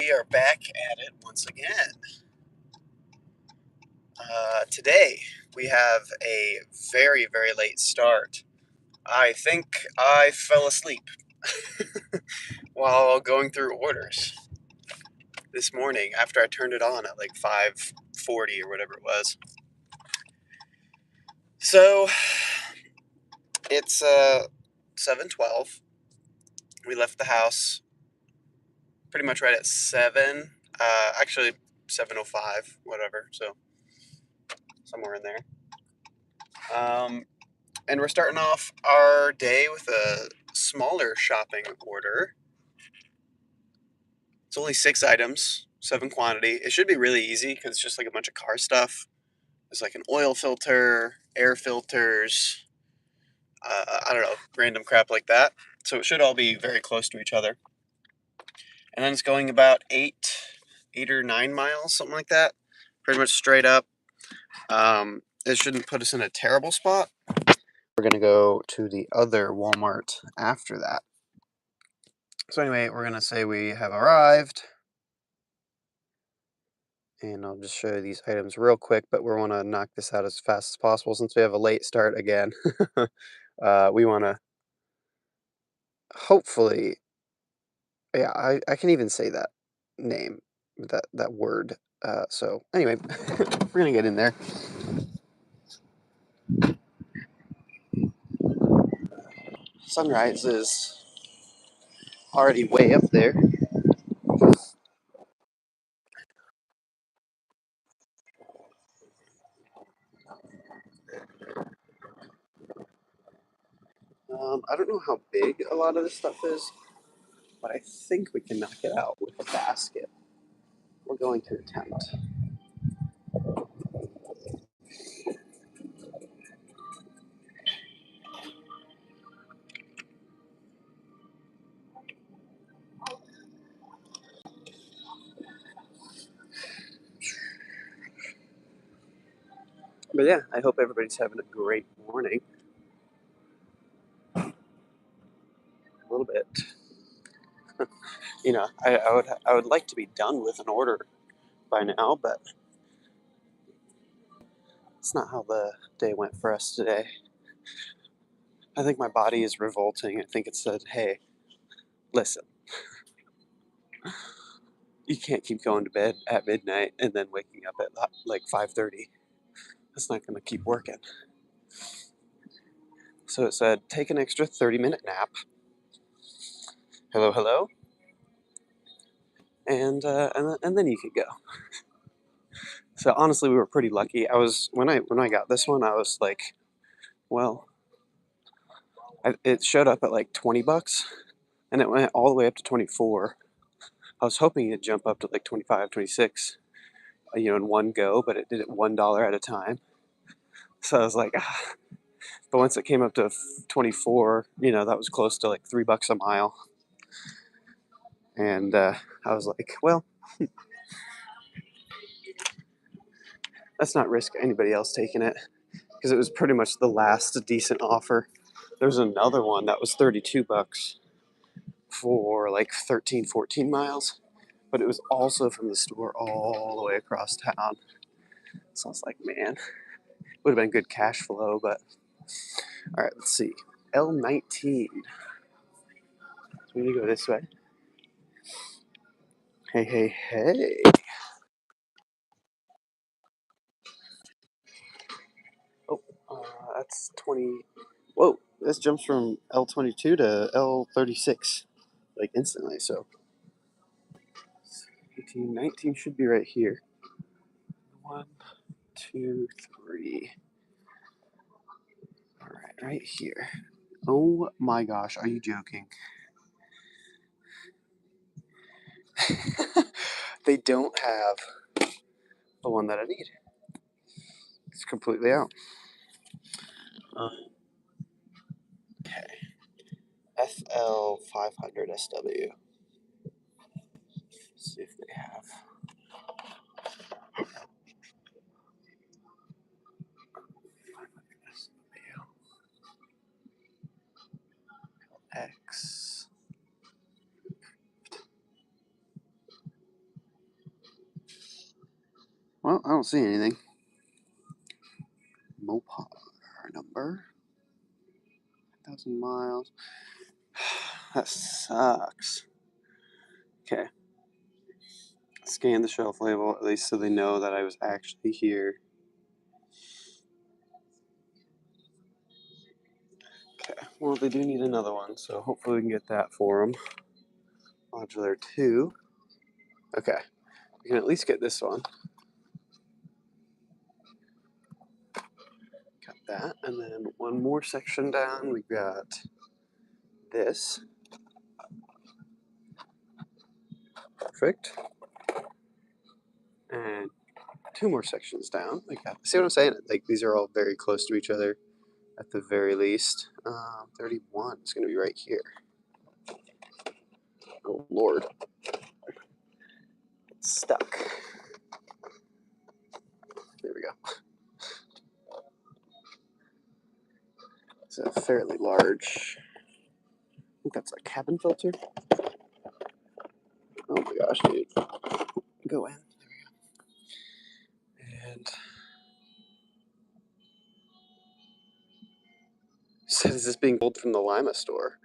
we are back at it once again. Today we have a very, very late start. I think I fell asleep while going through orders this morning after I turned it on at like 5:40 or whatever it was. So it's 7:12. We left the house pretty much right at 7. Actually 7:05, whatever. So somewhere in there. And we're starting off our day with a smaller shopping order. It's only 6 items, 7 quantity. It should be really easy because it's just like a bunch of car stuff. There's like an oil filter, air filters, I don't know, random crap like that. So it should all be very close to each other. And then it's going about 8 or 9 miles, something like that. Pretty much straight up. It shouldn't put us in a terrible spot. We're going to go to the other Walmart after that. So anyway, we're going to say we have arrived. And I'll just show you these items real quick, but we want to knock this out as fast as possible since we have a late start again. We want to hopefully, yeah, I can even say that name, that word. So anyway, we're going to get in there. Sunrise is already way up there. I don't know how big a lot of this stuff is, but I think we can knock it out with a basket. We're going to attempt. But yeah, I hope everybody's having a great morning. A little bit. You know, I would like to be done with an order by now, but it's not how the day went for us today. I think my body is revolting. I think it said, hey, listen, you can't keep going to bed at midnight and then waking up at like 5:30. That's not going to keep working. So it said, take an extra 30-minute nap. Hello, hello. And then you could go. So honestly, we were pretty lucky. When I got this one, I was like, well, it showed up at like $20, and it went all the way up to 24. I was hoping it'd jump up to like 25, 26, in one go, but it did it $1 at a time. So I was like, ah. But once it came up to 24, that was close to like $3 a mile. And I was like, well, let's not risk anybody else taking it, because it was pretty much the last decent offer. There's another one that was $32 for like 13, 14 miles, but it was also from the store all the way across town. So I was like, man, would have been good cash flow, but all right, let's see. L19. So we need to go this way. Hey, hey, hey. Oh, that's 20. Whoa, this jumps from L22 to L36 like instantly. So 18, 19 should be right here. 1, 2, 3. All right, right here. Oh my gosh, are you joking? They don't have the one that I need. It's completely out. Okay. FL 500 SW. See if they have. X. Well, I don't see anything. Mopar number. 1,000 miles. That sucks. Okay. Scan the shelf label, at least so they know that I was actually here. Okay. Well, they do need another one, so hopefully we can get that for them. Modular 2. Okay. We can at least get this one. Got that. And then one more section down, we've got this. Perfect. And two more sections down. We got, see what I'm saying? Like, these are all very close to each other at the very least. 31 is going to be right here. Oh, Lord. It's stuck. There we go. It's a fairly large, I think that's a cabin filter. Oh my gosh, dude. Go in. There we go. And says this being pulled from the Lima store.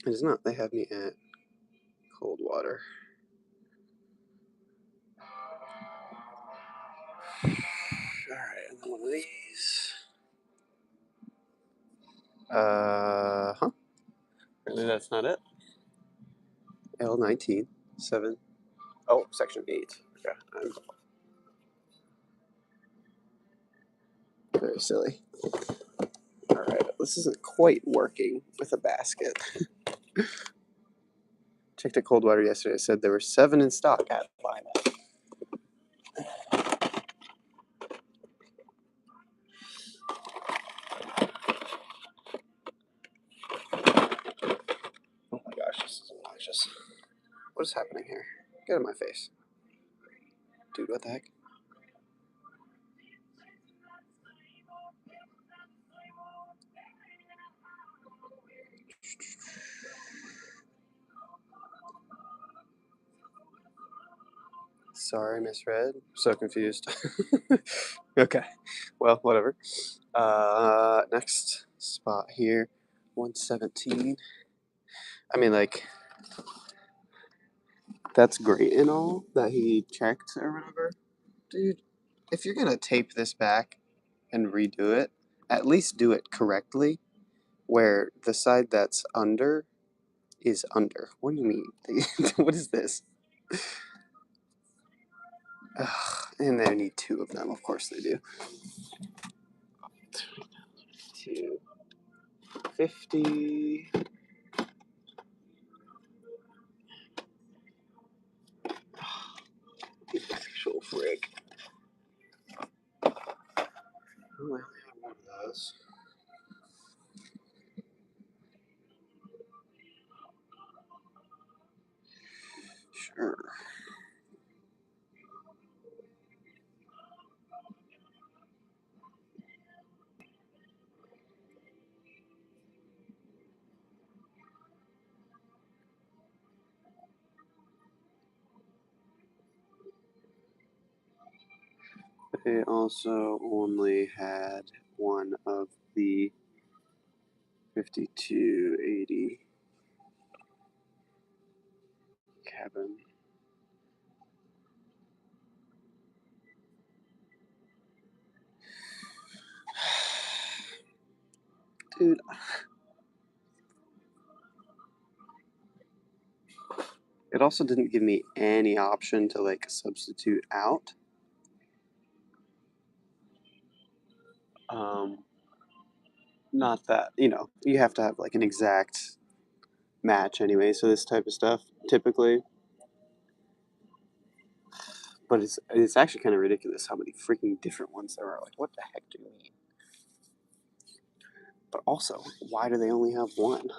It is not. They have me at Coldwater. Alright, and then one of these. Huh? Apparently that's not it. L19, 7. Oh, section 8. Okay, I'm very silly. Alright, this isn't quite working with a basket. Checked at Coldwater yesterday. It said there were 7 in stock at Lima. Oh my gosh, this is obnoxious. What is happening here? Get out of my face. Dude, what the heck? Sorry, misread. So confused. Okay. Well, whatever. Next spot here. 117. I mean, like, that's great and all that he checked or whatever. Dude, if you're gonna tape this back and redo it, at least do it correctly, where the side that's under is under. What do you mean? What is this? Ugh, and they need 2 of them. Of course they do. 250. Actual frig. Oh, I only have one of those. Sure. They also only had one of the 5280 cabin. Dude. It also didn't give me any option to like substitute out. Not that, you have to have like an exact match anyway, so this type of stuff typically. But it's actually kind of ridiculous how many freaking different ones there are. Like, what the heck do you mean? But also, why do they only have one?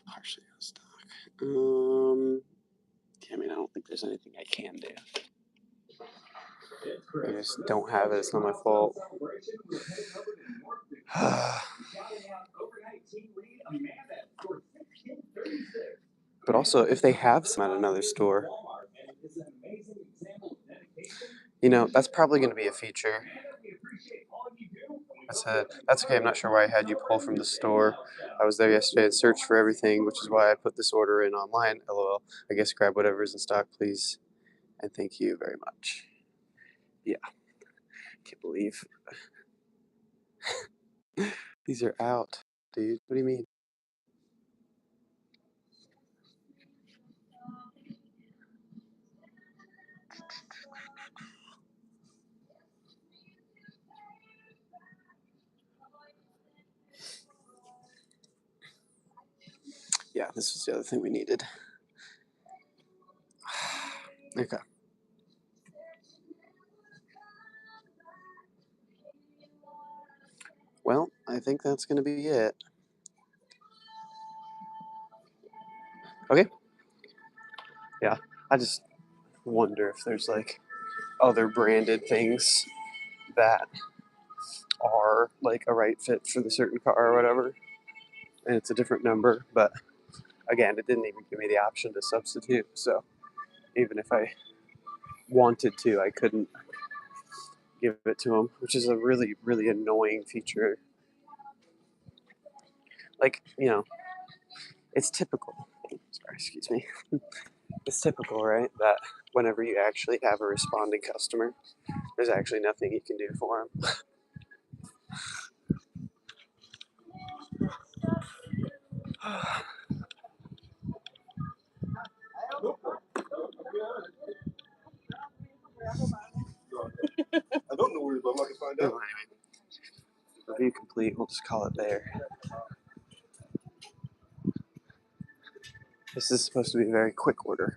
Partially out of stock. I mean, I don't think there's anything I can do. I just don't have it. It's not my fault. But also, if they have some at another store, that's probably going to be a feature. That's okay. I'm not sure why I had you pull from the store. I was there yesterday and searched for everything, which is why I put this order in online. LOL. I guess grab whatever's in stock, please. And thank you very much. Yeah. Can't believe these are out, dude. What do you mean? Yeah, this was the other thing we needed. Okay. Well, I think that's going to be it. Okay. Yeah. I just wonder if there's like other branded things that are like a right fit for the certain car or whatever, and it's a different number. But again, it didn't even give me the option to substitute. So even if I wanted to, I couldn't give it to them, which is a really, really annoying feature. Like, it's typical. Sorry, excuse me. It's typical, right? That whenever you actually have a responding customer, there's actually nothing you can do for them. I don't know where, but I'm not gonna find out. Review complete. We'll just call it there. This is supposed to be a very quick order.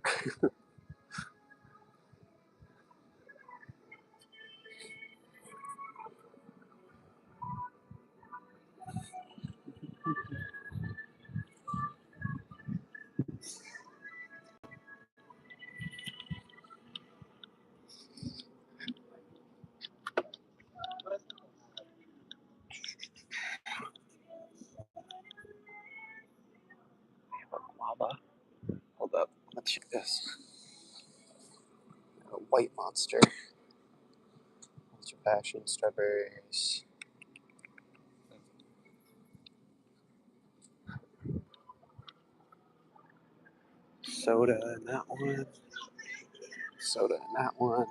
Guava. Hold up. Let's check this. A white monster. Ultra passion strawberries. Soda in that one. Soda in that one.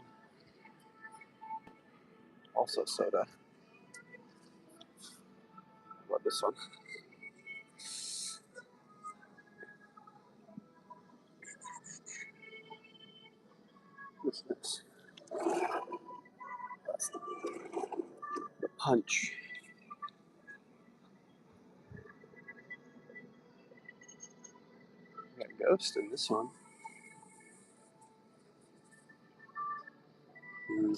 Also soda. Love this one. What's this? That's the punch. Got a ghost in this one. Mm.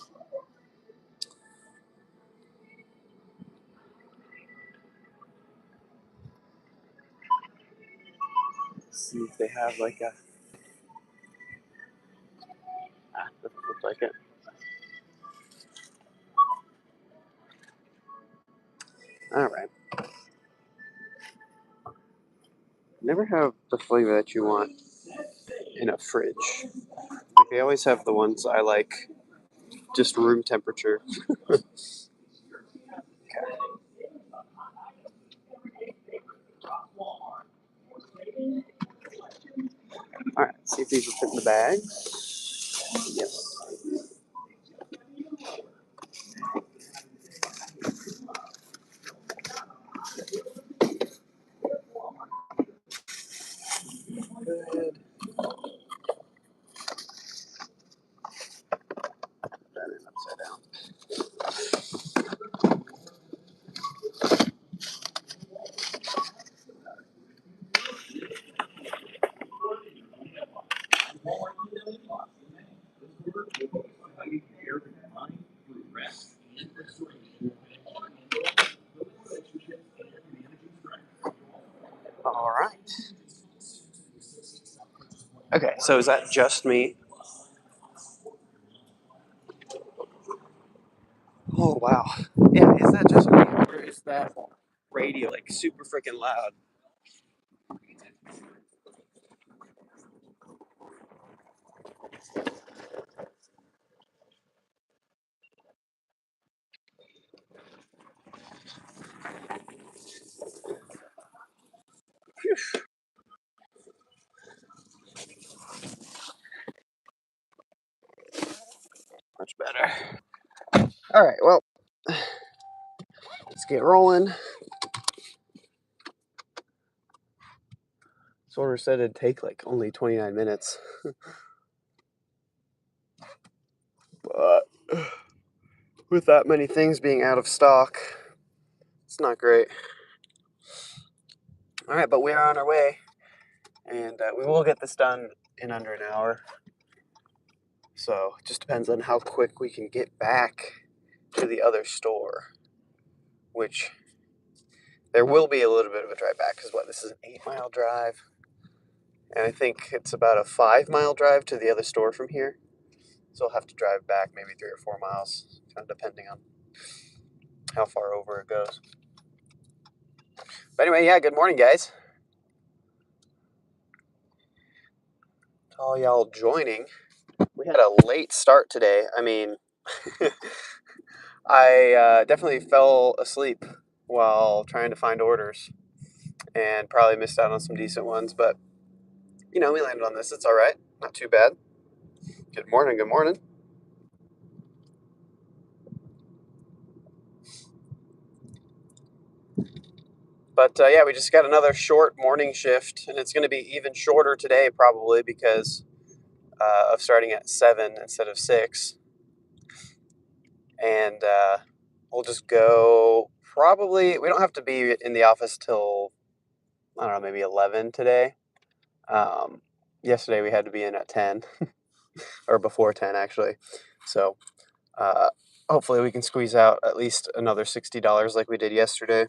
See if they have like a. Doesn't look like it. Alright. Never have the flavor that you want in a fridge. Like they always have the ones I like just room temperature. Alright, see if these will fit in the bag. Yes. Good. Put that in upside down. Alright. Okay, so is that just me? Oh wow. Yeah, is that just me or is that radio like super freaking loud? Much better. All right, well, let's get rolling. This order said it'd take like only 29 minutes, but with that many things being out of stock, it's not great. All right, but we are on our way, and we will get this done in under an hour. So it just depends on how quick we can get back to the other store, which there will be a little bit of a drive back because this is an 8 mile drive, and I think it's about a 5 mile drive to the other store from here. So I'll have to drive back maybe 3 or 4 miles, kind of depending on how far over it goes. But anyway, yeah, good morning, guys. To all y'all joining. We had a late start today. I mean, I definitely fell asleep while trying to find orders and probably missed out on some decent ones, but we landed on this. It's all right. Not too bad. Good morning. Good morning. But yeah, we just got another short morning shift, and it's going to be even shorter today probably because of starting at 7 instead of 6. And we'll just go probably, we don't have to be in the office till, I don't know, maybe 11 today. Yesterday we had to be in at 10 or before 10 actually. So uh, hopefully we can squeeze out at least another $60 like we did yesterday.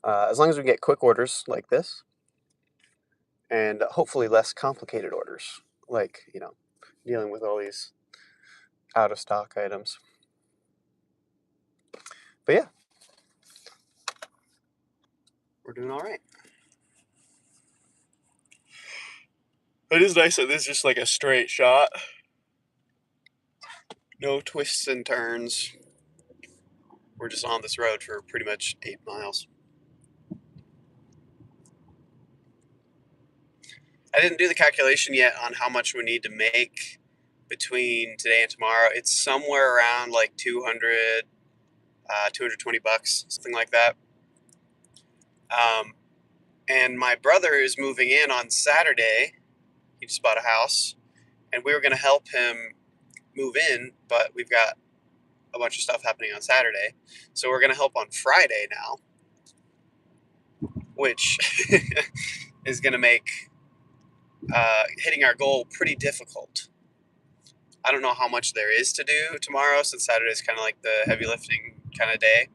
As long as we get quick orders like this and hopefully less complicated orders, like, dealing with all these out of stock items. But yeah, we're doing all right. It is nice that this is just like a straight shot. No twists and turns. We're just on this road for pretty much 8 miles. I didn't do the calculation yet on how much we need to make between today and tomorrow. It's somewhere around like 200, $220, something like that. And my brother is moving in on Saturday. He just bought a house, and we were going to help him move in, but we've got a bunch of stuff happening on Saturday. So we're going to help on Friday now, which is going to make hitting our goal pretty difficult. I don't know how much there is to do tomorrow since Saturday is kind of like the heavy lifting kind of day.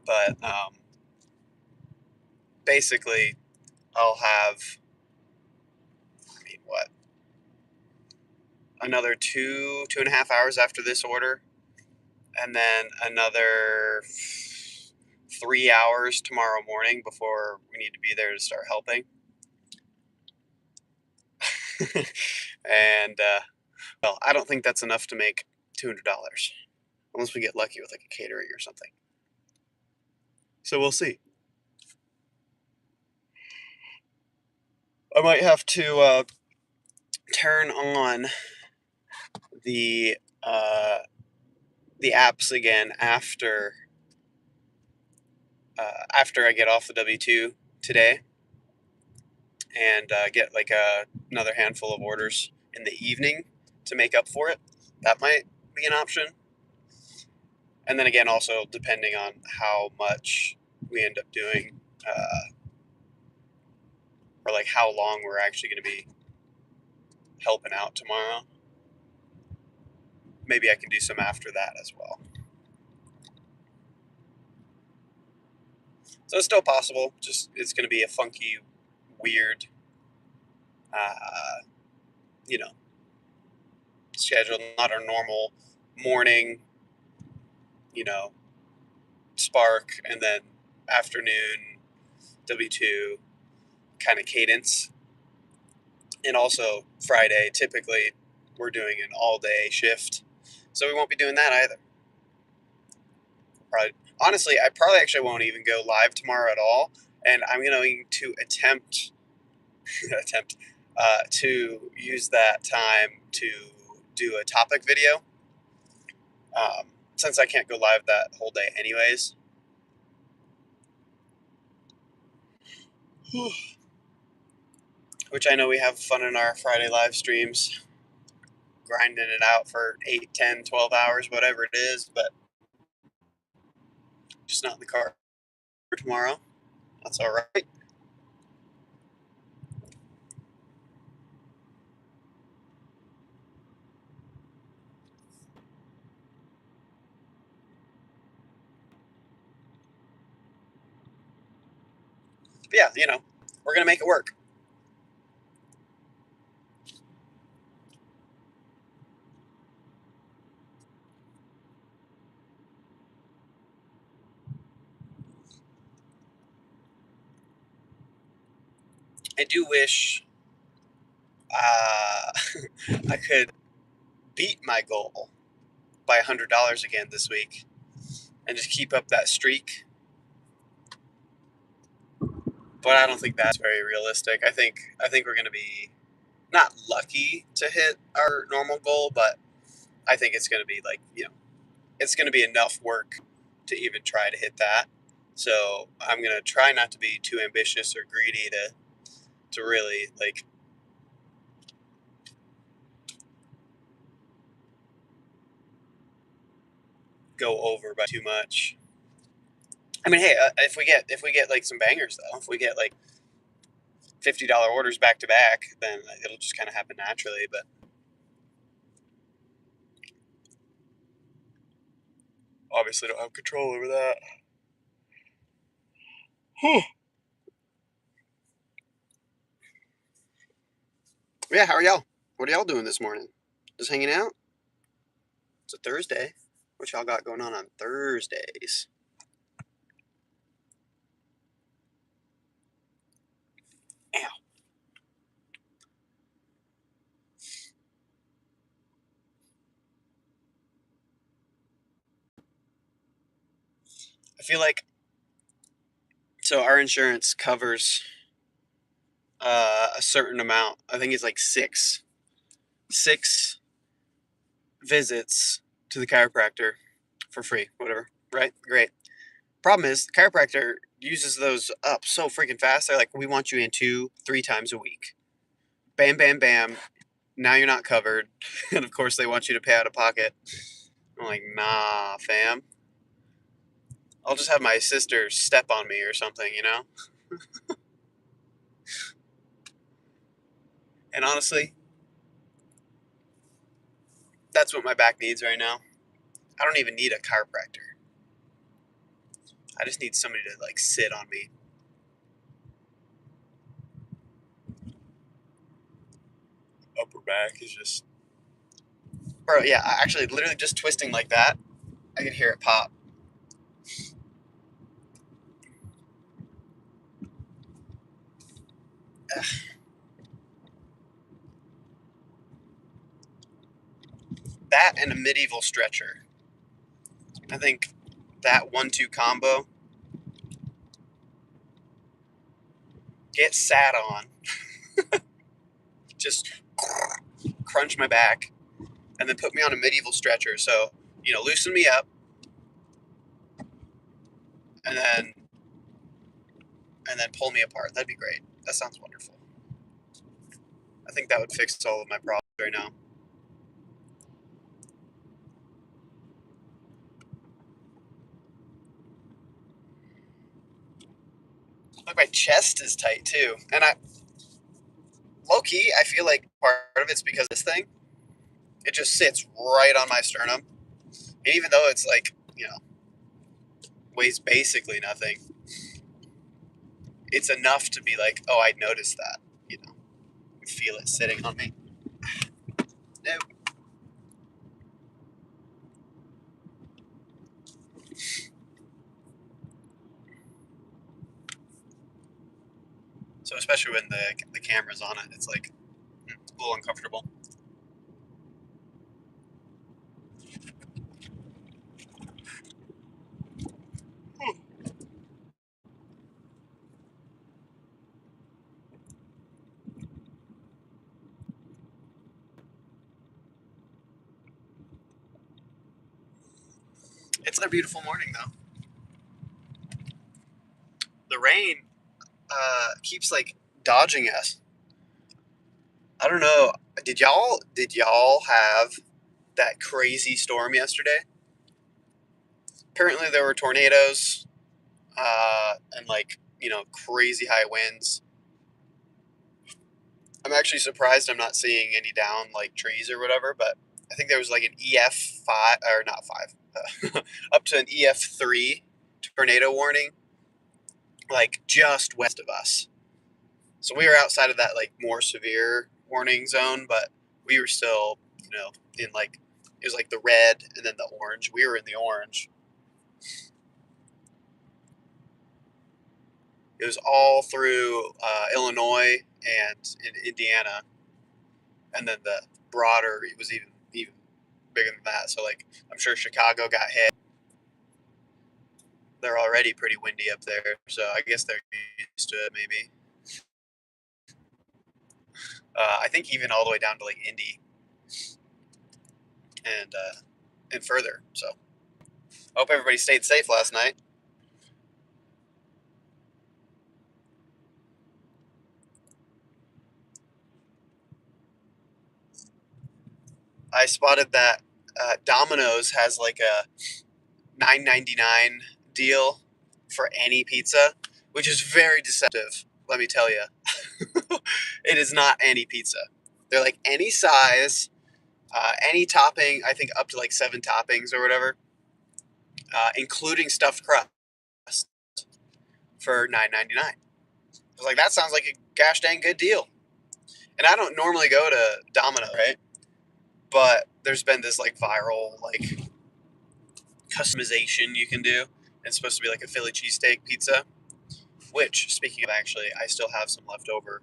But basically, I'll have, what, another 2.5 hours after this order, and then another 3 hours tomorrow morning before we need to be there to start helping. And well, I don't think that's enough to make $200 unless we get lucky with like a catering or something. So we'll see. I might have to turn on the uh, the apps again after I get off the W-2 today, and get like another handful of orders in the evening to make up for it. That might be an option. And then again, also depending on how much we end up doing, or like how long we're actually going to be helping out tomorrow. Maybe I can do some after that as well. So it's still possible. Just it's going to be a funky, weird, uh, schedule, not our normal morning, you know, Spark, and then afternoon W2 kind of cadence. And also Friday, typically we're doing an all-day shift, so we won't be doing that either. Probably, honestly, I probably actually won't even go live tomorrow at all, and I'm going to attempt to use that time to do a topic video, since I can't go live that whole day anyways. Which I know we have fun in our Friday live streams, grinding it out for 8, 10, 12 hours, whatever it is, but just not in the car for tomorrow. That's all right. But yeah, we're going to make it work. I do wish I could beat my goal by $100 again this week and just keep up that streak. But I don't think that's very realistic. I think we're going to be not lucky to hit our normal goal, but I think it's going to be like, it's going to be enough work to even try to hit that. So I'm going to try not to be too ambitious or greedy to really like go over by too much. I mean, hey, if we get like some bangers though, if we get like $50 orders back to back, then it'll just kind of happen naturally. But obviously, don't have control over that. Yeah, how are y'all? What are y'all doing this morning? Just hanging out? It's a Thursday. What y'all got going on Thursdays? Ow. I feel like so our insurance covers a certain amount. I think it's like six visits to the chiropractor for free, whatever. Right? Great. Problem is, the chiropractor uses those up so freaking fast. They're like, we want you in 2-3 times a week. Bam, bam, bam. Now you're not covered. And of course, they want you to pay out of pocket. I'm like, nah, fam. I'll just have my sister step on me or something, And honestly, that's what my back needs right now. I don't even need a chiropractor. I just need somebody to like sit on me. Upper back is just, bro. Yeah, actually, literally just twisting like that, I can hear it pop. Ugh. That and a medieval stretcher. I think that 1-2 combo. Get sat on. Just crunch my back, and then put me on a medieval stretcher. So loosen me up, and then pull me apart. That'd be great. That sounds wonderful. I think that would fix all of my problems right now. Like my chest is tight too, and low key I feel like part of it's because of this thing. It just sits right on my sternum, and even though it's like weighs basically nothing, it's enough to be like, oh, I noticed that. Feel it sitting on me. No. especially when the camera's on it. It's like a little uncomfortable. It's a beautiful morning though. The rain keeps like dodging us. I don't know. Did y'all have that crazy storm yesterday? Apparently there were tornadoes and like crazy high winds. I'm actually surprised I'm not seeing any down like trees or whatever, but I think there was like an EF5 or not five, up to an EF3 tornado warning, like just west of us. So we were outside of that like more severe warning zone, but we were still, in like it was like the red and then the orange. We were in the orange. It was all through Illinois and in Indiana, and then the broader it was even bigger than that. So like I'm sure Chicago got hit. They're already pretty windy up there, so I guess they're used to it maybe. I think even all the way down to like Indy and further. So I hope everybody stayed safe last night. I spotted that Domino's has like a 9.99 deal for any pizza, which is very deceptive. Let me tell you, it is not any pizza. They're like any size, any topping. I think up to like 7 toppings or whatever, including stuffed crust for 9.99. I was like, that sounds like a gosh dang good deal. And I don't normally go to Domino, right? But there's been this like viral like customization you can do. It's supposed to be like a Philly cheesesteak pizza. Which, speaking of, actually, I still have some left over,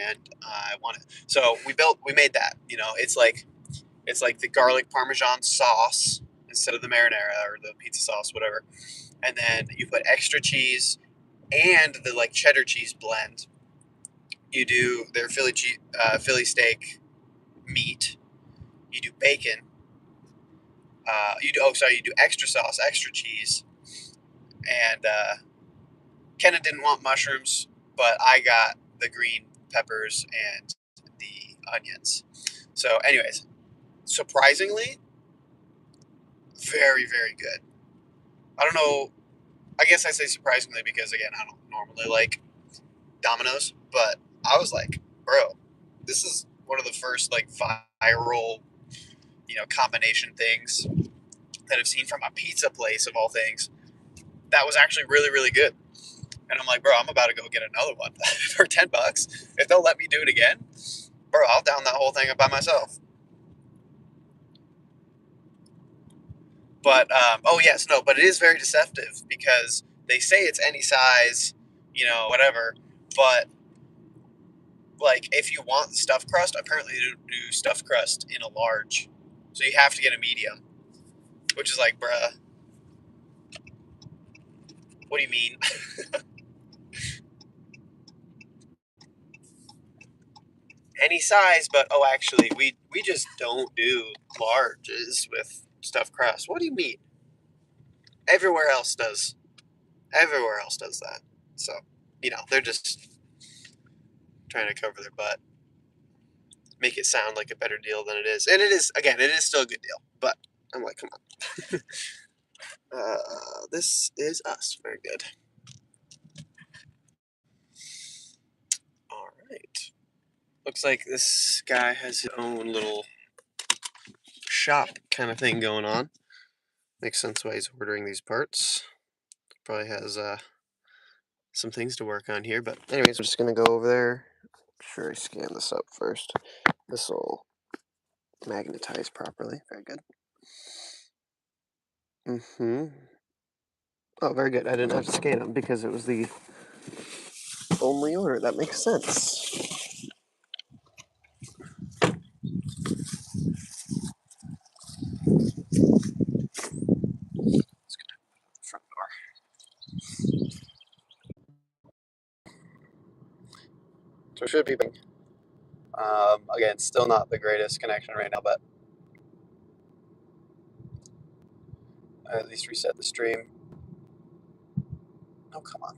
and I want it. So we made that. It's like the garlic parmesan sauce instead of the marinara or the pizza sauce, whatever. And then you put extra cheese and the like cheddar cheese blend. You do their Philly steak meat. You do bacon. You do extra sauce, extra cheese, and Kenna didn't want mushrooms, but I got the green peppers and the onions. So, anyways, surprisingly, very, very good. I don't know. I guess I say surprisingly because, again, I don't normally like Domino's, but I was like, bro, this is one of the first like viral, combination things that I've seen from a pizza place of all things. That was actually really, really good. And I'm like, bro, I'm about to go get another one for $10. If they'll let me do it again, bro, I'll down that whole thing by myself. But oh yes, no, but it is very deceptive because they say it's any size, whatever. But like, if you want stuffed crust, apparently they do stuffed crust in a large, so you have to get a medium, which is like, bruh, what do you mean? Any size, but oh, actually, we just don't do larges with stuffed crust. What do you mean? Everywhere else does. Everywhere else does that. So, they're just trying to cover their butt, make it sound like a better deal than it is. And it is, again, it is still a good deal. But I'm like, come on. This is us. Very good. All right. Looks like this guy has his own little shop kind of thing going on. Makes sense why he's ordering these parts. Probably has some things to work on here. But anyways, we're just going to go over there. Sure, I scan this up first. This will magnetize properly. Very good. Mm-hmm. Oh, very good. I didn't have to scan them because it was the only order. That makes sense. Front door. So it should be. Again, still not the greatest connection right now, but I at least reset the stream. Oh, come on.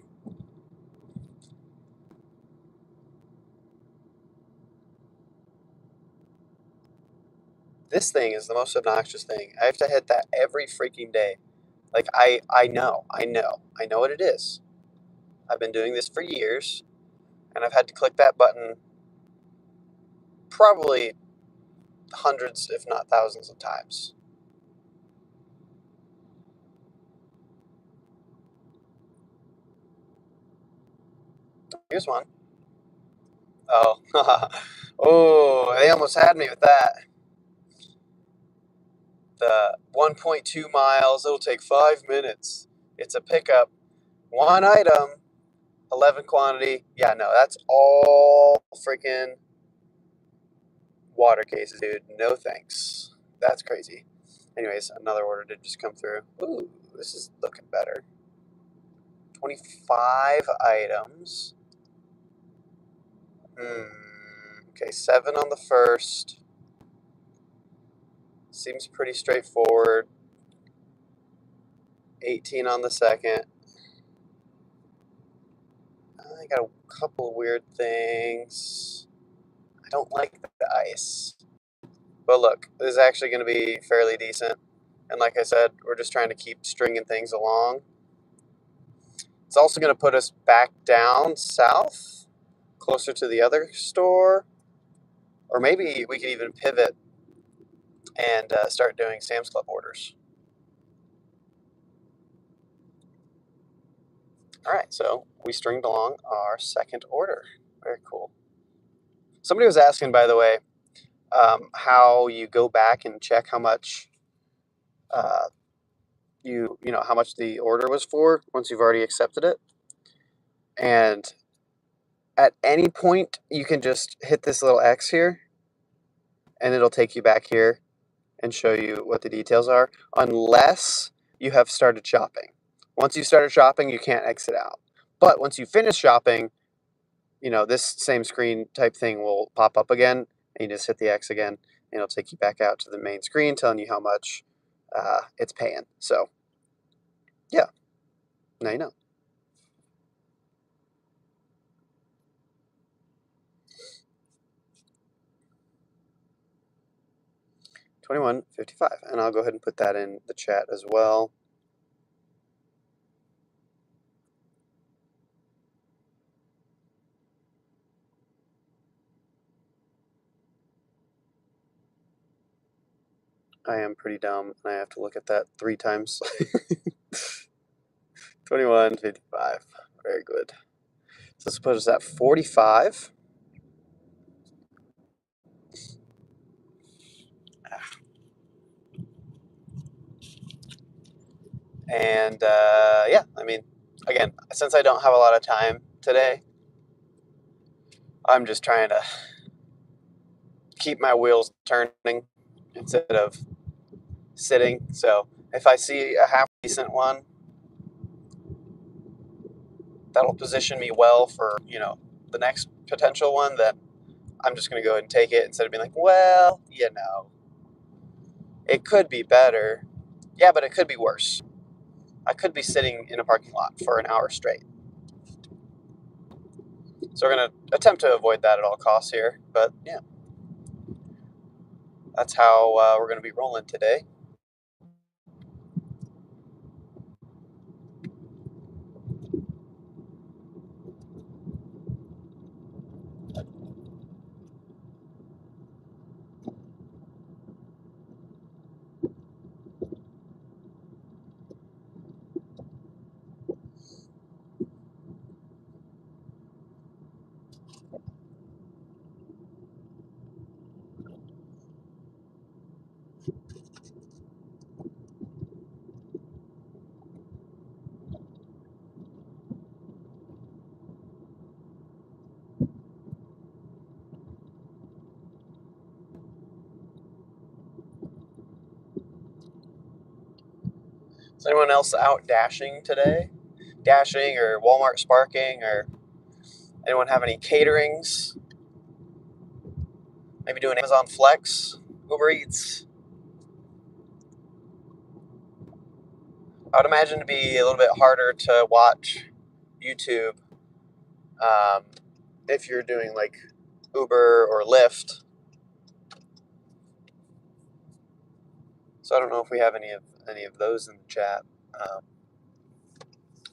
This thing is the most obnoxious thing. I have to hit that every freaking day. Like, I know what it is. I've been doing this for years, and I've had to click that button probably hundreds, if not thousands of times. Here's one. Oh, oh, they almost had me with that. The 1.2 miles, it'll take 5 minutes. It's a pickup. One item, 11 quantity. Yeah, no, that's all freaking water cases, dude. No thanks. That's crazy. Anyways, another order did just come through. Ooh, this is looking better. 25 items. Okay, 7 on the first. Seems pretty straightforward. 18 on the second. I got a couple of weird things. I don't like the ice. But look, this is actually going to be fairly decent. And like I said, we're just trying to keep stringing things along. It's also going to put us back down south, closer to the other store. Or maybe we could even pivot and start doing Sam's Club orders. All right, so we stringed along our second order. Very cool. Somebody was asking, by the way, how you go back and check how much how much the order was for once you've already accepted it. And at any point, you can just hit this little X here, and it'll take you back here and show you what the details are, unless you have started shopping. Once you started shopping, you can't exit out. But once you finish shopping, this same screen type thing will pop up again, and you just hit the X again, and it'll take you back out to the main screen telling you how much it's paying. So, yeah, now you know. $21.55, and I'll go ahead and put that in the chat as well. I am pretty dumb, and I have to look at that 3 times. $21.55. Very good. So let's put us at 45. And yeah, I mean, again, since I don't have a lot of time today, I'm just trying to keep my wheels turning instead of sitting. So if I see a half decent one, that'll position me well for, the next potential one, then I'm just going to go ahead and take it instead of being like, well, it could be better. Yeah, but it could be worse. I could be sitting in a parking lot for an hour straight. So we're going to attempt to avoid that at all costs here. But yeah, that's how we're going to be rolling today. Is anyone else out dashing today? Dashing or Walmart sparking, or anyone have any caterings? Maybe doing Amazon Flex, Uber Eats. I would imagine to be a little bit harder to watch YouTube if you're doing like Uber or Lyft. So I don't know if we have any of those in the chat. Um,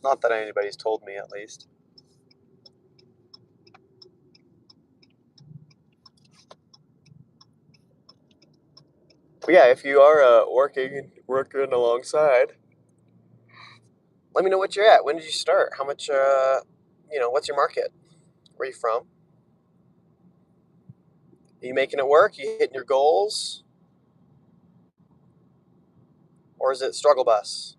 Not that anybody's told me, at least. But yeah, if you are working alongside, let me know what you're at. When did you start? How much? What's your market? Where are you from? Are you making it work? Are you hitting your goals? Or is it struggle bus?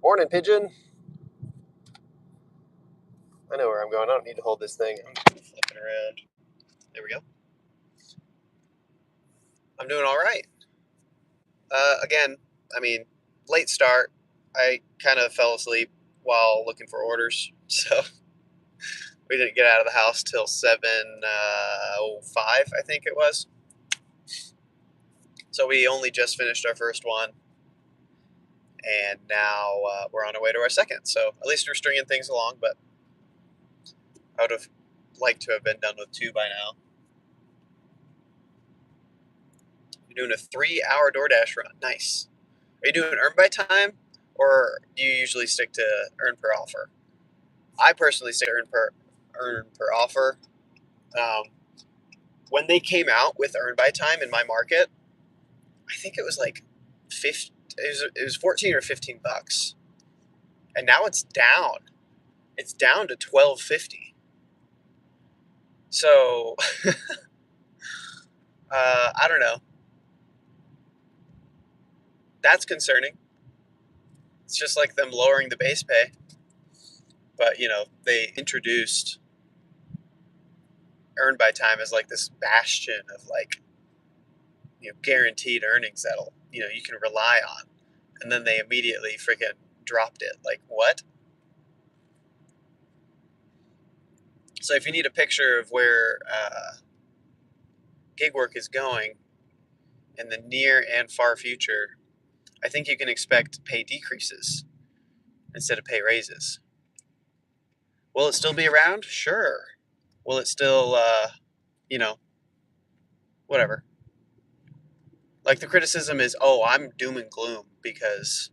Morning, pigeon. I know where I'm going. I don't need to hold this thing. I'm just gonna flip it around. There we go. I'm doing all right. Again, I mean, late start. I kind of fell asleep while looking for orders, so we didn't get out of the house till 7:05, I think it was. So we only just finished our first one, and now we're on our way to our second. So at least we're stringing things along, but I would have liked to have been done with two by now. You're doing a 3-hour DoorDash run. Nice. Are you doing earn by time, or do you usually stick to earn per offer? I personally stick to earn per offer. Um, when they came out with earn by time in my market, I think it was like 50, it was 14 or $15, and now it's down. It's down to $12.50. So I don't know. That's concerning. It's just like them lowering the base pay, but they introduced earned by time as like this bastion of like guaranteed earnings that'll you can rely on, and then they immediately freaking dropped it. Like what? So if you need a picture of where gig work is going in the near and far future, I think you can expect pay decreases instead of pay raises. Will it still be around? Sure. Will it still, whatever? Like the criticism is, oh, I'm doom and gloom because,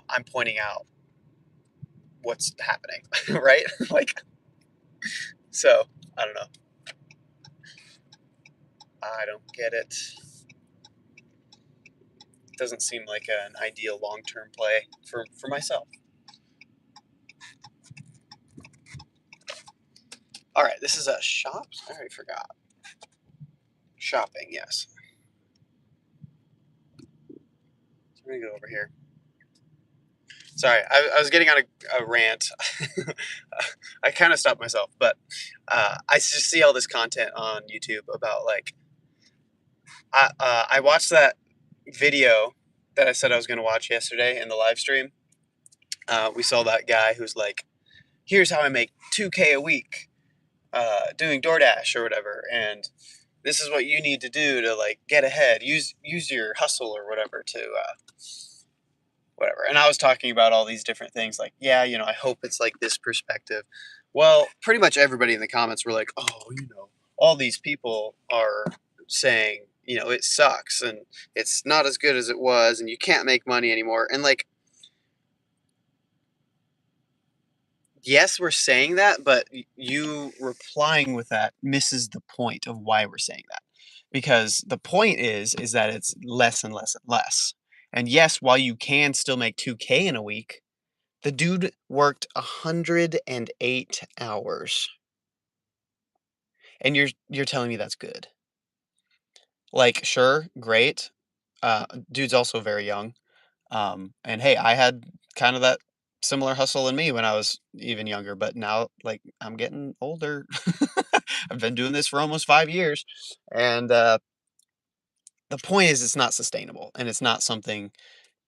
I'm pointing out what's happening, right? Like, so I don't know. I don't get it. Doesn't seem like an ideal long-term play for myself. All right, this is a shop. I already forgot. Shopping, yes. So we're gonna go over here. Sorry, I was getting on a rant. I kind of stopped myself, but I just see all this content on YouTube about like I watched that video that I said I was going to watch yesterday in the live stream. We saw that guy who's like, "Here's how I make 2K a week doing DoorDash or whatever," and this is what you need to do to like get ahead. Use your hustle or whatever to whatever. And I was talking about all these different things, like, yeah, I hope it's like this perspective. Well, pretty much everybody in the comments were like, oh, all these people are saying, it sucks and it's not as good as it was and you can't make money anymore. And like, yes, we're saying that, but you replying with that misses the point of why we're saying that. Because the point is that it's less and less and less. And yes, while you can still make 2K in a week, the dude worked 108 hours. And you're telling me that's good. Like, sure, great. Dude's also very young. And hey, I had kind of that similar hustle in me when I was even younger, but now, like, I'm getting older. I've been doing this for almost 5 years, and, the point is it's not sustainable, and it's not something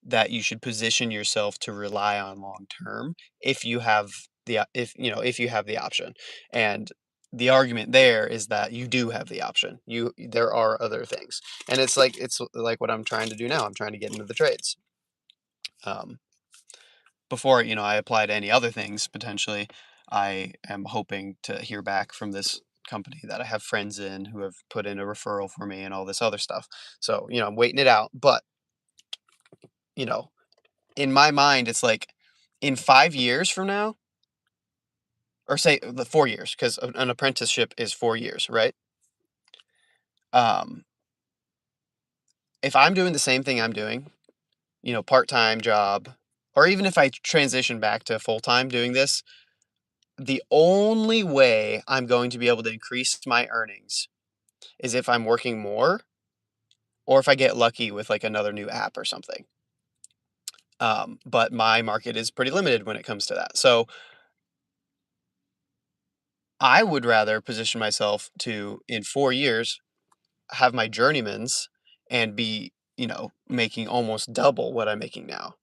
that you should position yourself to rely on long term if you have if, if you have the option, and the argument there is that you do have the option. There are other things, and it's like what I'm trying to do now. I'm trying to get into the trades. Um, before, I apply to any other things potentially, I am hoping to hear back from this company that I have friends in who have put in a referral for me and all this other stuff. So, I'm waiting it out. But, you know, in my mind, it's like in 5 years from now, or say the 4 years, because an apprenticeship is 4 years, right? Um, if I'm doing the same thing I'm doing, part time job, or even if I transition back to full time doing this, the only way I'm going to be able to increase my earnings is if I'm working more or if I get lucky with like another new app or something. But my market is pretty limited when it comes to that. So I would rather position myself to, in 4 years, have my journeymans and be, making almost double what I'm making now.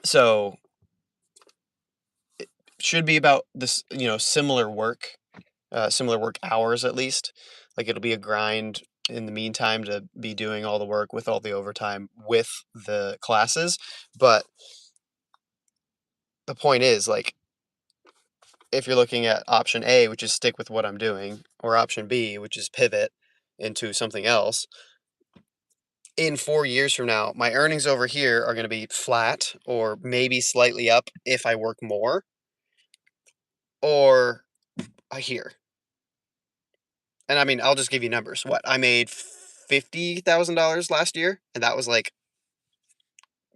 So should be about this, similar work hours at least. Like it'll be a grind in the meantime to be doing all the work with all the overtime with the classes. But the point is, like, if you're looking at option A, which is stick with what I'm doing, or option B, which is pivot into something else, in 4 years from now, my earnings over here are going to be flat or maybe slightly up if I work more, or here. And I mean, I'll just give you numbers. What I made $50,000 last year, and that was like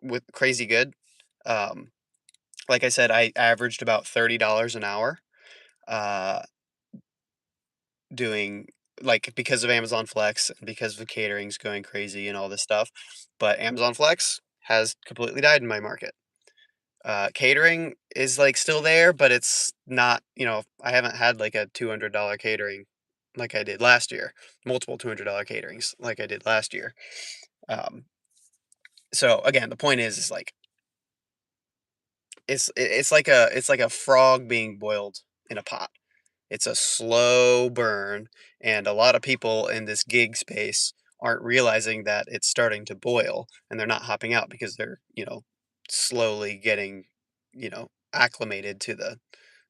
with crazy good. Um, like I said, I averaged about $30 an hour, uh, doing like because of Amazon Flex and because of catering's going crazy and all this stuff. But Amazon Flex has completely died in my market. Catering is like still there, but it's not. I haven't had like a $200 catering like I did last year. Multiple $200 caterings like I did last year. Um, so again, the point is like it's like a frog being boiled in a pot. It's a slow burn, and a lot of people in this gig space aren't realizing that it's starting to boil, and they're not hopping out because they're, slowly getting, acclimated to the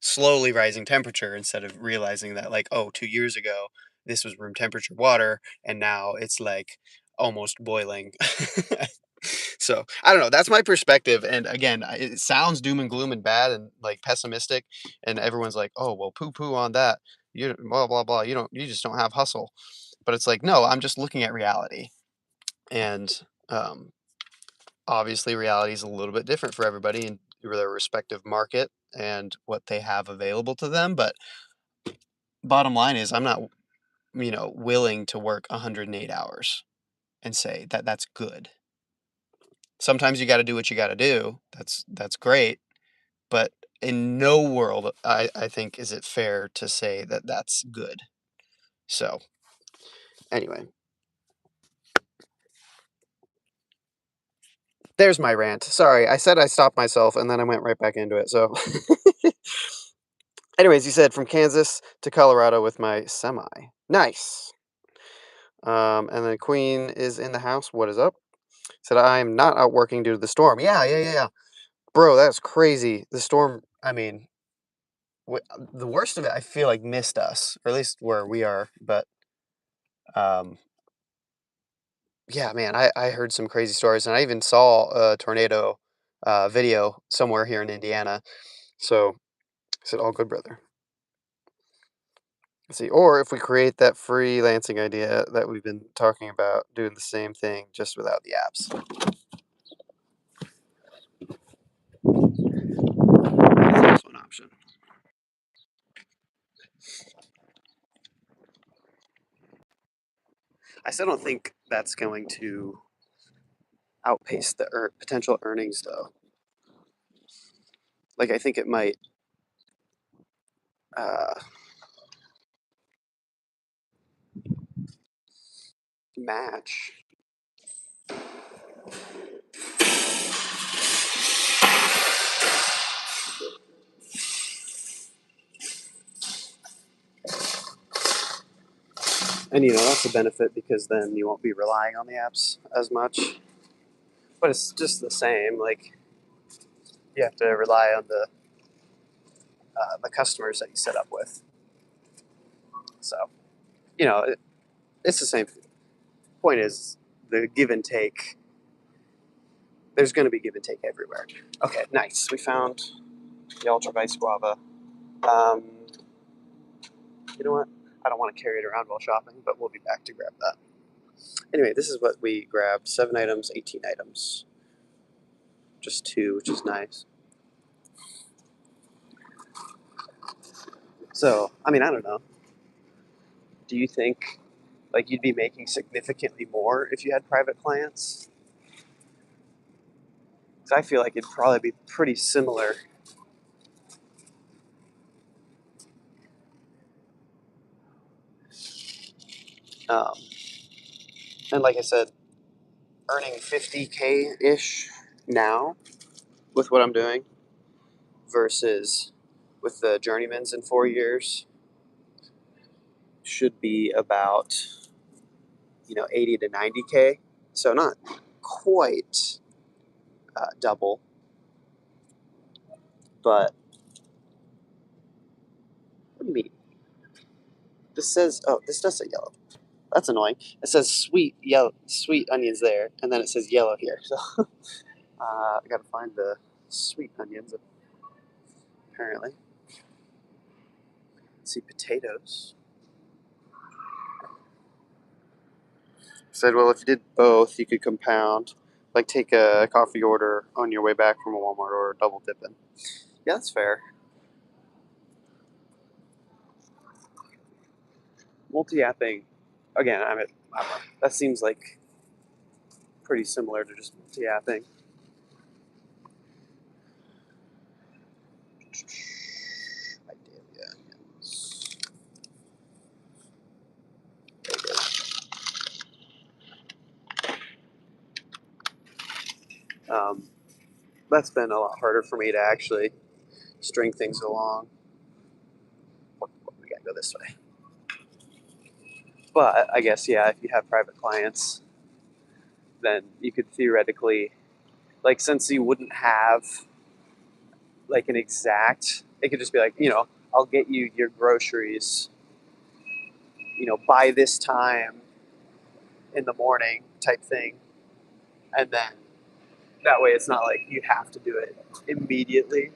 slowly rising temperature instead of realizing that, like, oh, 2 years ago, this was room temperature water, and now it's like almost boiling. So I don't know. That's my perspective. And again, it sounds doom and gloom and bad and like pessimistic. And everyone's like, "Oh, well, poo poo on that. You blah blah blah. You just don't have hustle." But it's like, no, I'm just looking at reality. And um, obviously, reality is a little bit different for everybody in their respective market and what they have available to them. But bottom line is, I'm not, willing to work 108 hours and say that that's good. Sometimes you got to do what you got to do. That's great. But in no world, I think, is it fair to say that that's good. So, anyway, there's my rant. Sorry, I said I stopped myself and then I went right back into it. So, anyways, you said from Kansas to Colorado with my semi. Nice. And then Queen is in the house. What is up? Said I am not out working due to the storm. Yeah, yeah, yeah, yeah. Bro, that's crazy. The storm, I mean, the worst of it, I feel like missed us, or at least where we are. But um, yeah, man, I heard some crazy stories, and I even saw a tornado video somewhere here in Indiana. So I said, "All good, brother." Let's see, or if we create that freelancing idea that we've been talking about, doing the same thing just without the apps. That's one option. I still don't think that's going to outpace the potential earnings, though. Like, I think it might uh, match. And that's a benefit because then you won't be relying on the apps as much. But it's just the same. Like, you have to rely on the customers that you set up with. So it's the same. Point is the give and take. There's going to be give and take everywhere. Okay, nice. We found the Ultra Vice Guava. Um, you know what? I don't want to carry it around while shopping, but we'll be back to grab that. Anyway, this is what we grabbed: 7 items, 18 items. Just two, which is nice. So, I mean, I don't know. Do you think like you'd be making significantly more if you had private clients? Because I feel like it'd probably be pretty similar. Um, and like I said, earning 50K ish now with what I'm doing versus with the journeymans in 4 years should be about 80 to 90K. So not quite double, but what do you mean? This says, oh, this does say yellow. That's annoying. It says sweet onions there, and then it says yellow here. So I gotta find the sweet onions apparently. Let's see, potatoes. Said, well, if you did both, you could compound. Like take a coffee order on your way back from a Walmart or double dipping. Yeah, that's fair. Multi-apping, again, I don't know. That seems like pretty similar to just multi-apping. Um, that's been a lot harder for me to actually string things along. We gotta go this way. But I guess, yeah, if you have private clients, then you could theoretically, like, since you wouldn't have like an exact, it could just be like, I'll get you your groceries, by this time in the morning type thing. And then that way it's not like you have to do it immediately.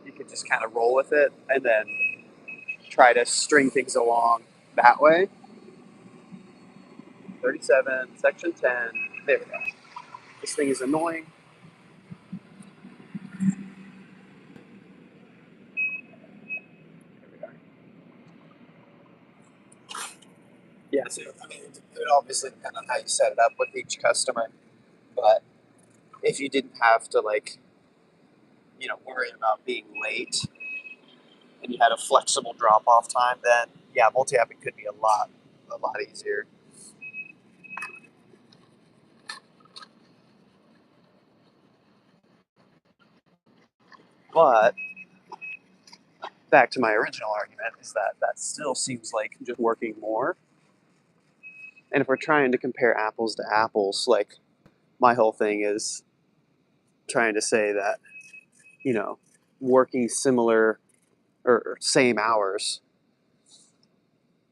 You can just kind of roll with it and then try to string things along that way. 37, section 10. There we go. This thing is annoying. Yeah, so I mean, it obviously depends on how you set it up with each customer. But if you didn't have to worry about being late and you had a flexible drop off time, then yeah, multi-apping could be a lot easier. But back to my original argument is that that still seems like just working more. And if we're trying to compare apples to apples, like my whole thing is trying to say that, you know, working similar or same hours,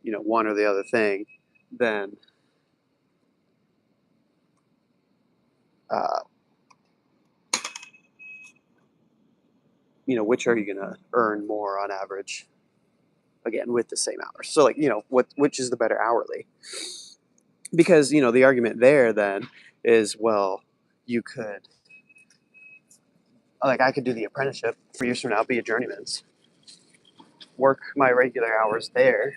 one or the other thing, then uh, which are you going to earn more on average? Again, with the same hours. So, like, which is the better hourly? Because the argument there then is, well, you could, like, I could do the apprenticeship 4 years from now, be a journeyman's, work my regular hours there,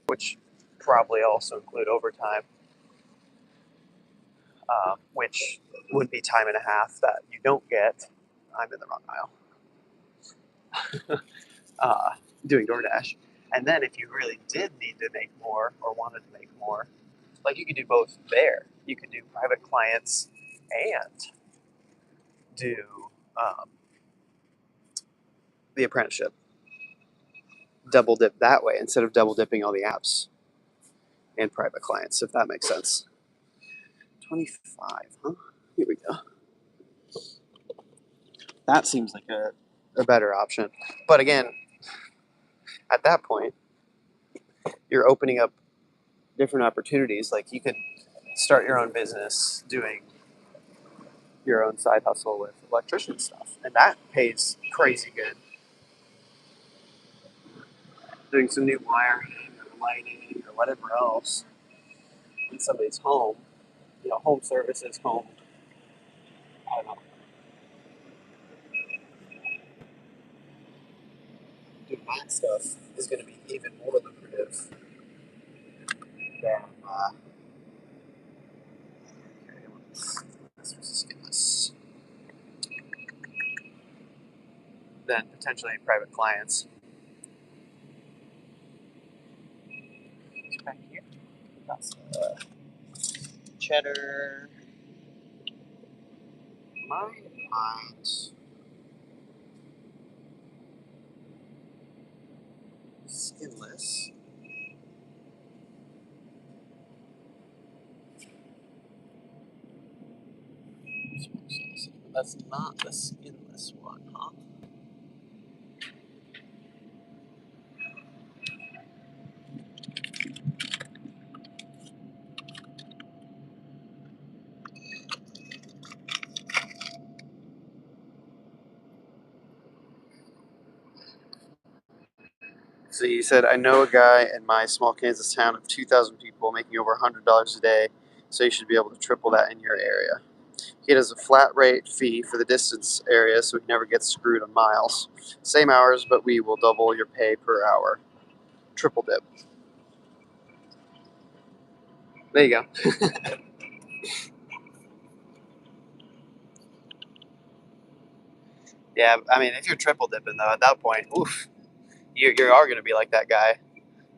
which probably also include overtime, which would be time and a half that you don't get I'm in the wrong aisle. Doing DoorDash. And then if you really did need to make more or wanted to make more, like you could do both there. You could do private clients and do um, the apprenticeship. Double dip that way instead of double dipping all the apps and private clients, if that makes sense. 25, huh? Here we go. That seems like a better option. But again, at that point, you're opening up different opportunities. Like you could start your own business doing your own side hustle with electrician stuff, and that pays crazy good. Doing some new wiring or lighting or whatever else in somebody's home, home services, home, I don't know, doing that stuff is going to be even more lucrative than, okay, this was skinless, than potentially private clients. Back here, that's cheddar, mine pines, skinless. That's not the skinless one, huh? So you said, I know a guy in my small Kansas town of 2,000 people making over $100 a day, so you should be able to triple that in your area. He does a flat rate fee for the distance area, so he never gets screwed on miles. Same hours, but we will double your pay per hour. Triple dip. There you go. Yeah, I mean, if you're triple dipping, though, at that point, oof, you are going to be like that guy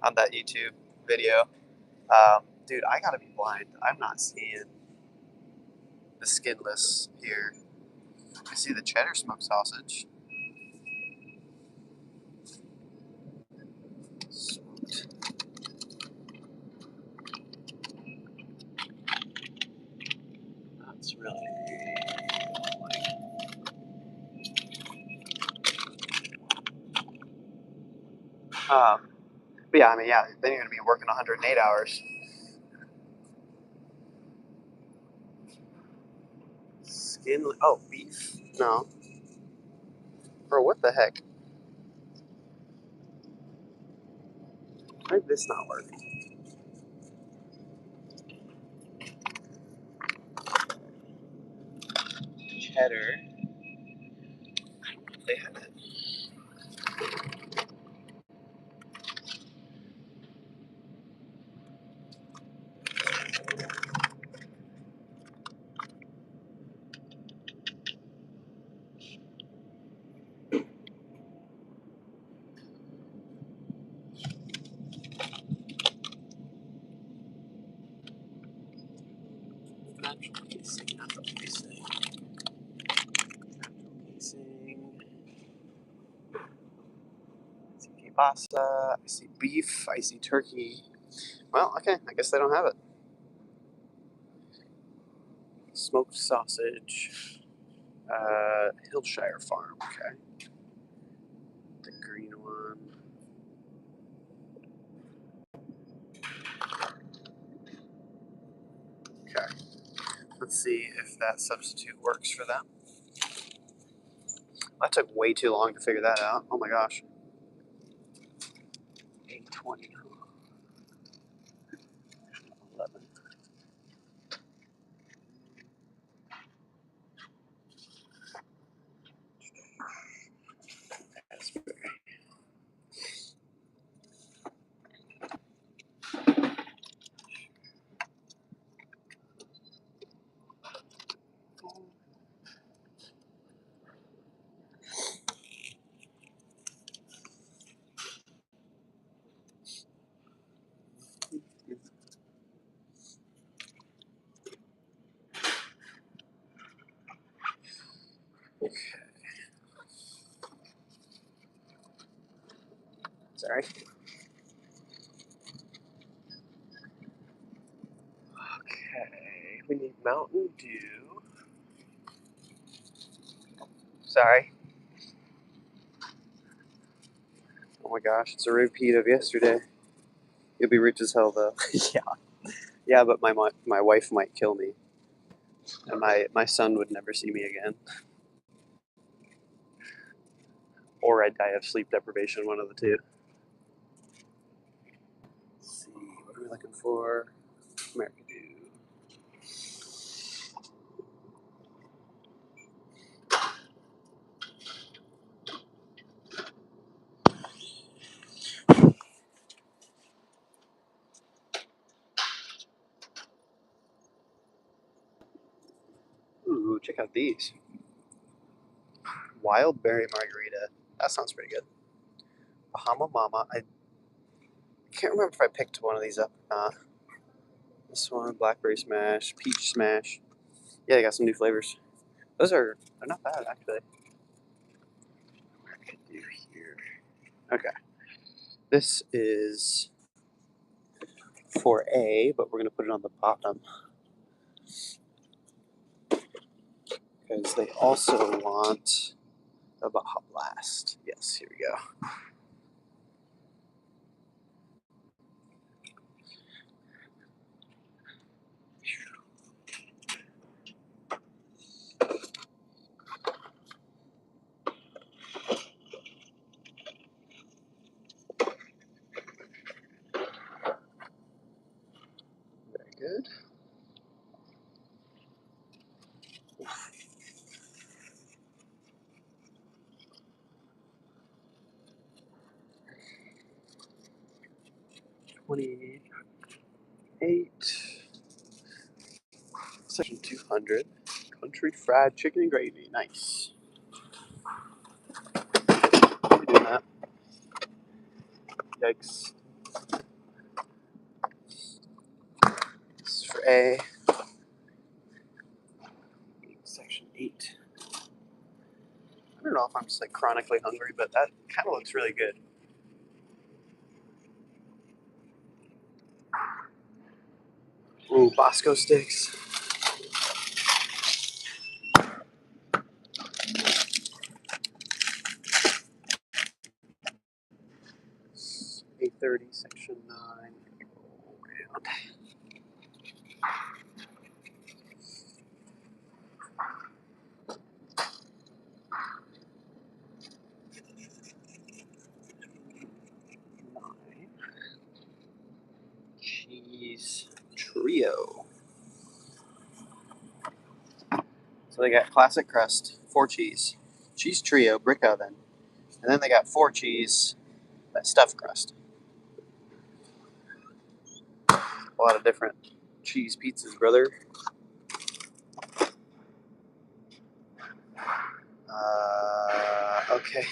on that YouTube video. Dude, I got to be blind. I'm not seeing the skinless here. I see the cheddar smoked sausage. Smoked. That's really. But yeah, I mean, yeah, then you're going to be working 108 hours. Skin. Oh, beef? No. Bro, what the heck? Why did this not work? Cheddar. They have it. Natural casing. Natural casing. Natural casing. I see kielbasa. I see beef. I see turkey. Well, okay. I guess they don't have it. Smoked sausage. Hillshire Farm. Okay. The green one. Okay. Let's see if that substitute works for them. That took way too long to figure that out. Oh my gosh. 820. 11. Sorry. Okay, we need Mountain Dew. Sorry. Oh my gosh, it's a repeat of yesterday. You'll be rich as hell though. Yeah. Yeah, but my wife might kill me. And my son would never see me again. Or I'd die of sleep deprivation, one of the two. Let's see, what are we looking for? American Dew. Ooh, check out these. Wild berry margarita. That sounds pretty good. Bahama Mama. I can't remember if I picked one of these up or not. This one, blackberry smash, peach smash. Yeah, they got some new flavors. They're not bad actually. What can I do here? Okay. This is for A, but we're gonna put it on the bottom because they also want a Baja Blast. Yes, here we go. Very good. $28. Section 200. Country fried chicken and gravy. Nice. We're doing that. Yikes. This is for A. Section 8. I don't know if I'm just like chronically hungry, but that kind of looks really good. Ooh, Bosco sticks. $8.30, section 9. Around. Cheese trio. So they got classic crust, 4 cheese, cheese trio, brick oven, and then they got 4 cheese, that stuffed crust. A lot of different cheese pizzas, brother. Okay.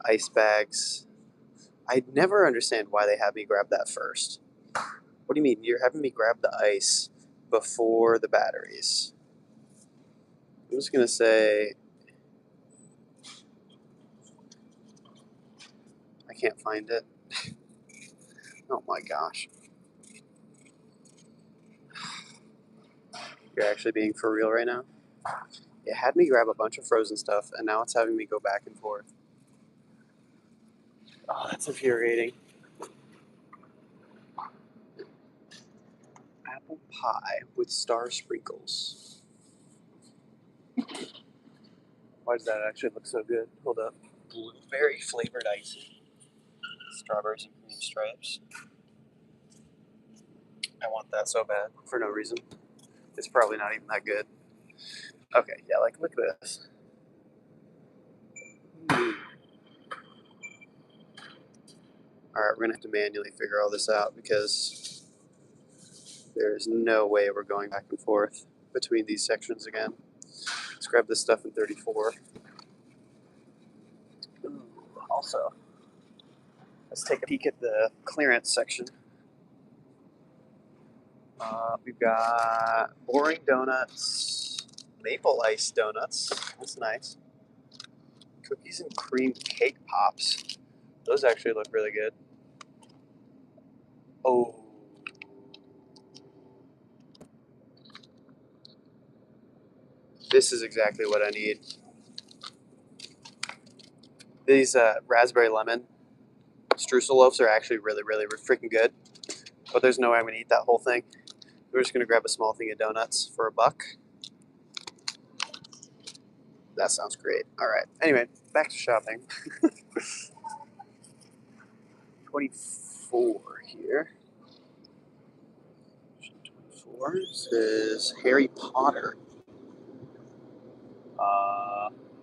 Ice bags. I never understand why they have me grab that first. What do you mean? You're having me grab the ice before the batteries. I'm just gonna say I can't find it. Oh my gosh. You're actually being for real right now? It had me grab a bunch of frozen stuff, and now it's having me go back and forth. Oh, that's infuriating. Apple pie with star sprinkles. Why does that actually look so good? Hold up. Blueberry flavored icing. Strawberries and cream stripes. I want that so bad for no reason. It's probably not even that good. Okay, yeah, like look at this. Alright, we're gonna have to manually figure all this out because there's no way we're going back and forth between these sections again. Let's grab this stuff in 34. Ooh, also, let's take a peek at the clearance section. We've got boring donuts, maple ice donuts. That's nice. Cookies and cream cake pops. Those actually look really good. Oh. This is exactly what I need. These raspberry lemon streusel loaves are actually really, really freaking good. But there's no way I'm going to eat that whole thing. We're just going to grab a small thing of donuts for $1. That sounds great. All right. Anyway, back to shopping. 24 here. 24. This is Harry Potter.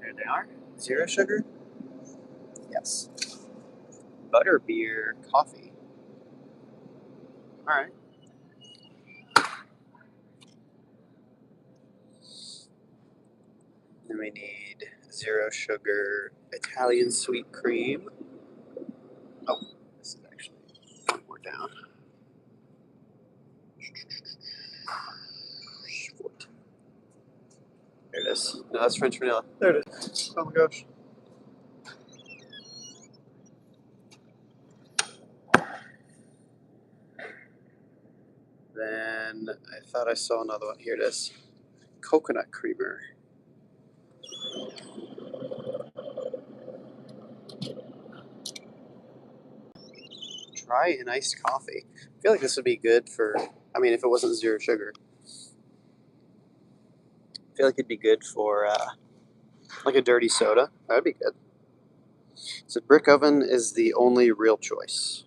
There they are. 0 sugar? Yes. Butterbeer coffee. All right. Then we need 0 sugar Italian sweet cream. Oh, this is actually one more down. 14. There it is. No, that's French vanilla. There it is. Oh my gosh. Then I thought I saw another one. Here it is. Coconut creamer. Try an iced coffee. I feel like this would be good for, I mean, if it wasn't 0 sugar. I feel like it'd be good for like a dirty soda. That would be good. So brick oven is the only real choice.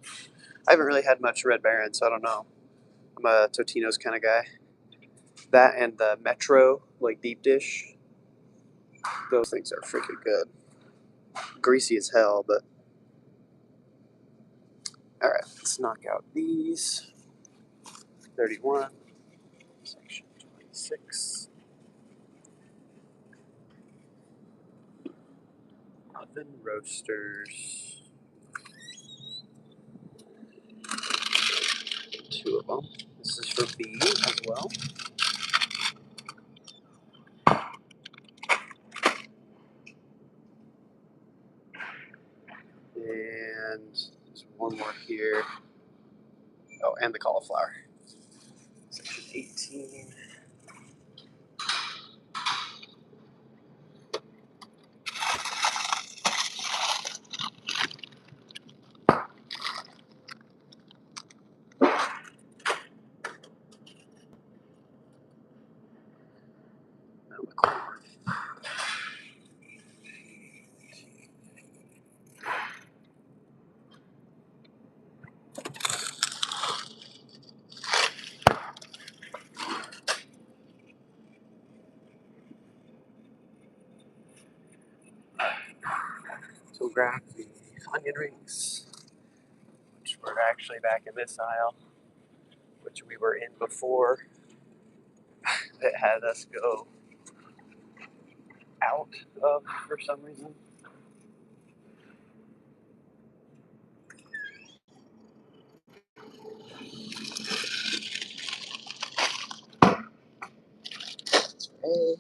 I haven't really had much Red Baron, so I don't know. I'm a Totino's kind of guy. That and the Metro, like deep dish, those things are freaking good. Greasy as hell, but all right. Let's knock out these. 31, section 26. Oven roasters. 2 of them. This is for B as well. And there's one more here. Oh, and the cauliflower. Section 18. And the corner. So we'll grab the onion rings, which were actually back in this aisle, which we were in before it had us go out of for some reason. Hey.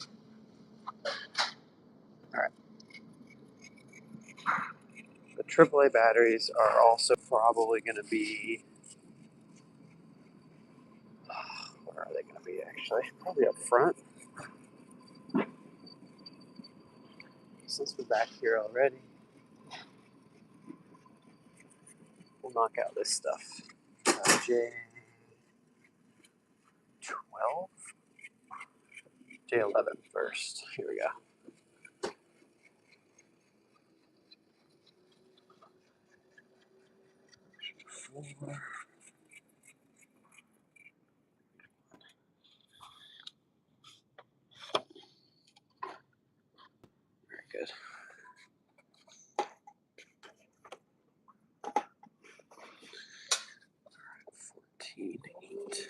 All right. The AAA batteries are also probably going to be. Where are they going to be actually? Probably up front. Since we're back here already, we'll knock out this stuff. J12, J11 first. Here we go. 4. Very good. 14, 8.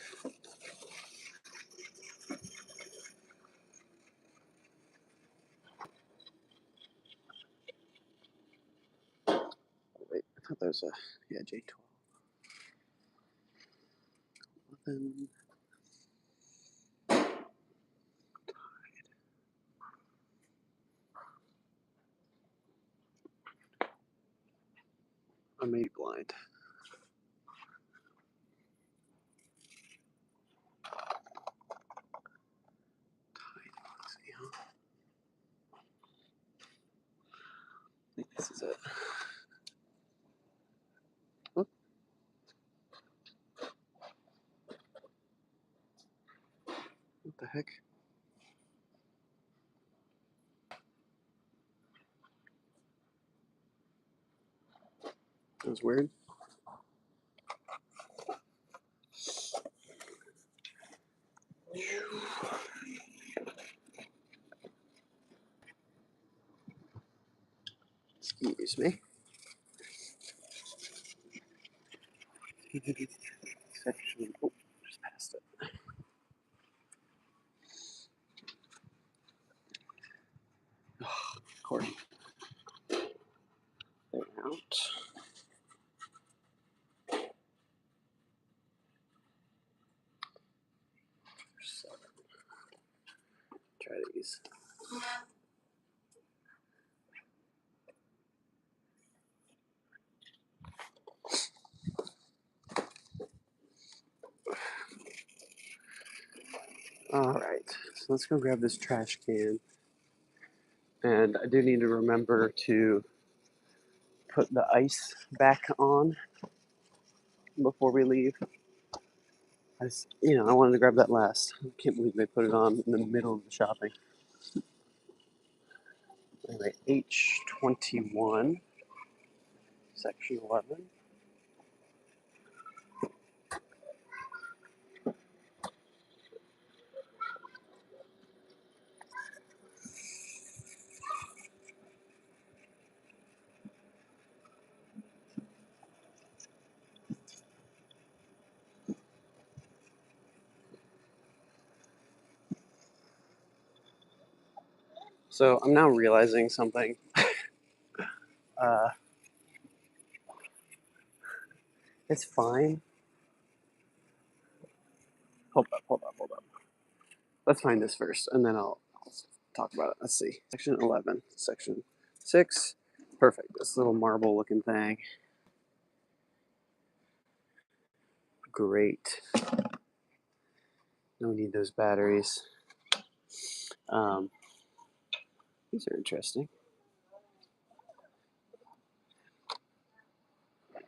Wait, I thought that was a J12. 11. I may be blind. Let's see, huh? I think this is it. Oh. What the heck? That was weird. Excuse me. Section. Oh, just passed it. Oh, recording. They're out. Try these. All right, so let's go grab this trash can. And I do need to remember to put the ice back on before we leave. I wanted to grab that last. I can't believe they put it on in the middle of the shopping. Anyway, H21, section 11. So I'm now realizing something. Uh, it's fine. Hold up. Let's find this first, and then I'll talk about it. Let's see. Section 11, section 6. Perfect. This little marble looking thing. Great. No need those batteries. These are interesting.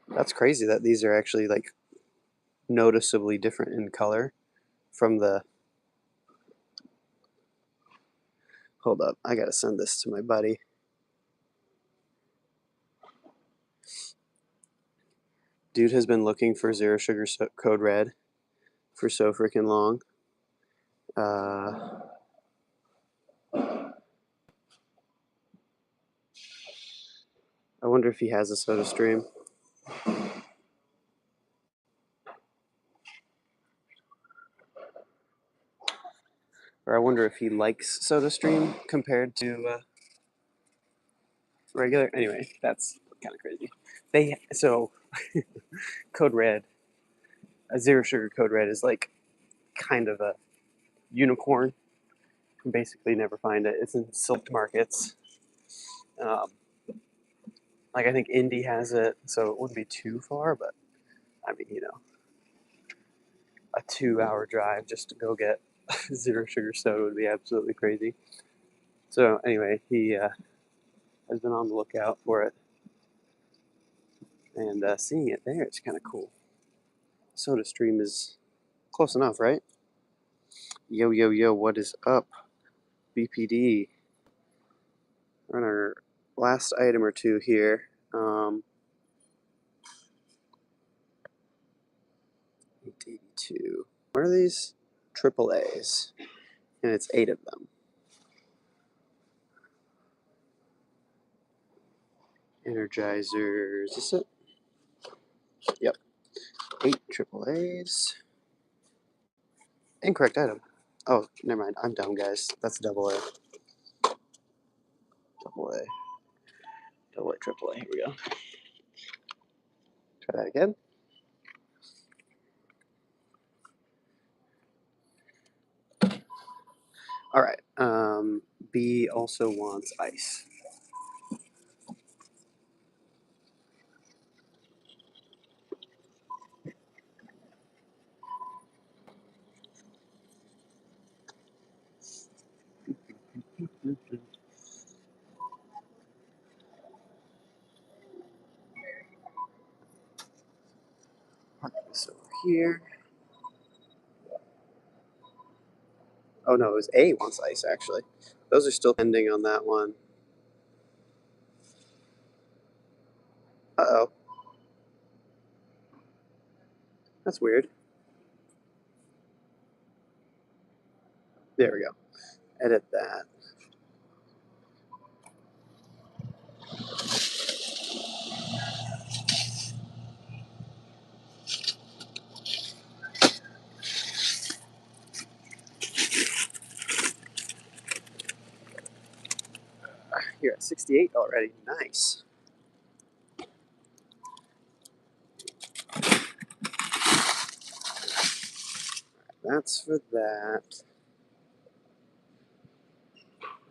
That's crazy that these are actually like noticeably different in color from the. Hold up, I gotta send this to my buddy. Dude has been looking for Zero Sugar Code Red for so freaking long. I wonder if he has a SodaStream. Or I wonder if he likes SodaStream compared to regular. Anyway, that's kind of crazy. Code Red, a Zero Sugar Code Red is like kind of a unicorn. You can basically never find it. It's in select markets. Um, like I think Indy has it, so it wouldn't be too far. But I mean, a 2-hour drive just to go get Zero Sugar soda would be absolutely crazy. So anyway, he has been on the lookout for it, and seeing it there, it's kind of cool. SodaStream is close enough, right? Yo, what is up? BPD. We're on our last item or two here. 882. What are these? Triple A's. And it's 8 of them. Energizers. Is this it? Yep. 8 triple A's. Incorrect item. Oh, never mind. I'm dumb, guys. That's double A. Double A. Double A, triple A. Here we go. Try that again. All right. B also wants ice. Mhm. Park this over here. Oh no, it was A wants ice actually. Those are still pending on that one. Uh-oh. That's weird. There we go. Edit that. You're at 68 already. Nice. That's for that.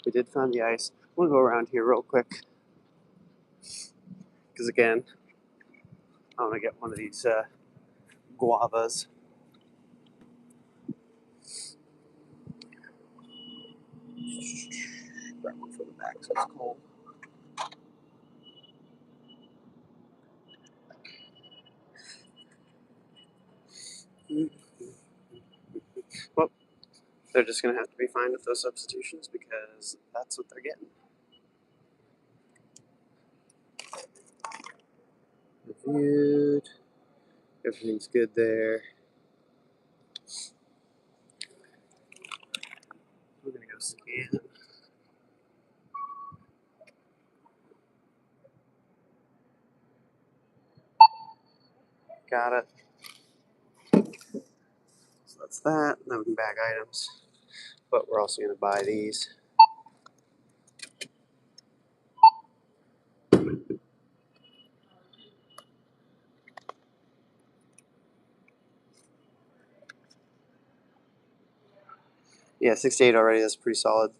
We did find the ice. We'll go around here real quick. Because again, I want to get one of these guavas. Grab one for the back so it's cold. Well, they're just going to have to be fine with those substitutions because that's what they're getting. Reviewed. Everything's good there. We're going to go scan. Got it. So that's that. Now we can bag items. But we're also going to buy these. Yeah, 68 already. That's pretty solid.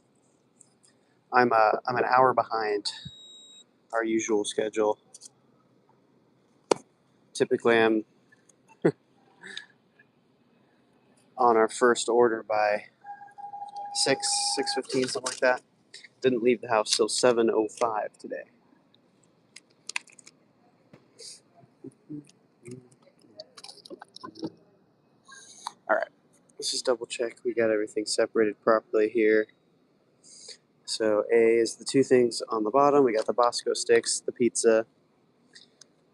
I'm an hour behind our usual schedule. Typically, I'm on our first order by 6:15, something like that. Didn't leave the house till 7:05 today. All right, let's just double check we got everything separated properly here. So A is the two things on the bottom. We got the Bosco sticks, the pizza,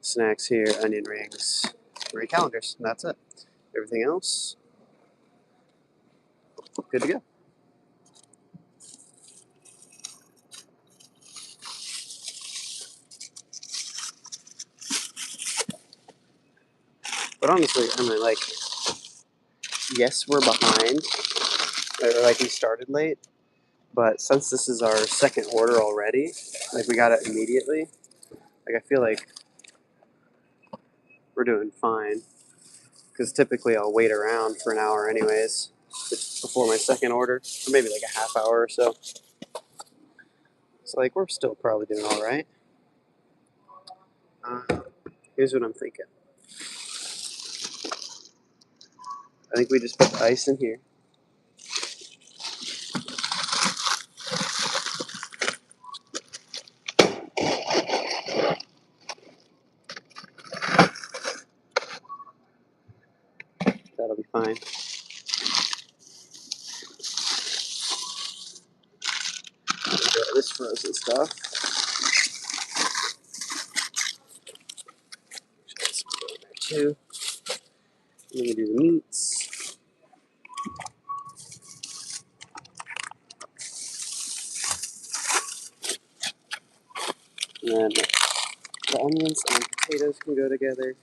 snacks here, onion rings, 3 calendars, and that's it. Everything else, good to go. But honestly, I mean, like, yes, we're behind, or like we started late, but since this is our second order already, like we got it immediately, like I feel like we're doing fine. Because typically I'll wait around for an hour anyways before my second order, or maybe like a half hour or so. So like we're still probably doing all right. Here's what I'm thinking. I think we just put the ice in here. That'll be fine. This frozen stuff. Let's put it in there too. I'm gonna do the meats. And then the onions and potatoes can go together.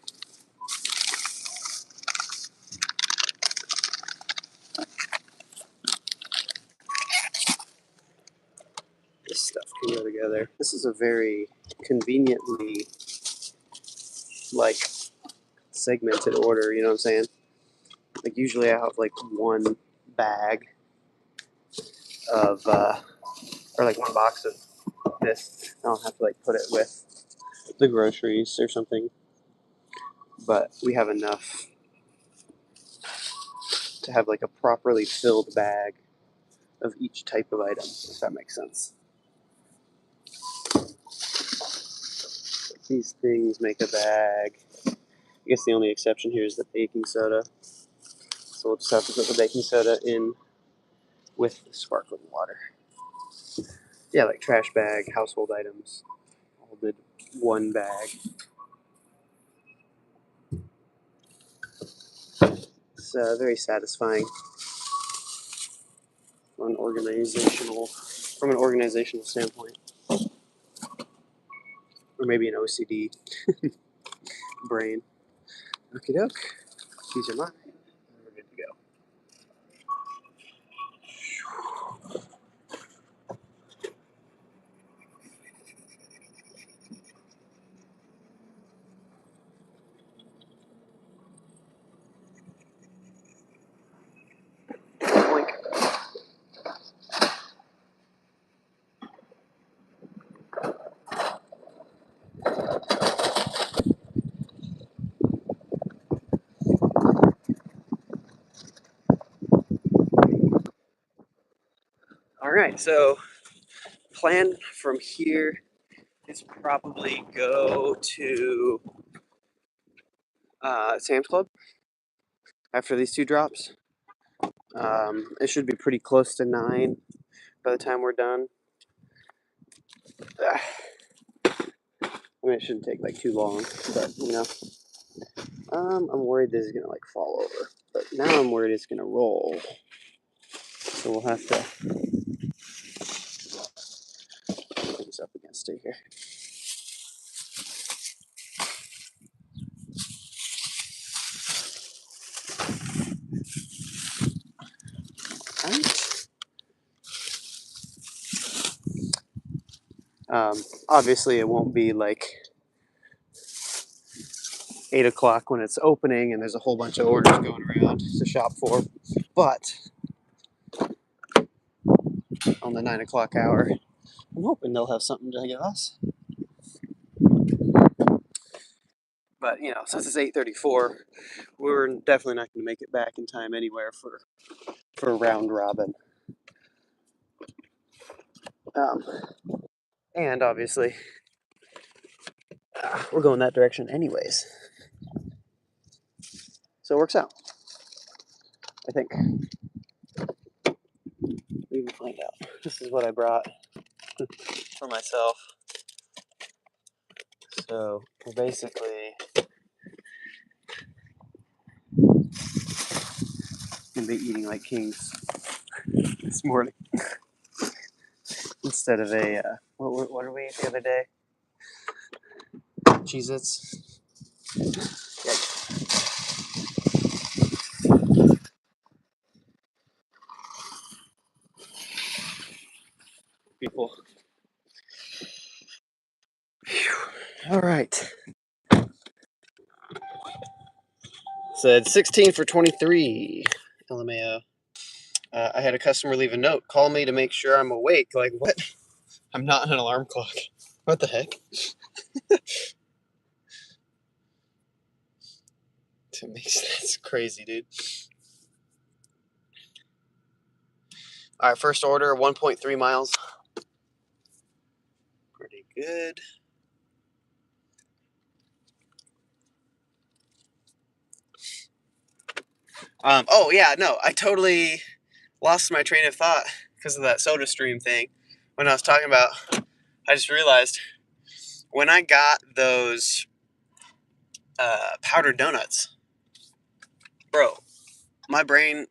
This stuff can go together. This is a very conveniently like segmented order, you know what I'm saying? Like usually I have like one bag of or like one box of this. I'll have to like put it with the groceries or something. But we have enough to have like a properly filled bag of each type of item, if that makes sense. These things make a bag. I guess the only exception here is the baking soda. So we'll just have to put the baking soda in with the sparkling water. Yeah, like trash bag, household items, all did one bag. It's very satisfying from an organizational standpoint, or maybe an OCD brain. Okie doke. These are mine. We're good to go. Blink. All right, so plan from here is probably go to Sam's Club after these two drops. It should be pretty close to 9 by the time we're done. I mean, it shouldn't take like too long, but you know, I'm worried this is gonna like fall over. But now I'm worried it's gonna roll. So we'll have to put things up against it here. Right. Obviously, it won't be like 8 o'clock when it's opening and there's a whole bunch of orders going around to shop for. But on the 9 o'clock hour, I'm hoping they'll have something to give us. But you know, since it's 8:34, we're definitely not going to make it back in time anywhere for a round robin. And obviously, we're going that direction anyways. So it works out, I think. We will find out. This is what I brought for myself. So we're basically gonna be eating like kings this morning instead of a what did we eat the other day? Cheez-Its. Yep. People. Whew. All right. Said 16 for 23. LMAO. I had a customer leave a note. Call me to make sure I'm awake. Like, what? I'm not an alarm clock. What the heck? That's crazy, dude. All right, first order, 1.3 miles. Pretty good. Oh, yeah, no, I totally lost my train of thought because of that SodaStream thing. When I was talking about, I just realized when I got those powdered donuts, bro, my brain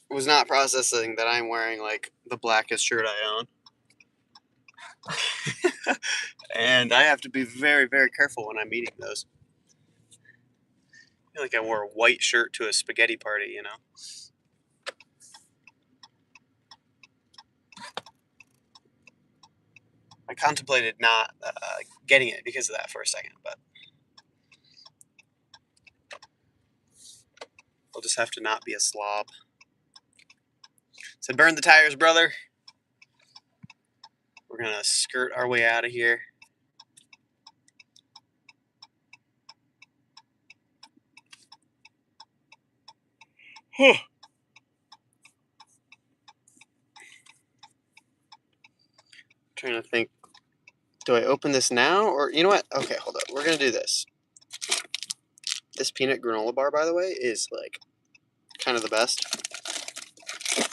was not processing that I'm wearing like the blackest shirt I own. And I have to be very, very careful when I'm eating those. I feel like I wore a white shirt to a spaghetti party, you know? I contemplated not getting it because of that for a second, but we'll just have to not be a slob. So burn the tires, brother. We're going to skirt our way out of here. Trying to think. Do I open this now or you know what? Okay, hold up. We're gonna do this. This peanut granola bar, by the way, is like kind of the best.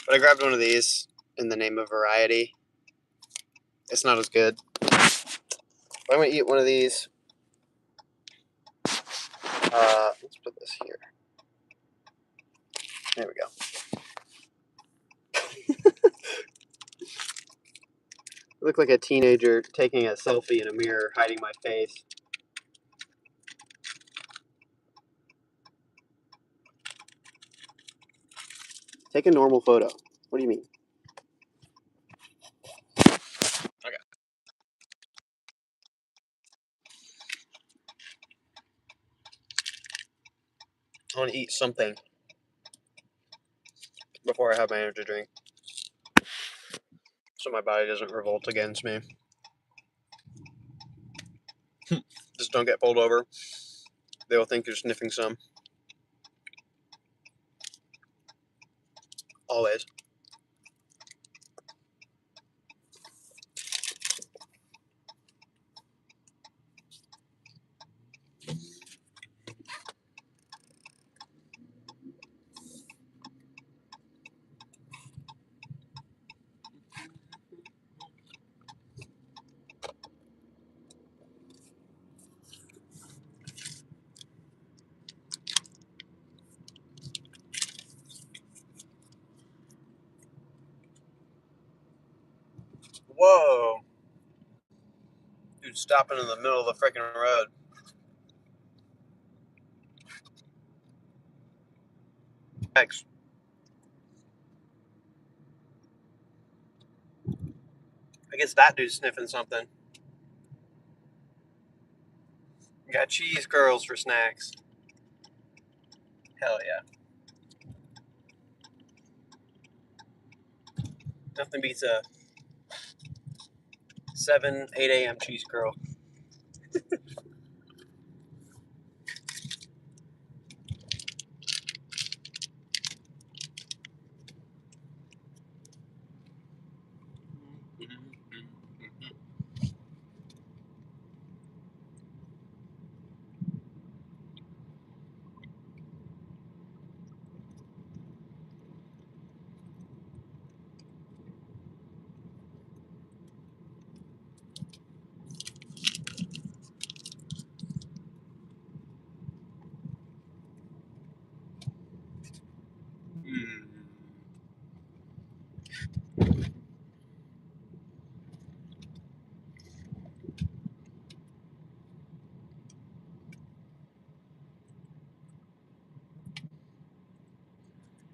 But I grabbed one of these in the name of variety. It's not as good. But I'm gonna eat one of these. Let's put this here. There we go. I look like a teenager taking a selfie in a mirror, hiding my face. Take a normal photo. What do you mean? Okay. I want to eat something before I have my energy drink, so my body doesn't revolt against me. Just don't get pulled over. They will think you're sniffing some. Always. Whoa. Dude, stopping in the middle of the freaking road. Thanks. I guess that dude's sniffing something. Got cheese curls for snacks. Hell yeah. Nothing beats a 7, 8 a.m. cheese curl.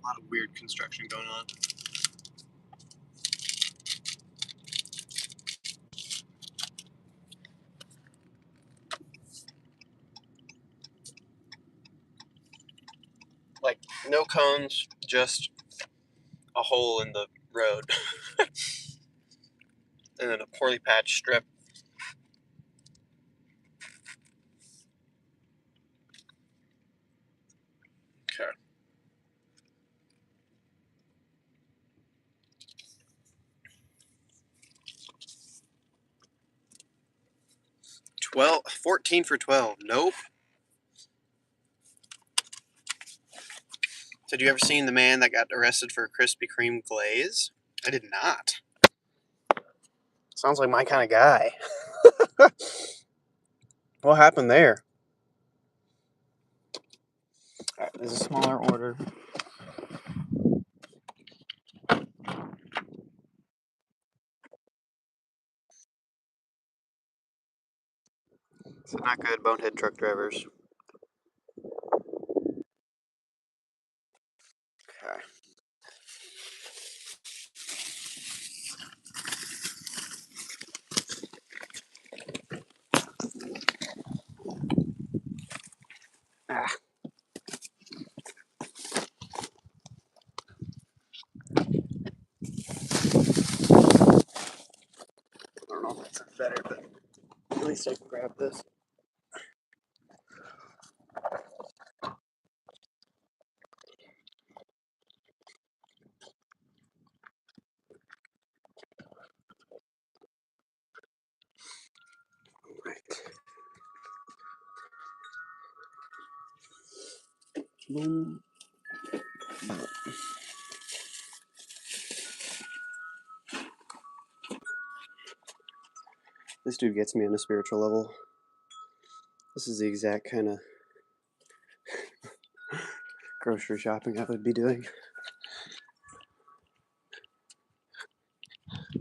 A lot of weird construction going on. Like, no cones, just a hole in the road. And then a poorly patched strip. Okay. 14 for 12. Nope. So, have you ever seen the man that got arrested for Krispy Kreme glaze? I did not. Sounds like my kind of guy. What happened there? Alright, there's a smaller order. It's not good, bonehead truck drivers. Okay. Ah. I don't know if that's better, but at least I can grab this. Boom. This dude gets me on a spiritual level. This is the exact kind of grocery shopping I would be doing.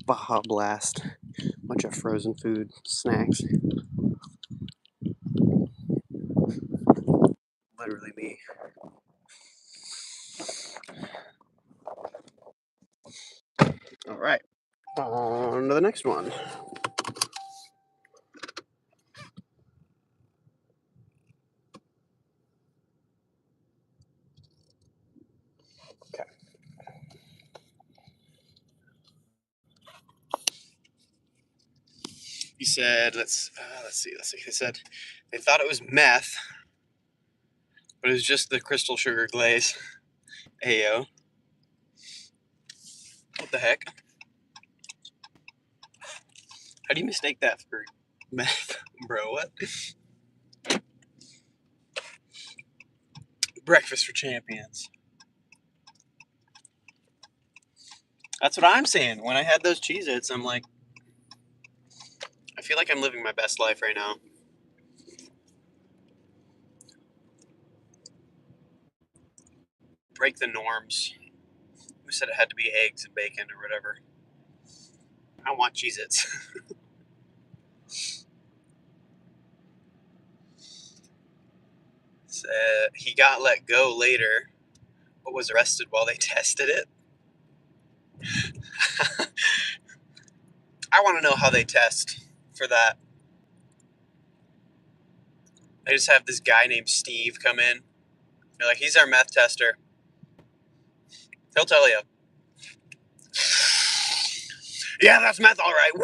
Baja Blast. Bunch of frozen food, snacks. Literally me. Alright. On to the next one. Okay. He said, let's see. He said they thought it was meth, but it was just the crystal sugar glaze. Ayo. What the heck? How do you mistake that for meth, bro? What? Breakfast for champions. That's what I'm saying. When I had those Cheez-Its, I'm like, I feel like I'm living my best life right now. Break the norms. Who said it had to be eggs and bacon or whatever? I want Cheez-Its. Said he got let go later, but was arrested while they tested it. I want to know how they test for that. They just have this guy named Steve come in. They're like, he's our meth tester. He'll tell you. Yeah, that's meth, all right. Woo!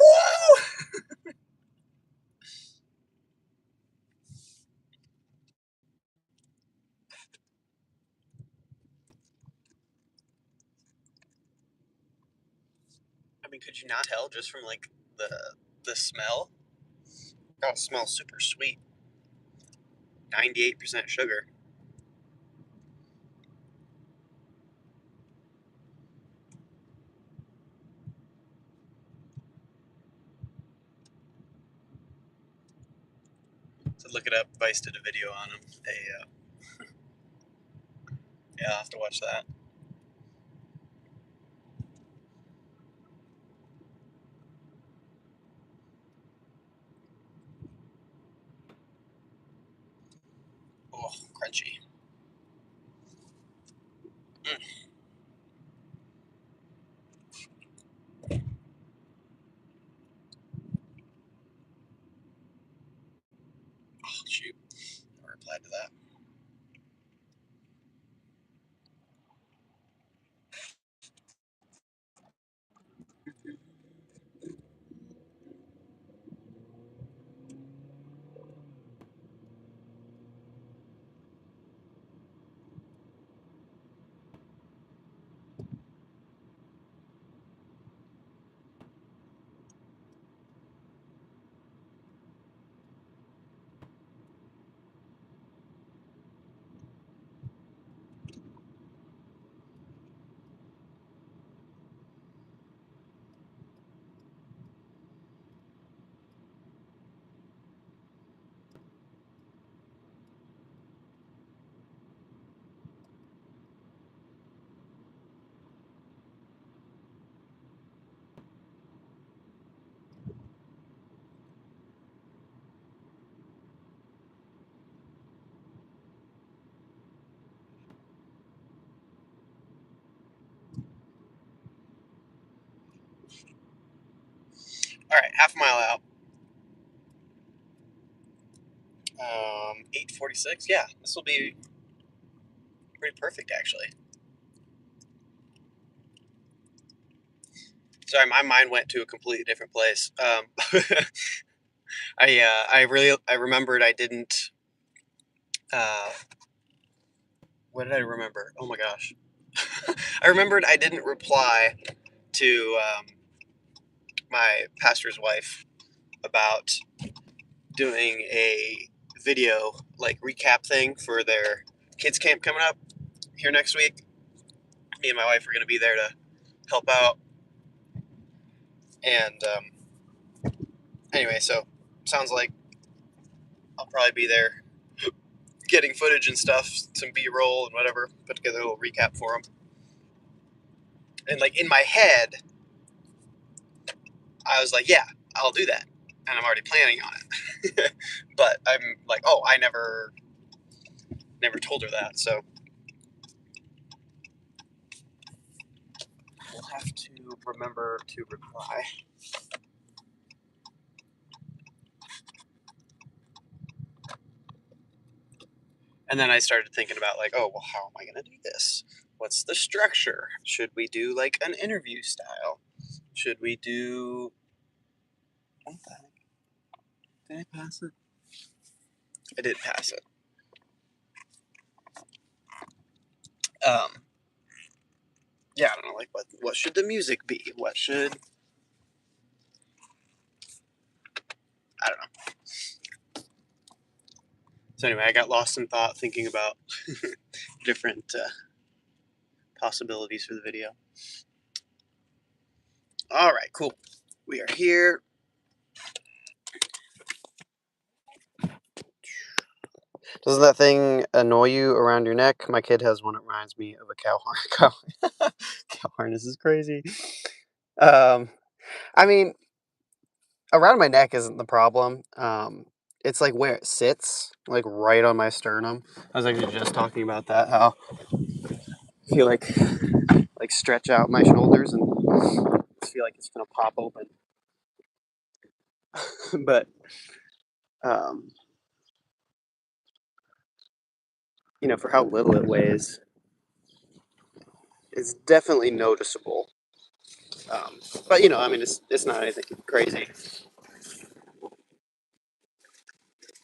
I mean, could you not tell just from like the smell? Oh, it smells super sweet. 98% sugar. So look it up. Vice did a video on them. Yeah, I'll have to watch that. Oh, crunchy. Mm. Oh, shoot. I replied to that. All right, half a mile out. 8:46. Yeah, this will be pretty perfect, actually. Sorry, my mind went to a completely different place. I remembered I didn't. Uh, what did I remember? Oh my gosh, I remembered I didn't reply to my pastor's wife about doing a video like recap thing for their kids camp coming up here next week. Me and my wife are going to be there to help out. And anyway, so sounds like I'll probably be there getting footage and stuff, some B-roll and whatever, put together a little recap for them. And like in my head, I was like, yeah, I'll do that. And I'm already planning on it. But I'm like, oh, I never told her that. So we'll have to remember to reply. And then I started thinking about like, oh, well, how am I going to do this? What's the structure? Should we do like an interview style? Should we do... What the heck? Did I pass it? I did pass it. Yeah, I don't know, like what should the music be? What should... I don't know. So anyway, I got lost in thought thinking about different possibilities for the video. All right, cool. We are here. Doesn't that thing annoy you around your neck? My kid has one that reminds me of a cow harness. Cow harness is crazy. I mean, around my neck isn't the problem. It's like where it sits, like right on my sternum. I was actually just talking about that, how I feel like stretch out my shoulders and feel like it's gonna pop open. But um, for how little it weighs, it's definitely noticeable. But I mean, it's not anything crazy.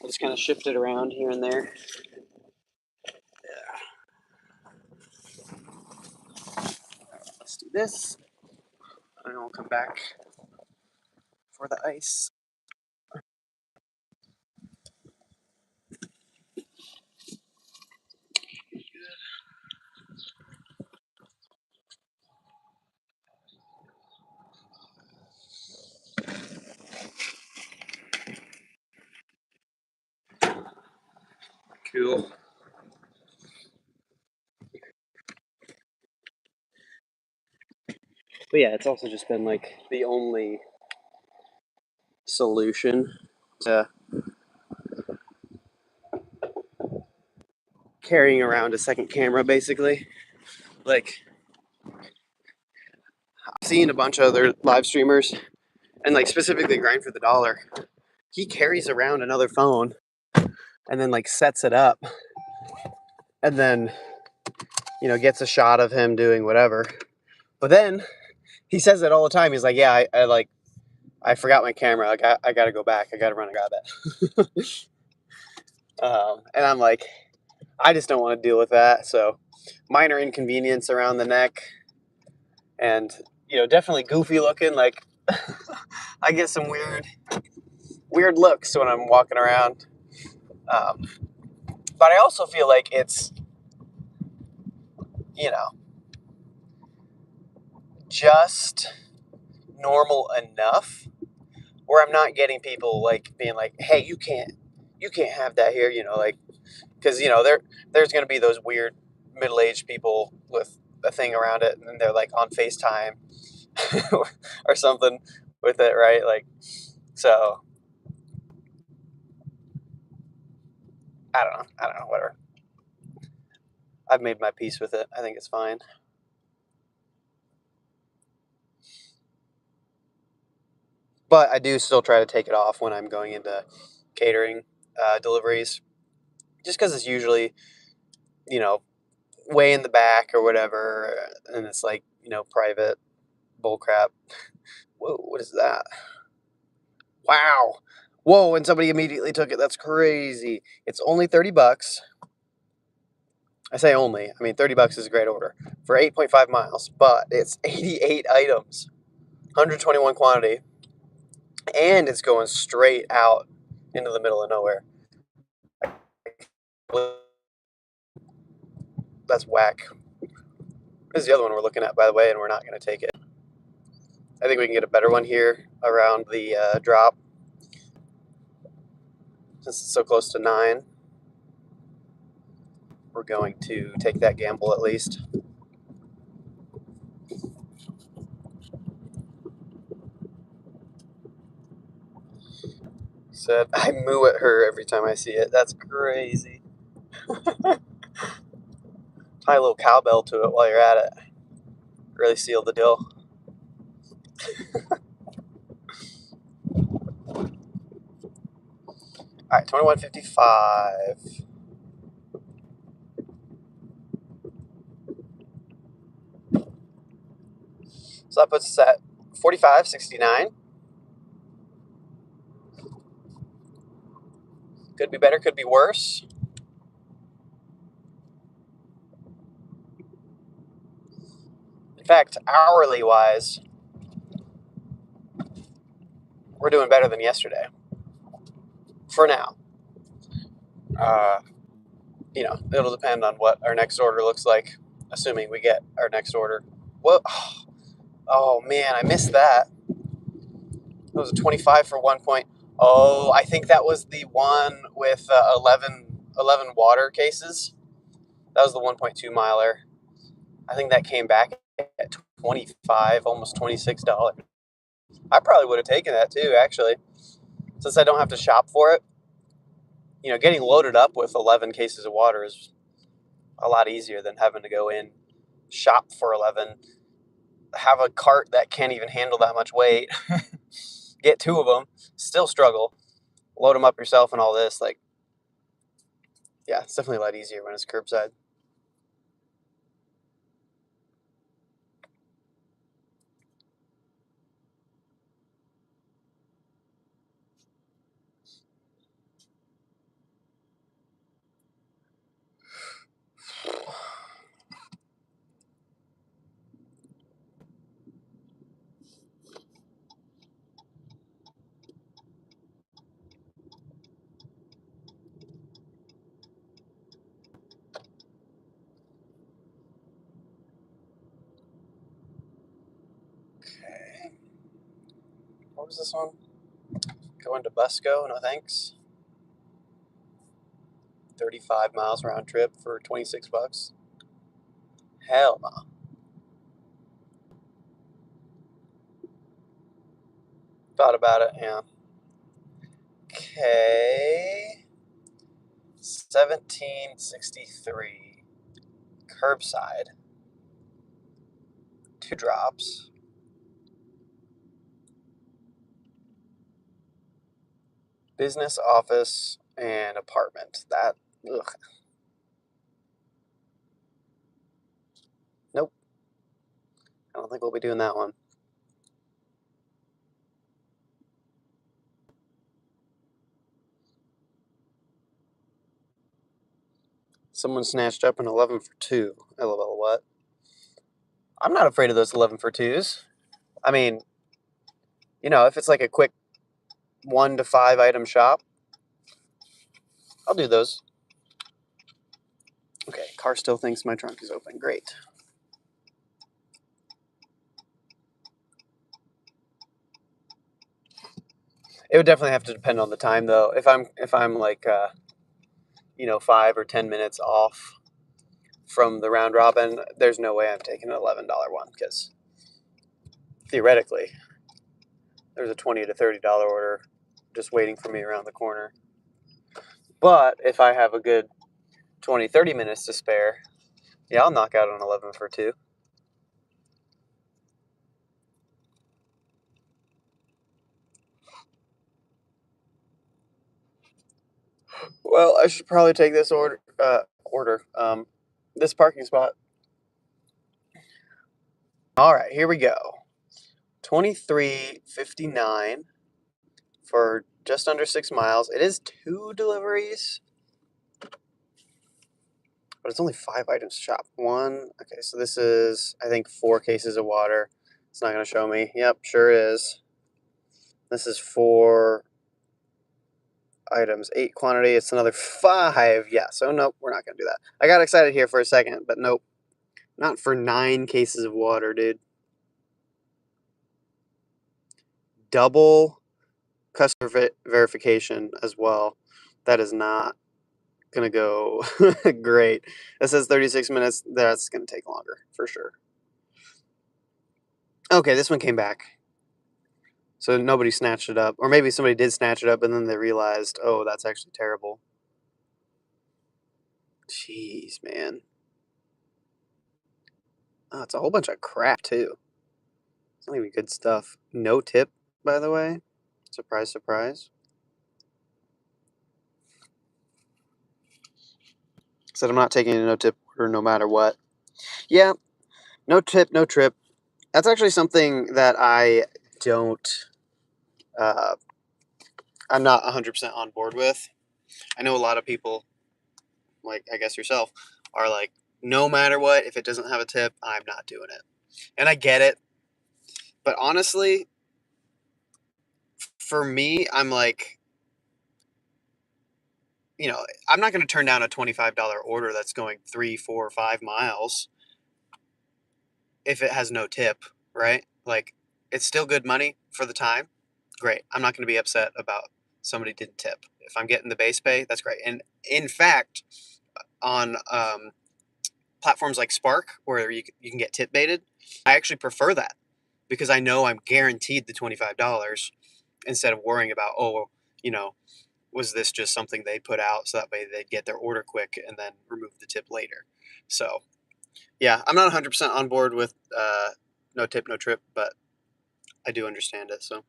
I'll just kind of shift it around here and there. Yeah. Let's do this, and then we'll come back for the ice. Cool. But yeah, it's also just been like the only solution to carrying around a second camera, basically. Like, I've seen a bunch of other live streamers, and like specifically Grind for the Dollar. He carries around another phone and then like sets it up, and then gets a shot of him doing whatever. But then he says it all the time. He's like, "Yeah, I forgot my camera. I got to go back. I got to run and grab it." And I'm like, I just don't want to deal with that. So minor inconvenience around the neck, and definitely goofy looking. Like I get some weird looks when I'm walking around. But I also feel like it's you know just normal enough where I'm not getting people like being like, "Hey, you can't have that here," like, because there's gonna be those weird middle-aged people with a thing around it, and they're like on FaceTime or something with it, right? Like, so I don't know, whatever. I've made my peace with it. I think it's fine. But I do still try to take it off when I'm going into catering deliveries, just because it's usually, you know, way in the back or whatever, and it's like, private bull crap. Whoa, what is that? Wow. Whoa, and somebody immediately took it. That's crazy. It's only $30. I say only. I mean, $30 is a great order for 8.5 miles, but it's 88 items, 121 quantity, and it's going straight out into the middle of nowhere. That's whack. This is the other one we're looking at, by the way, and we're not going to take it. I think we can get a better one here around the drop. Since it's so close to 9, we're going to take that gamble at least. Said I moo at her every time I see it. That's crazy. Tie a little cowbell to it while you're at it. Really seal the deal. All right, 21.55. So that puts us at 45.69. Could be better, could be worse. In fact, hourly wise, we're doing better than yesterday. For now. It'll depend on what our next order looks like, assuming we get our next order. Whoa. Oh man, I missed that. It was a 25 for 1 point. Oh, I think that was the one with 11 water cases. That was the 1.2 miler. I think that came back at 25, almost $26. I probably would have taken that too, actually, since I don't have to shop for it. Getting loaded up with 11 cases of water is a lot easier than having to go in, shop for 11, have a cart that can't even handle that much weight, get 2 of them, still struggle, load them up yourself and all this. Yeah, it's definitely a lot easier when it's curbside. Okay. What was this one? Going to Busco, no thanks. 35 miles round trip for $26. Hell no. Thought about it, yeah. Okay. 1763. Curbside. 2 drops. Business, office, and apartment. Ugh. Nope. I don't think we'll be doing that one. Someone snatched up an 11 for 2. LOL, what? I'm not afraid of those 11 for 2s. I mean, if it's like a quick 1 to 5 item shop, I'll do those. Okay, car still thinks my trunk is open. Great. It would definitely have to depend on the time, though. If I'm like 5 or 10 minutes off from the round robin, there's no way I'm taking an $11 one, because theoretically there's a $20 to $30 order just waiting for me around the corner. But if I have a good 20-30 minutes to spare, yeah, I'll knock out an 11 for 2. Well, I should probably take this this parking spot. All right, here we go. 23.59 for just under 6 miles. It is 2 deliveries, but it's only 5 items to shop. Okay, so this is, I think, 4 cases of water. It's not going to show me. Yep, sure is. This is for items, 8 quantity. It's another 5. Yeah, so nope, we're not gonna do that. I got excited here for a second, but nope. Not for 9 cases of water, dude. Double customer verification as well. That is not gonna go great. It says 36 minutes. That's gonna take longer for sure. Okay, this one came back. So nobody snatched it up. Or maybe somebody did snatch it up and then they realized, oh, that's actually terrible. Jeez, man. Oh, it's a whole bunch of crap, too. It's not even good stuff. No tip, by the way. Surprise, surprise. Said I'm not taking a no tip order no matter what. Yeah, no tip, no trip. That's actually something that I don't, uh, I'm not 100% on board with. I know a lot of people, like I guess yourself, are like, no matter what, if it doesn't have a tip, I'm not doing it. And I get it. But honestly, for me, I'm like, I'm not going to turn down a $25 order that's going 3, 4, 5 miles if it has no tip, right? Like, it's still good money for the time. Great. I'm not going to be upset about somebody didn't tip. If I'm getting the base pay, that's great. And in fact, on platforms like Spark, where you can get tip baited, I actually prefer that because I know I'm guaranteed the $25 instead of worrying about, oh, you know, was this just something they put out so that way they'd get their order quick and then remove the tip later. So, yeah, I'm not 100% on board with no tip, no trip, but I do understand it. So,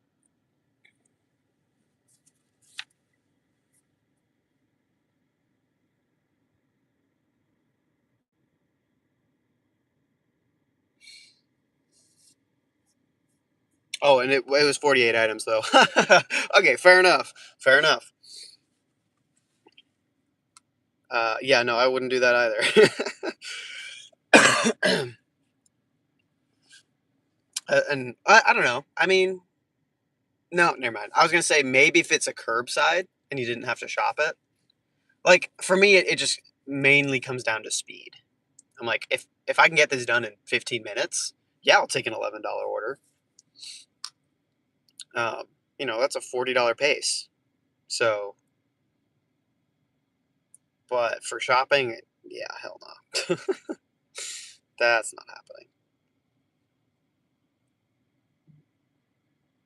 oh, and it was 48 items though. Okay, fair enough. Fair enough. Yeah, no, I wouldn't do that either. And I don't know. I mean, no, never mind. I was gonna say maybe if it's a curbside and you didn't have to shop it. Like for me, it just mainly comes down to speed. I'm like, if I can get this done in 15 minutes, yeah, I'll take an $11 order. Um, that's a $40 pace. So, but for shopping, yeah, hell no. That's not happening.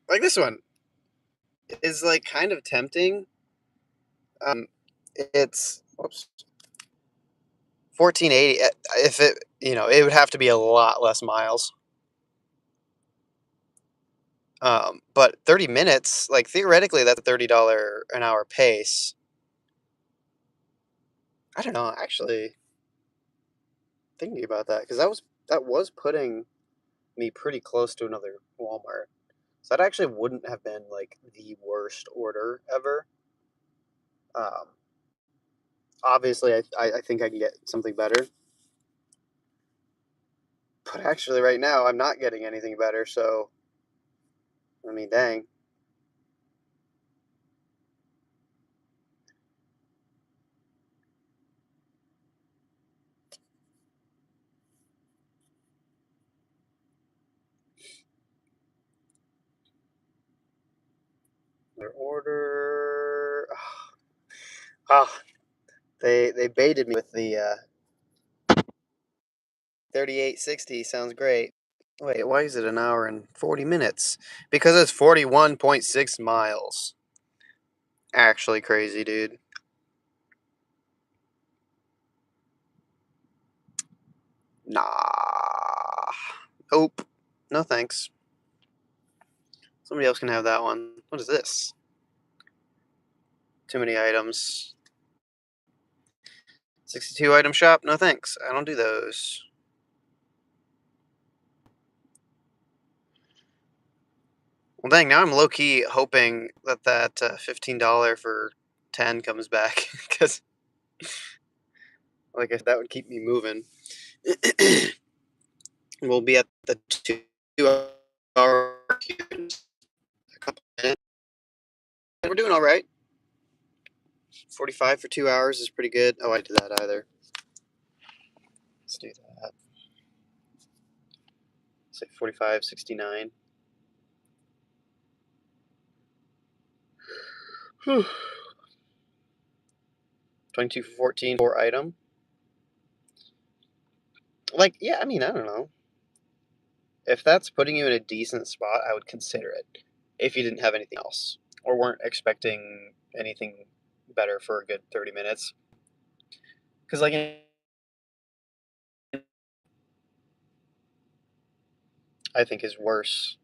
Like this one is like kind of tempting. Um, it's whoops, 1480. If it would have to be a lot less miles. But 30 minutes, like theoretically, that's a $30 an hour pace. I don't know, actually thinking about that because that was putting me pretty close to another Walmart. So that actually wouldn't have been like the worst order ever. Um, Obviously, I think I can get something better, but actually, right now I'm not getting anything better. So I mean, dang. Their order. Ah, they baited me with the 3860. Sounds great. Wait, why is it an hour and 40 minutes? Because it's 41.6 miles. Actually crazy, dude. Nah. Nope. No thanks. Somebody else can have that one. What is this? Too many items. 62 item shop? No thanks. I don't do those. Well, dang, now I'm low key hoping that $15 for 10 comes back. Because, like I said, that would keep me moving. We'll be at the 2 hour queue in a couple minutes. We're doing all right. 45 for 2 hours is pretty good. Oh, I did that either. Let's do that. Say 45.69. 22 for 14 for item. Like, yeah, I mean, I don't know. If that's putting you in a decent spot, I would consider it. If you didn't have anything else or weren't expecting anything better for a good 30 minutes. Because, like, I think is worse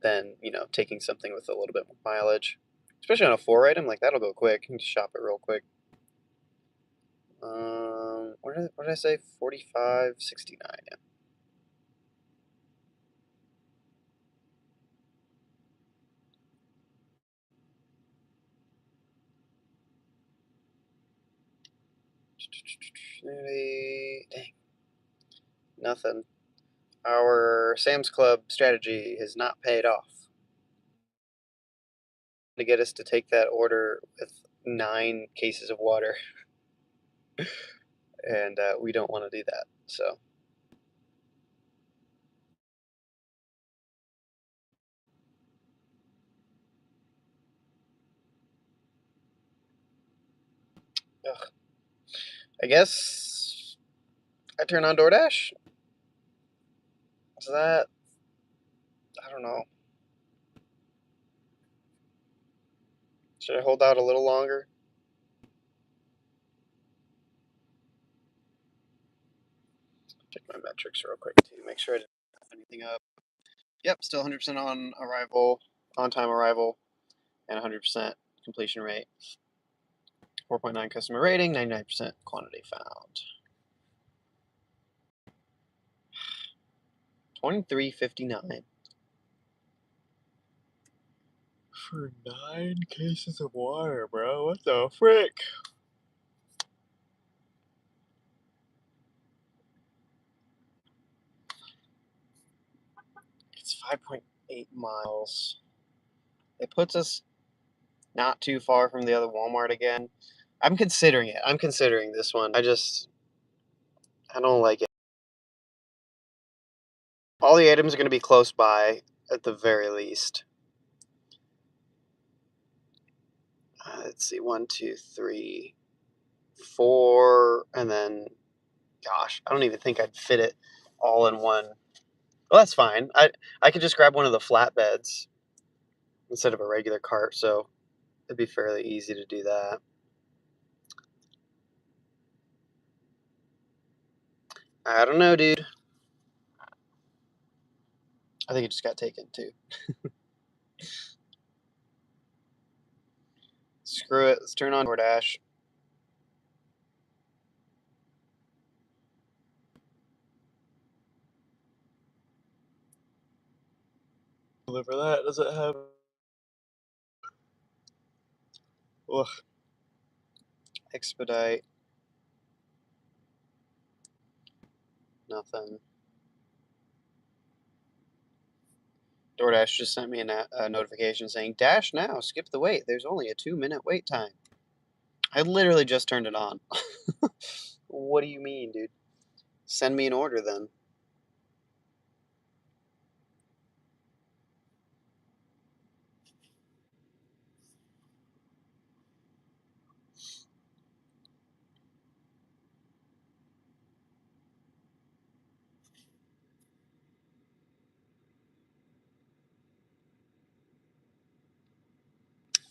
than, taking something with a little bit more mileage. Especially on a 4 item, like, that'll go quick. You can just shop it real quick. What did I say? 45.69. Yeah. Dang, nothing. Our Sam's Club strategy has not paid off. To get us to take that order with 9 cases of water, and we don't want to do that. So, ugh. I guess I turn on DoorDash. Is that? I don't know. Should I hold out a little longer? Check my metrics real quick too. Make sure I didn't f anything up. Yep, still 100% on arrival, on time arrival, and 100% completion rate. 4.9 customer rating, 99% quantity found. 23.59 for 9 cases of water, bro. What the frick? It's 5.8 miles. It puts us not too far from the other Walmart again. I'm considering it. I'm considering this one. I don't like it. All the items are going to be close by at the very least. Let's see, 1, 2, 3, 4, and then, gosh, I don't even think I'd fit it all in one. Well, that's fine. I could just grab one of the flatbeds instead of a regular cart, so it'd be fairly easy to do that. I don't know, dude. I think it just got taken too. Screw it. Let's turn on DoorDash. Deliver that. Does it have? Ugh. Expedite. Nothing. DoorDash just sent me a notification saying, "Dash now. Skip the wait. There's only a 2-minute wait time." I literally just turned it on. What do you mean, dude? Send me an order then.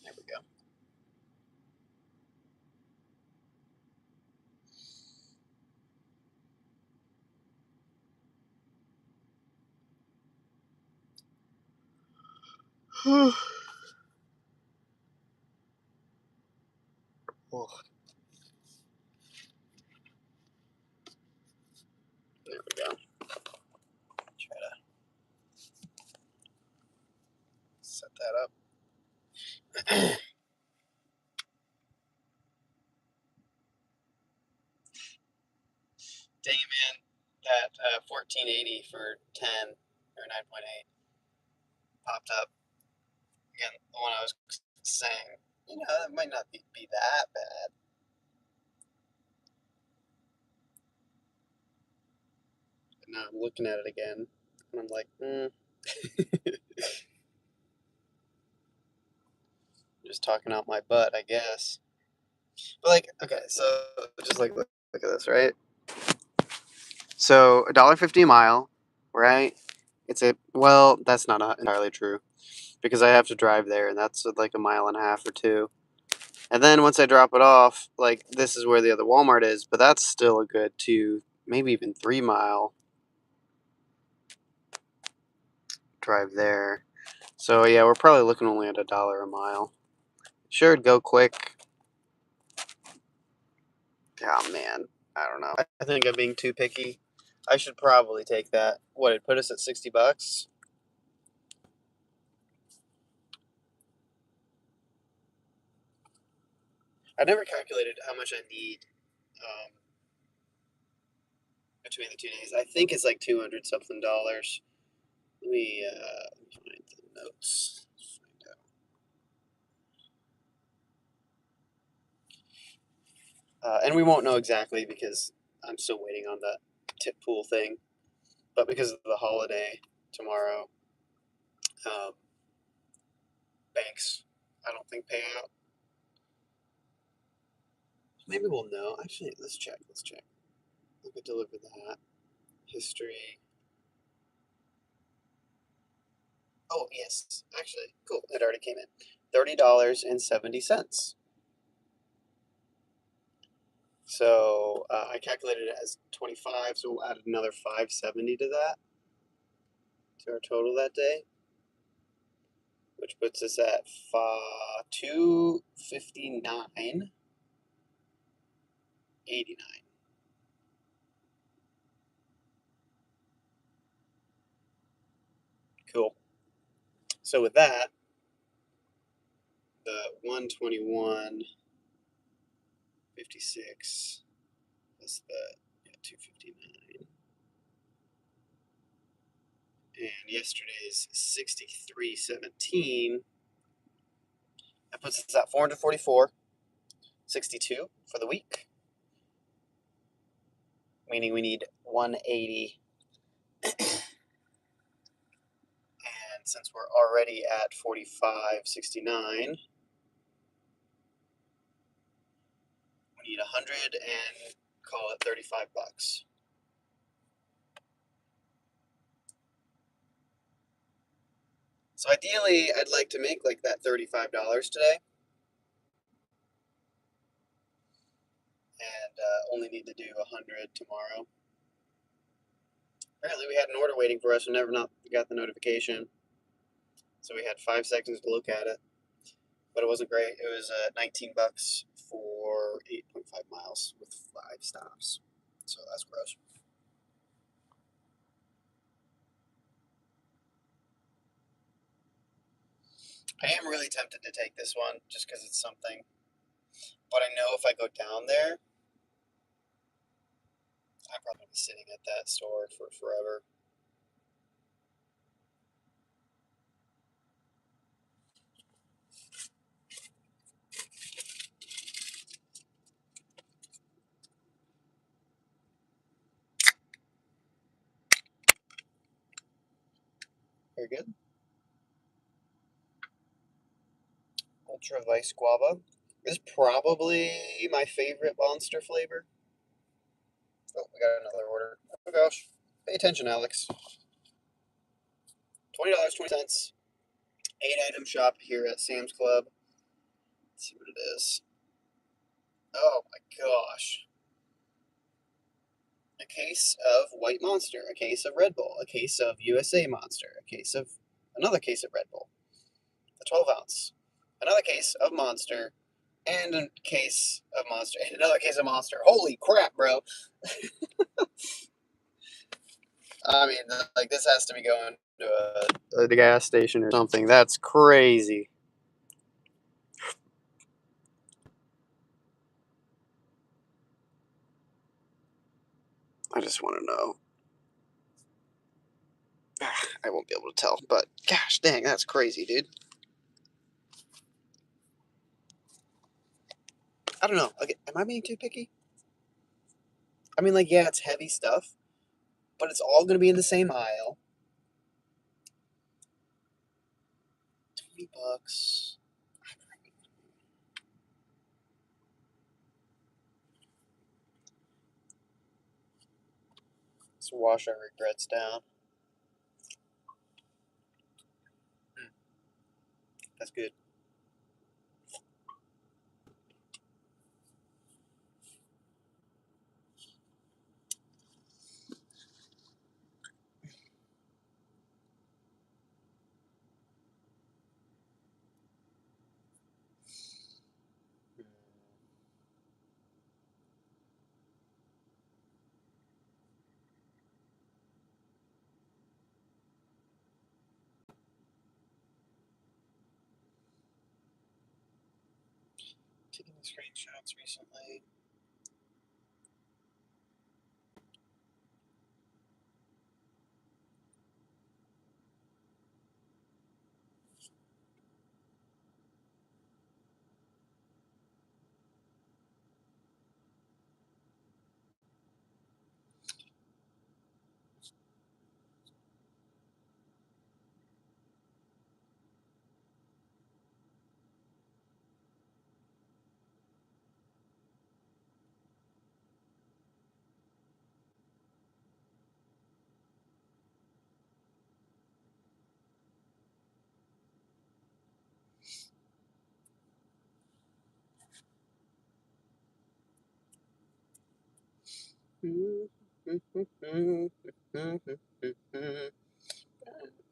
There we go. Ugh. There we go. Try to set that up. Dang, man. That 1480 for 10 or 9.8 popped up. Again, the one I was saying it might not be that bad. But now I'm looking at it again, and I'm like, just talking out my butt, I guess. But like, okay, so just like look at this, right? So $1.50 a mile, right? Well, that's not entirely true because I have to drive there, and that's like a mile and a half or two. And then once I drop it off, like this is where the other Walmart is, but that's still a good 2, maybe even 3 mile drive there. So yeah, we're probably looking only at $1 a mile. Sure, it'd go quick. Oh man, I don't know. I think I'm being too picky. I should probably take that. What, it put us at $60? I never calculated how much I need between the 2 days. I think it's like 200 something dollars. Let me find the notes. And we won't know exactly because I'm still waiting on that tip pool thing. But because of the holiday tomorrow, um, banks, I don't think pay out. Maybe we'll know. Actually, let's check. Let's check. Look at deliver that. History. Oh, yes. Actually, cool. It already came in. $30.70. So I calculated it as 25, so we'll add another 570 to that, to our total that day, which puts us at 259.89. Cool. So with that, the 121.56 plus the 259, and yesterday's 63.17. That puts us at 444.62 for the week, meaning we need 180. And since we're already at 45.69, we need 100 and call it $35. So ideally, I'd like to make like that $35 today, and only need to do 100 tomorrow. Apparently, we had an order waiting for us and never not got the notification, so we had 5 seconds to look at it, but it wasn't great. It was $19 for 8.5 miles with 5 stops, so that's gross. I am really tempted to take this one just because it's something, but I know if I go down there, I'm probably be sitting at that store for forever. Very good. Ultra Vice Guava is probably my favorite Monster flavor. Oh, we got another order. Oh gosh. Pay attention, Alex. $20.20. 8-item shop here at Sam's Club. Let's see what it is. Oh my gosh. A case of White Monster, a case of Red Bull, a case of USA Monster, another case of Red Bull, a 12 ounce, another case of Monster, and a case of Monster, and another case of Monster. Holy crap, bro. I mean, like, this has to be going to the gas station or something. That's crazy. I just want to know. I won't be able to tell, but gosh dang, that's crazy, dude. I don't know. Like, am I being too picky? I mean, like, yeah, it's heavy stuff, but it's all gonna be in the same aisle. $20. Let's wash our regrets down. That's good. Taking the screenshots recently.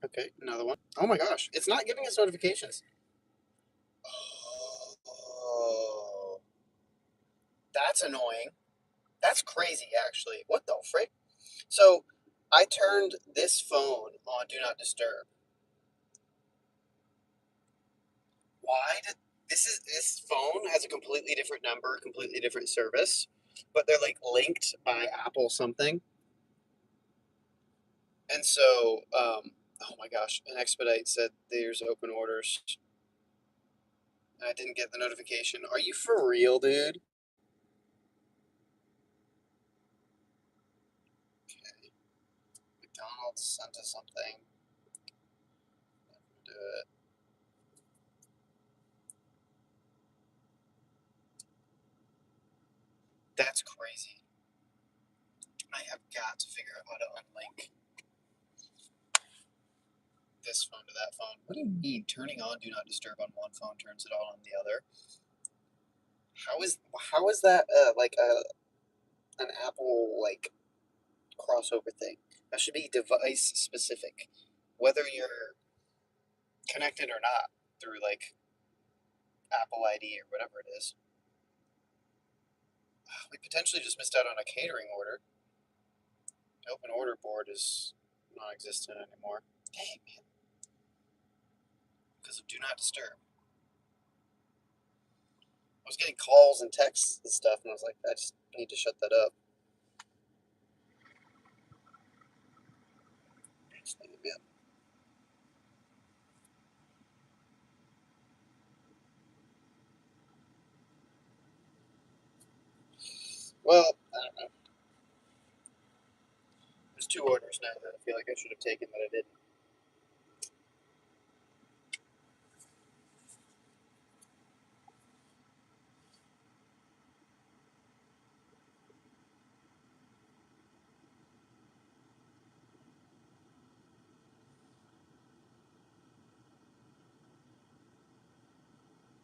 Okay, another one. Oh my gosh, it's not giving us notifications. Oh, that's annoying. That's crazy, actually. What the frick? So, I turned this phone on Do Not Disturb. Why did this phone has a completely different number, completely different service, but they're like linked by Apple something. And so, oh my gosh, an expedite said there's open orders. And I didn't get the notification. Are you for real, dude? Okay. McDonald's sent us something. Do it. That's crazy. I have got to figure out how to unlink this phone to that phone. What do you mean? Turning on Do Not Disturb on one phone turns it on the other. How is that like an Apple like crossover thing? That should be device specific, whether you're connected or not through like Apple ID or whatever it is. We potentially just missed out on a catering order. The open order board is non-existent anymore. Dang man, because of Do Not Disturb. I was getting calls and texts and stuff, and I was like, I just need to shut that up. Well, I don't know. There's two orders now that I feel like I should have taken that I didn't.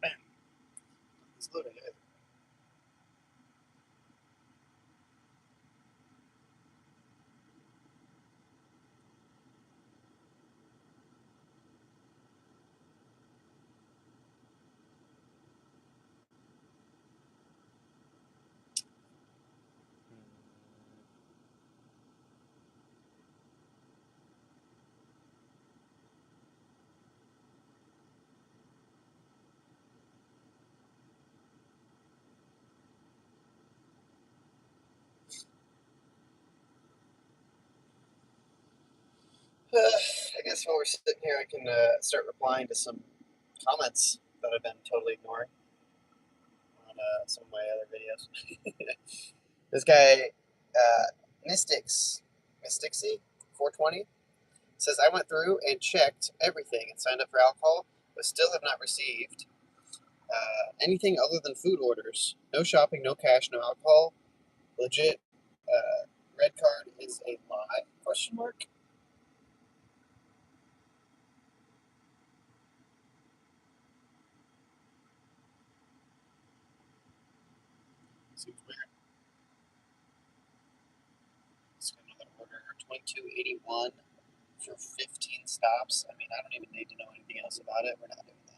Man, it's loading it. I guess while we're sitting here, I can start replying to some comments that I've been totally ignoring. some of my other videos. This guy, Mysticsy 420 says, I went through and checked everything and signed up for alcohol, but still have not received anything other than food orders. No shopping, no cash, no alcohol. Legit. Red card is a lie? Question mark. Seems weird. Let's get another order. 2281 for 15 stops. I mean, I don't even need to know anything else about it. We're not doing that.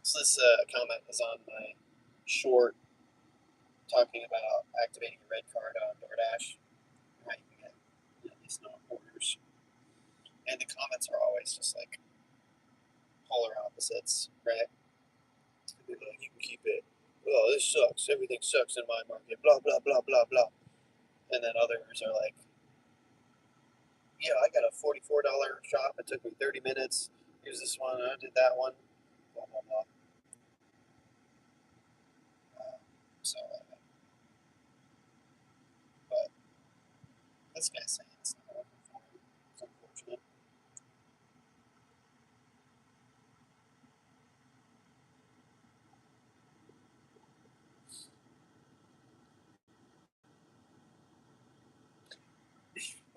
So this comment is on my short talking about activating a red card on DoorDash. How you can get these no orders. And the comments are always just like polar opposites, right? They're like, you can keep it. Oh, this sucks. Everything sucks in my market. Blah blah blah blah blah. And then others are like, yeah, I got a $44 shop. It took me 30 minutes. Here's this one. I did that one. Blah blah blah. So, but this guy's saying it's not working for him. It's unfortunate.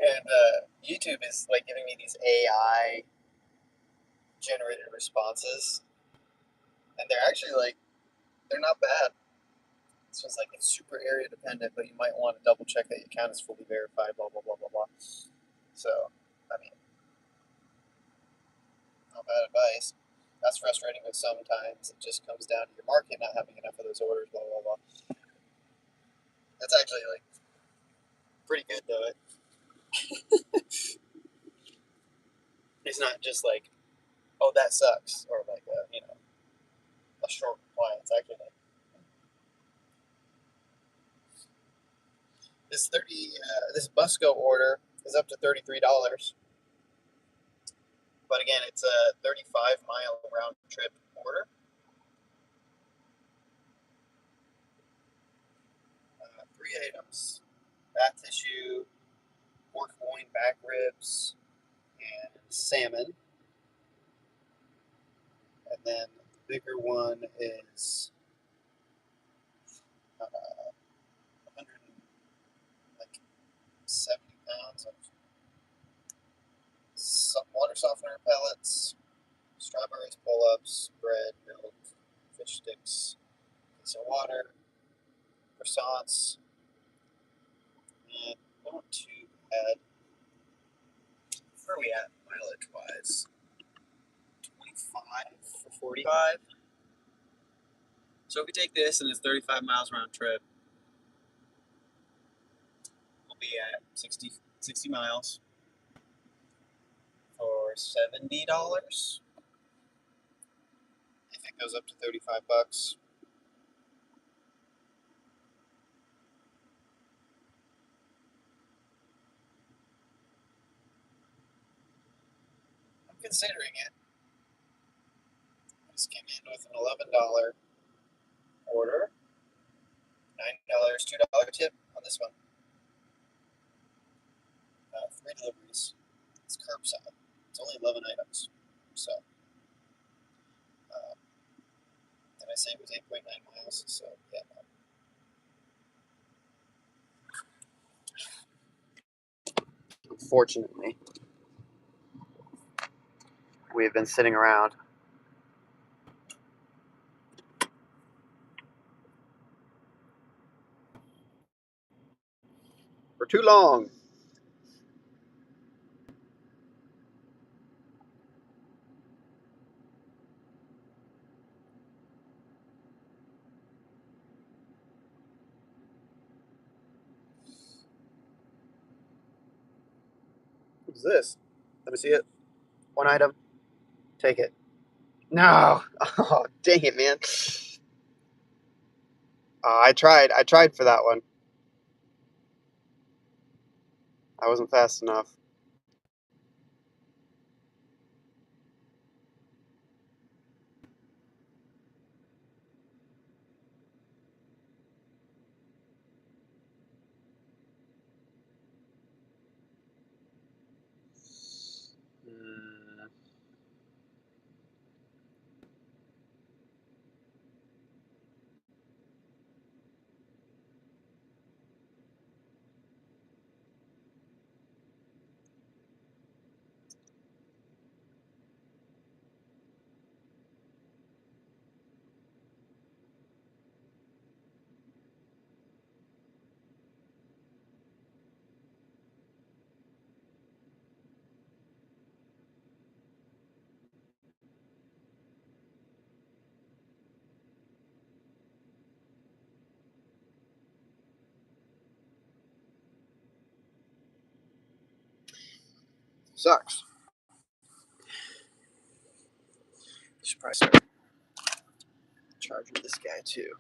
And YouTube is like giving me these AI generated responses, and they're actually like they're not bad. It's just like it's super area dependent, but you might want to double check that your account is fully verified. Blah blah blah blah blah. So, I mean, not bad advice. That's frustrating, but sometimes it just comes down to your market not having enough of those orders. Blah blah blah. That's actually like pretty good though. It's not just like, oh, that sucks, or like a short reply. It's actually like this Busco order is up to $33. But again, it's a 35-mile round trip order. 3 items: bath tissue, pork loin, back ribs, and salmon. And then the bigger one is 170 pounds of water softener pellets, strawberries, pull-ups, bread, milk, fish sticks, some water, croissants, and not too bad. Where are we at mileage-wise? 25 for 45. So if we take this and it's 35 miles round trip, we'll be at 60 miles for $70. If it goes up to 35 bucks. I'm considering it. I just came in with an $11 order, $9, $2 tip on this one. 3 deliveries. It's curbside. It's only 11 items. So, did I say it was 8.9 miles? So, yeah. Unfortunately, we've been sitting around for too long. What's this? Let me see it. One item. Take it. No. Oh, dang it, man. I tried. I tried for that one. I wasn't fast enough. Sucks. Should probably start charging this guy too.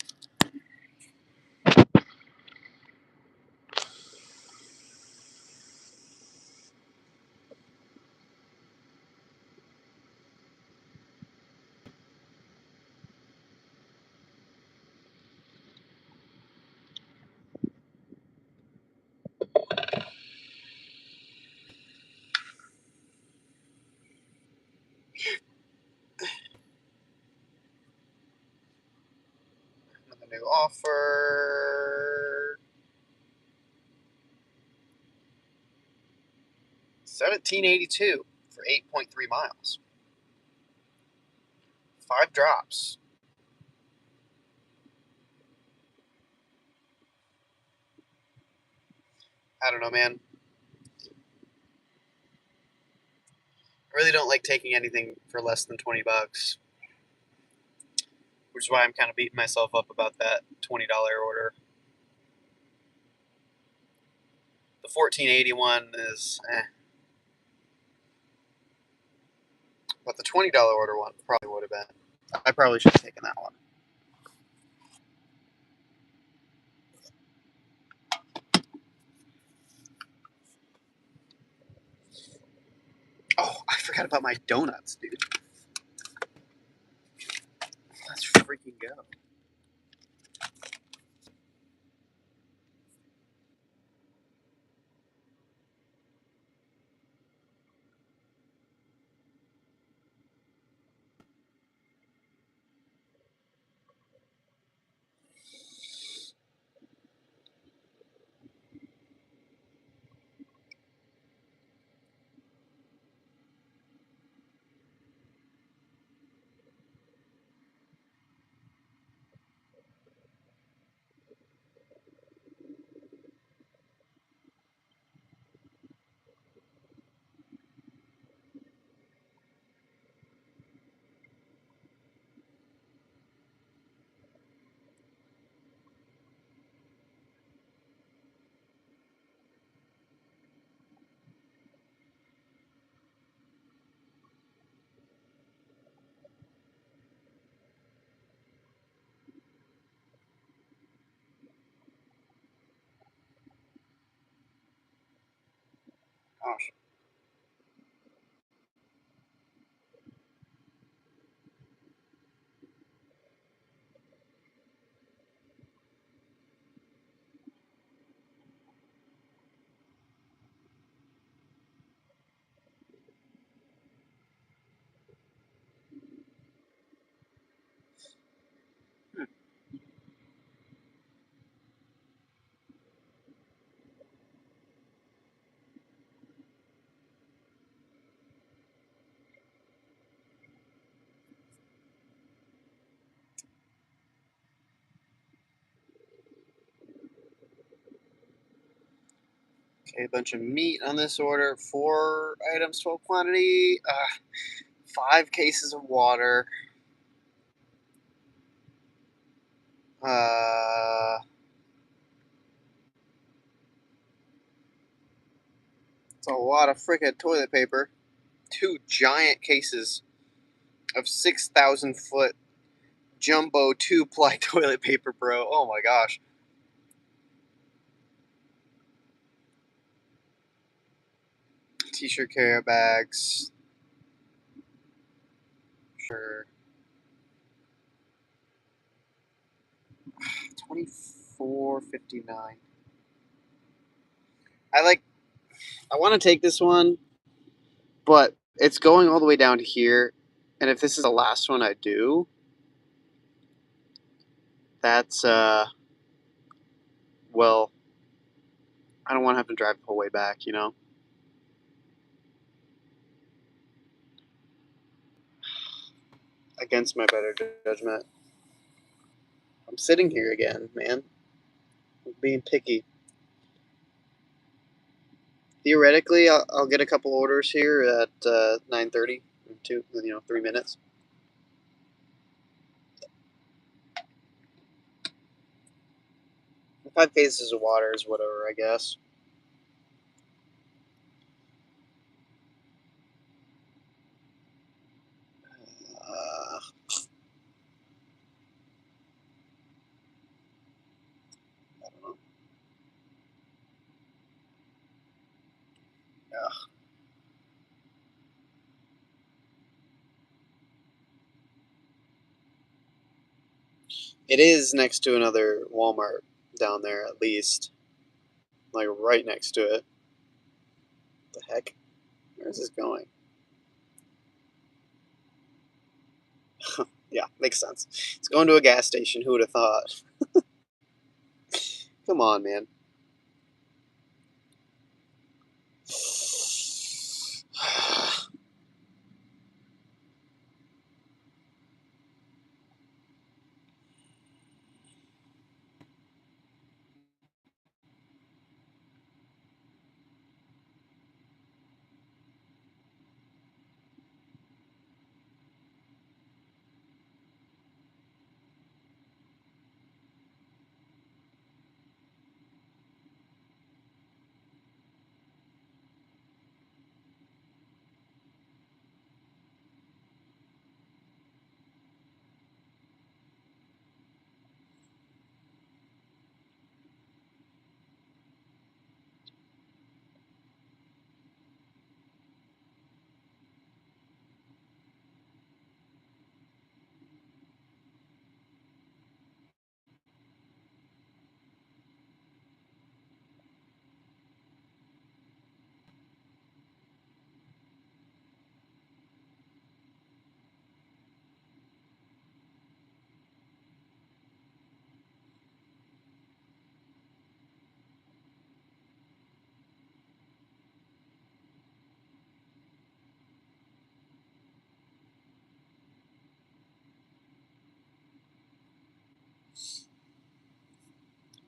The new offer. 1782 for 8.3 miles. 5 drops. I don't know, man. I really don't like taking anything for less than 20 bucks. Which is why I'm kind of beating myself up about that $20 order. The 1481 is but the $20 order one probably would have been. I probably should have taken that one. Oh, I forgot about my donuts, dude. Let's freaking go. Gosh. Okay, a bunch of meat on this order. 4 items, 12 quantity. 5 cases of water. It's a lot of frickin' toilet paper. 2 giant cases of 6,000 foot jumbo 2-ply toilet paper, bro. Oh my gosh. T-shirt carrier bags. Sure. 24.59. I want to take this one, but it's going all the way down to here. And if this is the last one I do, that's well, I don't want to have to drive the whole way back, you know? Against my better judgment. I'm sitting here again, man. I'm being picky. Theoretically, I'll get a couple orders here at 9:30 in 3 minutes. 5 cases of water is whatever, I guess. It is next to another Walmart down there, at least. Like, right next to it. What the heck? Where is this going? Yeah, makes sense. It's going to a gas station. Who would have thought? Come on, man.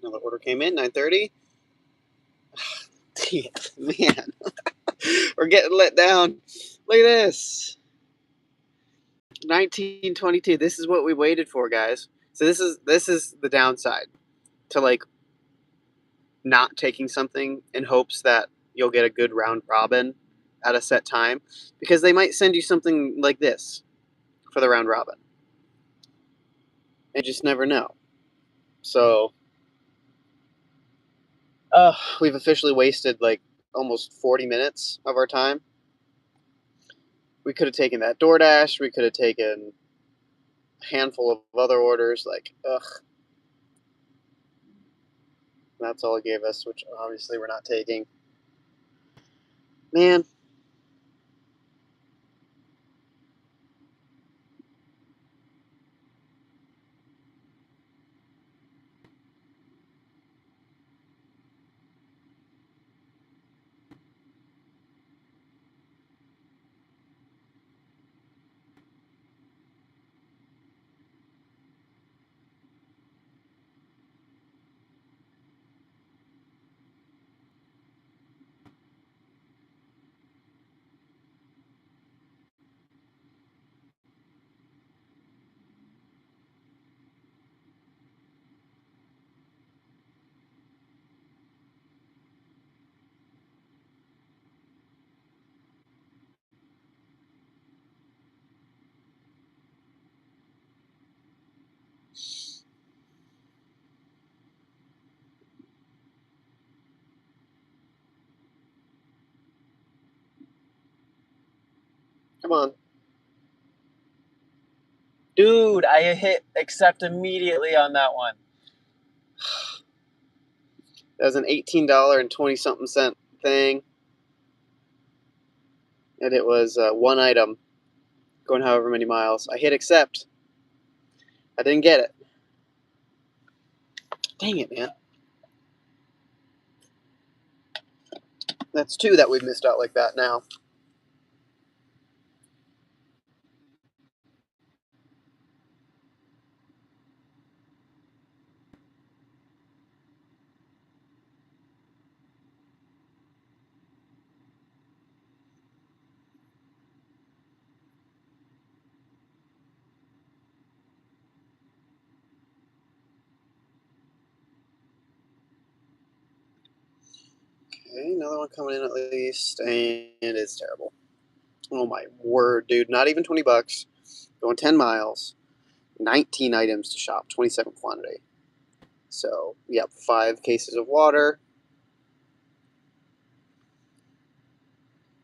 Another order came in, 9:30. Man, we're getting let down. Look at this. 1922. This is what we waited for, guys. So this is the downside to like not taking something in hopes that you'll get a good round robin at a set time, because they might send you something like this for the round robin. And you just never know. So, we've officially wasted like almost 40 minutes of our time. We could have taken that DoorDash. We could have taken a handful of other orders. Like, ugh. That's all it gave us, which obviously we're not taking. Man, come on. Dude, I hit accept immediately on that one. That was an $18 and 20 something cent thing. And it was one item going however many miles. I hit accept. I didn't get it. Dang it, man. That's two that we've missed out like that now. Okay, another one coming in at least, and it's terrible. Oh my word, dude. Not even 20 bucks. Going 10 miles. 19 items to shop, 27 quantity. So, yep, 5 cases of water.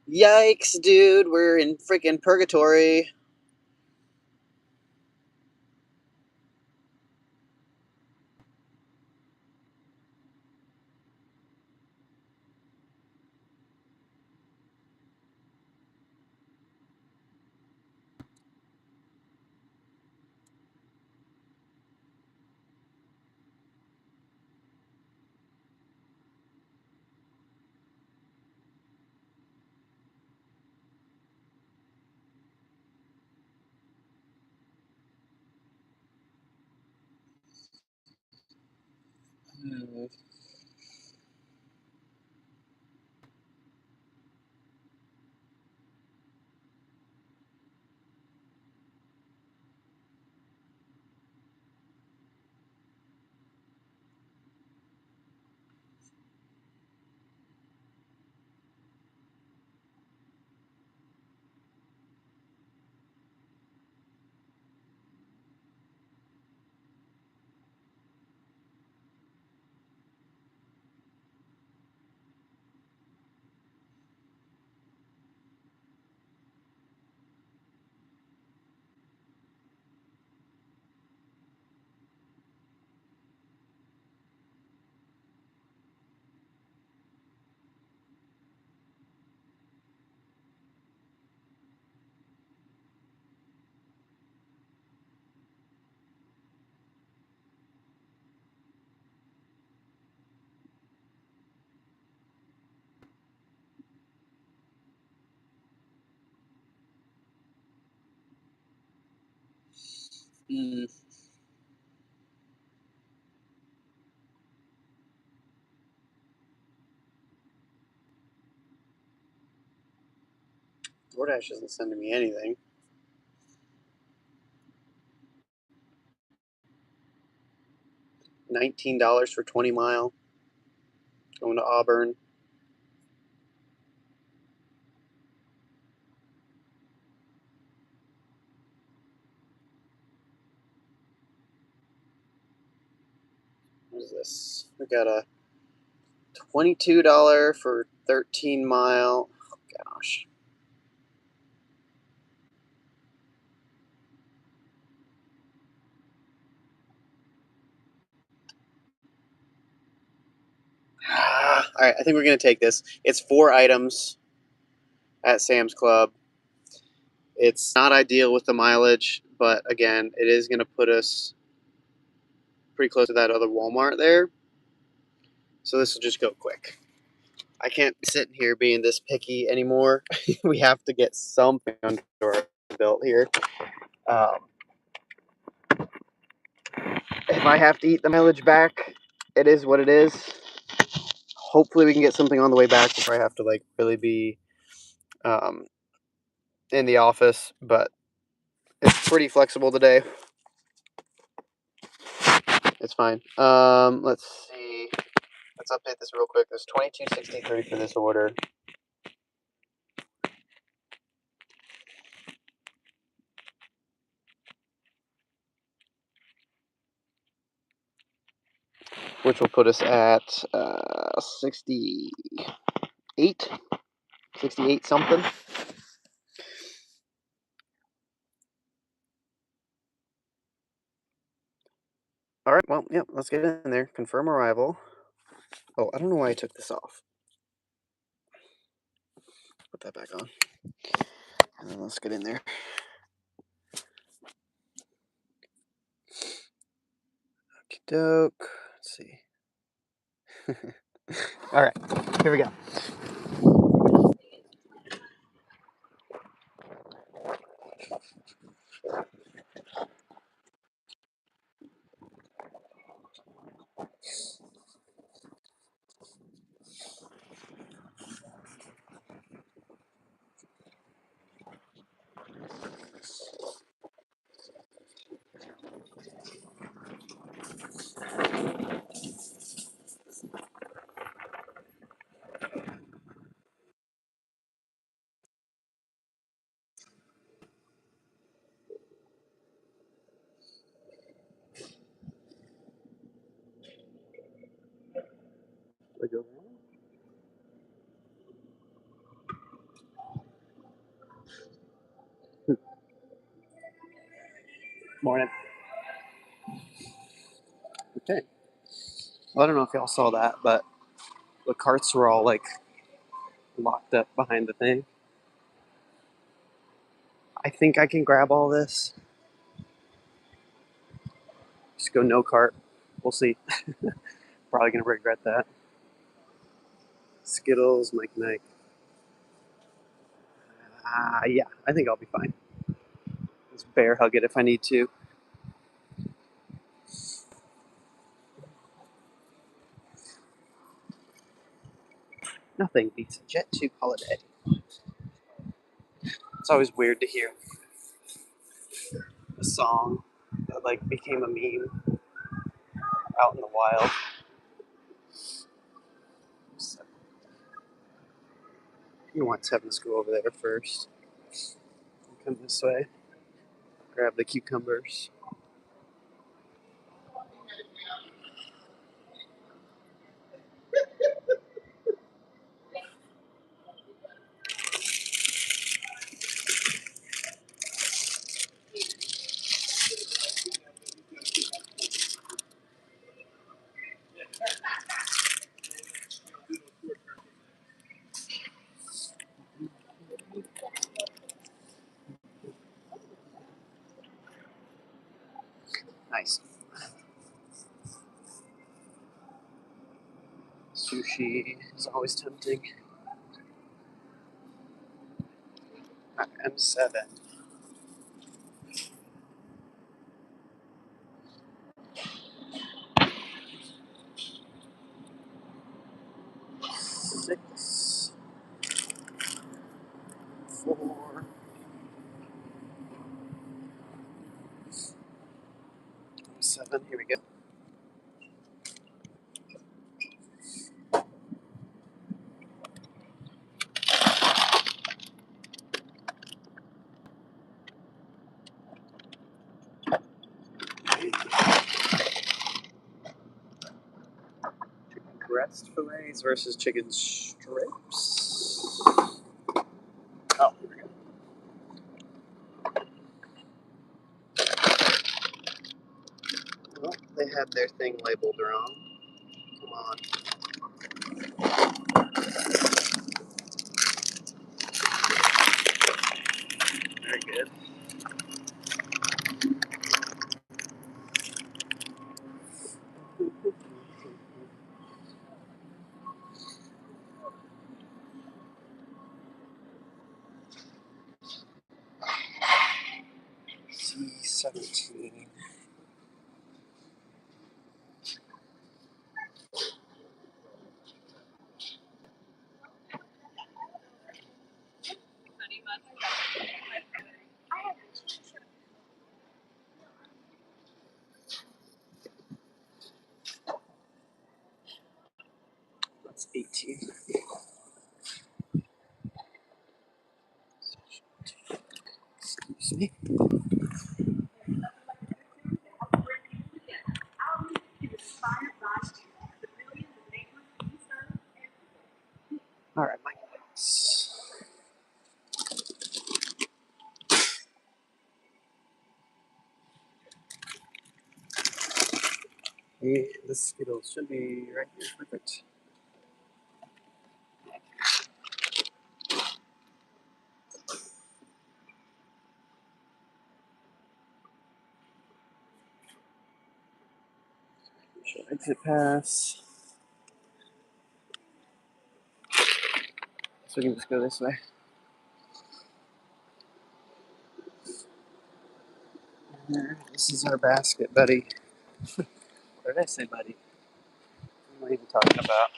Yikes, dude. We're in freaking purgatory. Mm. DoorDash isn't sending me anything. $19 for 20 mile. Going to Auburn. What is this? We got a $22 for 13 mile. Oh, gosh. All right, I think we're going to take this. It's 4 items at Sam's Club. It's not ideal with the mileage, but again, it is going to put us pretty close to that other Walmart there. So this will just go quick. I can't be sitting here being this picky anymore. We have to get something under our belt here. Um, if I have to eat the mileage back, it is what it is. Hopefully we can get something on the way back before I have to like really be um, in the office, but it's pretty flexible today. It's fine. Let's see. Let's update this real quick. There's 2263 for this order. Which will put us at 68, 68 something. All right, well, yeah, let's get in there. Confirm arrival. Oh, I don't know why I took this off. Put that back on. And then let's get in there. Okie doke. Let's see. All right, here we go. Morning. Okay. Well, I don't know if y'all saw that, but the carts were all like locked up behind the thing. I think I can grab all this. Just go no cart. We'll see. Probably gonna regret that. Skittles, Mike Nike. Yeah, I think I'll be fine. Just bear hug it if I need to. Nothing beats a Jet2 holiday. It's always weird to hear a song that like became a meme out in the wild. So, you want Seven to go over there first. Come this way. Grab the cucumbers. Nice. Sushi is always tempting. M7. 6, 4, 7. Here we go. Breast fillets versus chicken strips. Oh, here we go. Well, they had their thing labeled wrong. Come on. Very good. C17. That's 18. Excuse me. All right, my notes. The Skittles should be right here. Perfect. Show exit pass. So we can just go this way. This is our basket, buddy. What did I say, buddy? What am I even talking about?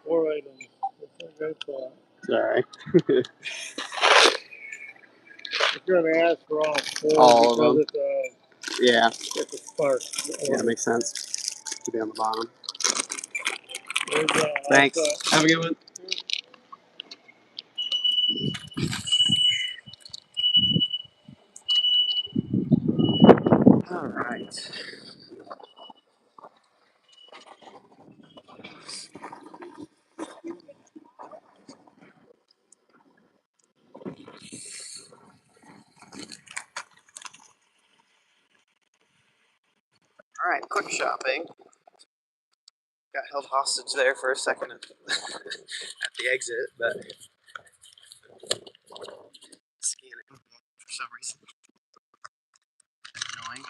Four items. That's a great thought. Sorry. If you're going to ask for all four, All of because them. Yeah. it's a spark. Yeah, it makes sense to be on the bottom. There's, Thanks. also, Have a good one. All right. All right, quick shopping. Got held hostage there for a second at the exit, but scanning for some reason. Annoying.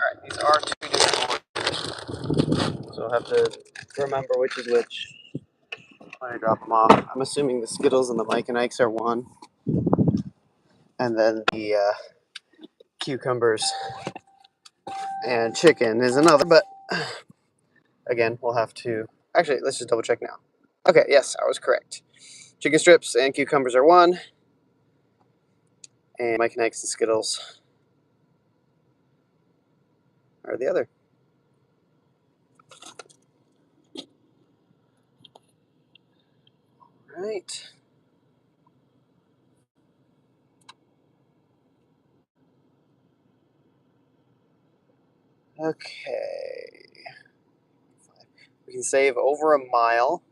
All right, these are two different ones, so I'll have to remember which is which when I drop them off. I'm assuming the Skittles and the Mike and Ike's are one, and then the cucumbers and chicken is another. But again, we'll have to. Actually, let's just double check now. Okay, yes, I was correct. Chicken strips and cucumbers are one, and Mike and Ike's and Skittles are the other. Right. Okay. We can save over a mile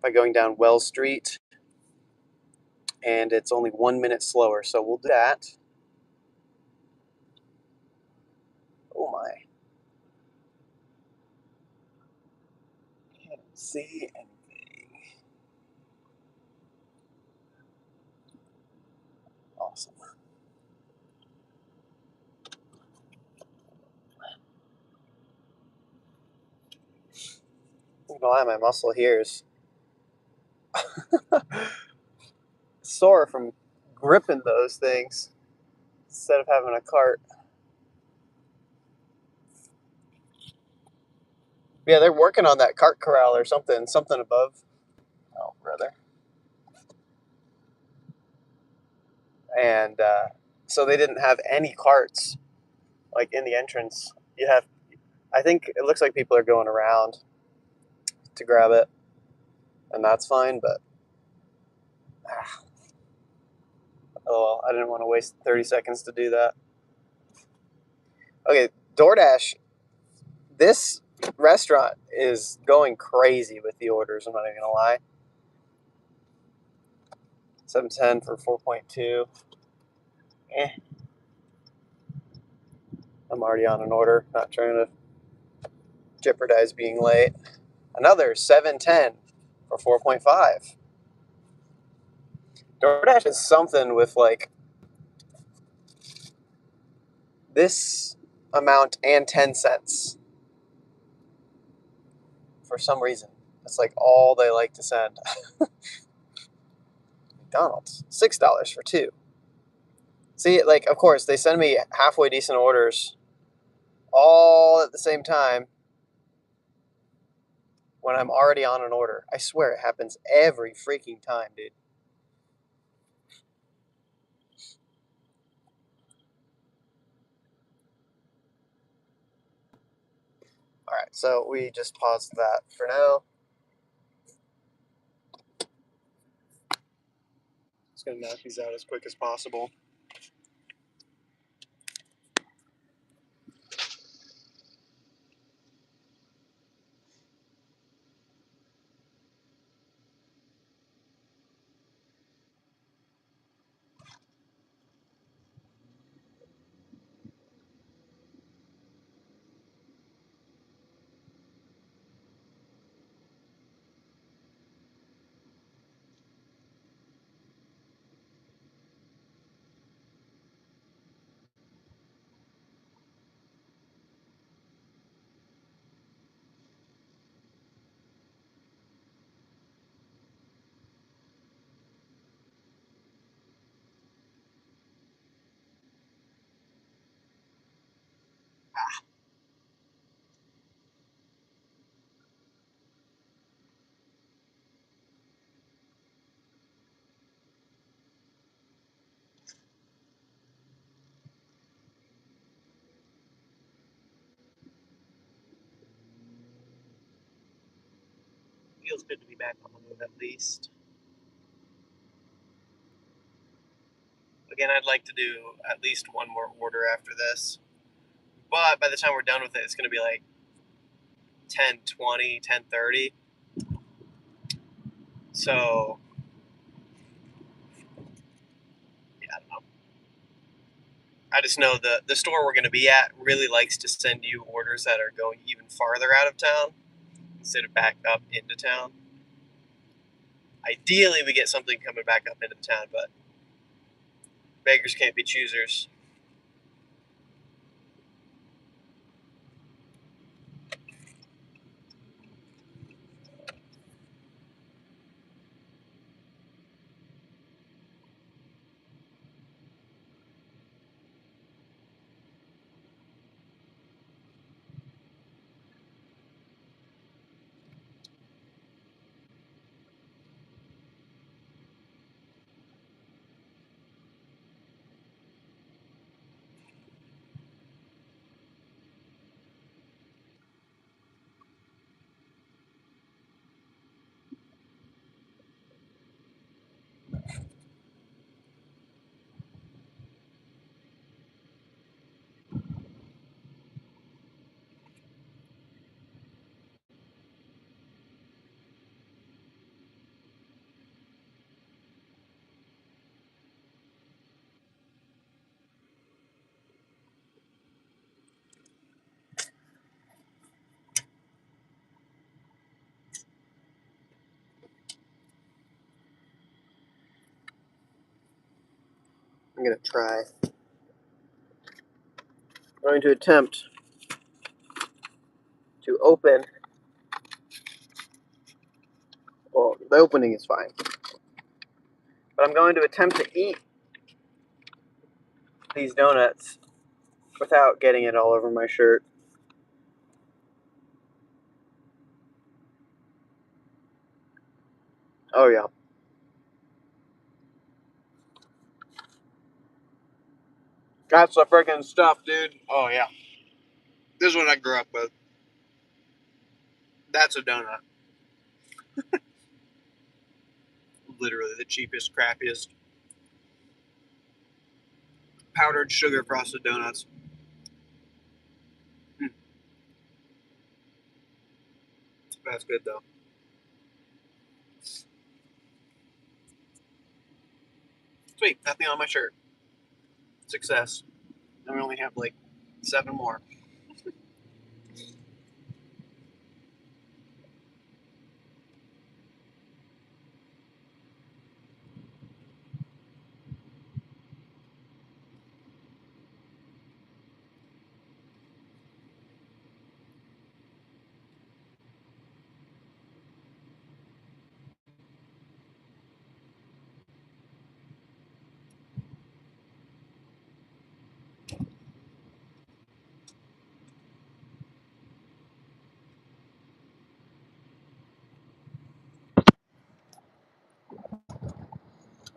by going down Wells Street, and it's only 1 minute slower, so we'll do that. Oh my. Can't see anything. Awesome. I'm not gonna lie, my muscle here is sore from gripping those things instead of having a cart. Yeah, they're working on that cart corral or something above. Oh, brother. And so they didn't have any carts like in the entrance. You have, I think it looks like people are going around to grab it, and that's fine. But oh, well, I didn't want to waste 30 seconds to do that. Okay, DoorDash. This restaurant is going crazy with the orders. I'm not even gonna lie. 710 for 4.2. Eh. I'm already on an order. Not trying to jeopardize being late. Another 710 for 4.5. DoorDash is something with like this amount and 10 cents for some reason. That's like all they like to send. McDonald's, $6 for two. See, like, of course, they send me halfway decent orders all at the same time when I'm already on an order. I swear it happens every freaking time, dude. All right, so we just paused that for now. Just gonna knock these out as quick as possible. Feels good to be back on the move at least. Again, I'd like to do at least one more order after this. But by the time we're done with it, it's going to be like 10:20, 10:30. So, yeah, I don't know. I just know the store we're going to be at really likes to send you orders that are going even farther out of town instead of back up into town. Ideally, we get something coming back up into the town, but beggars can't be choosers. I'm going to try. I'm going to attempt to open. Well, the opening is fine. But I'm going to attempt to eat these donuts without getting it all over my shirt. Oh, yeah. That's the freaking stuff, dude. Oh, yeah. This is what I grew up with. That's a donut. Literally the cheapest, crappiest powdered sugar frosted donuts. That's good, though. Sweet. Nothing on my shirt. Success. And we only have like 7 more.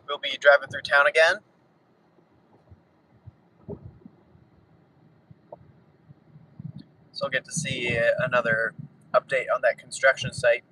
We'll be driving through town again. So I'll get to see another update on that construction site.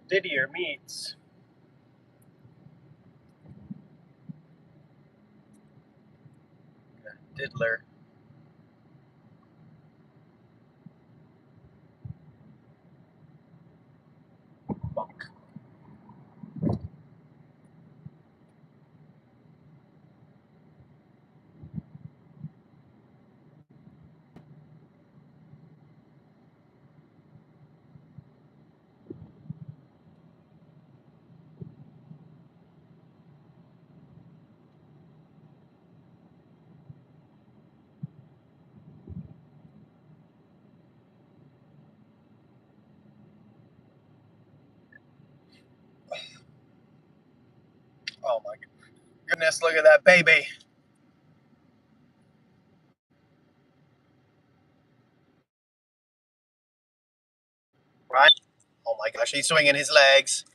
Didier meets Diddler. Oh my goodness, look at that baby. Right? Oh my gosh, he's swinging his legs.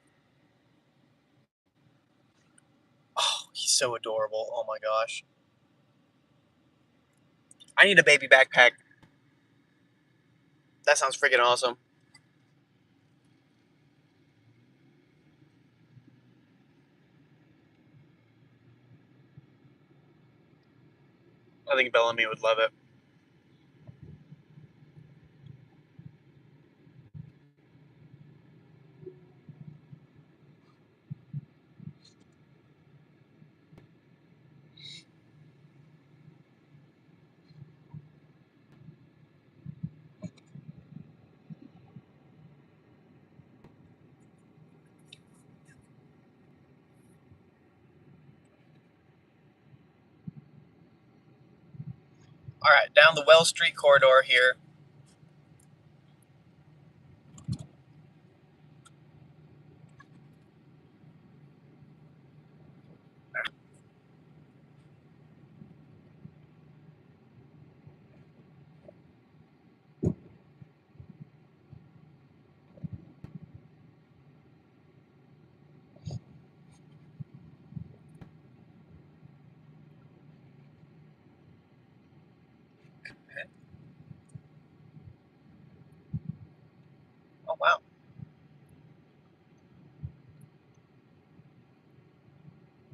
Oh, he's so adorable. Oh my gosh. I need a baby backpack. That sounds freaking awesome. I think Bellamy would love it. All right, down the Wells Street corridor here. Oh wow,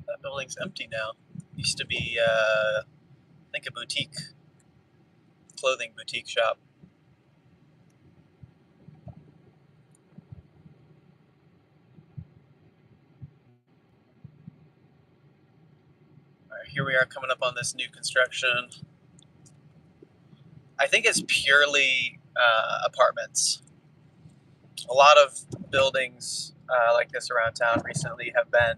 that building's empty now. Used to be, I think, a boutique, clothing boutique shop. All right, here we are coming up on this new construction. I think it's purely apartments. A lot of buildings like this around town recently have been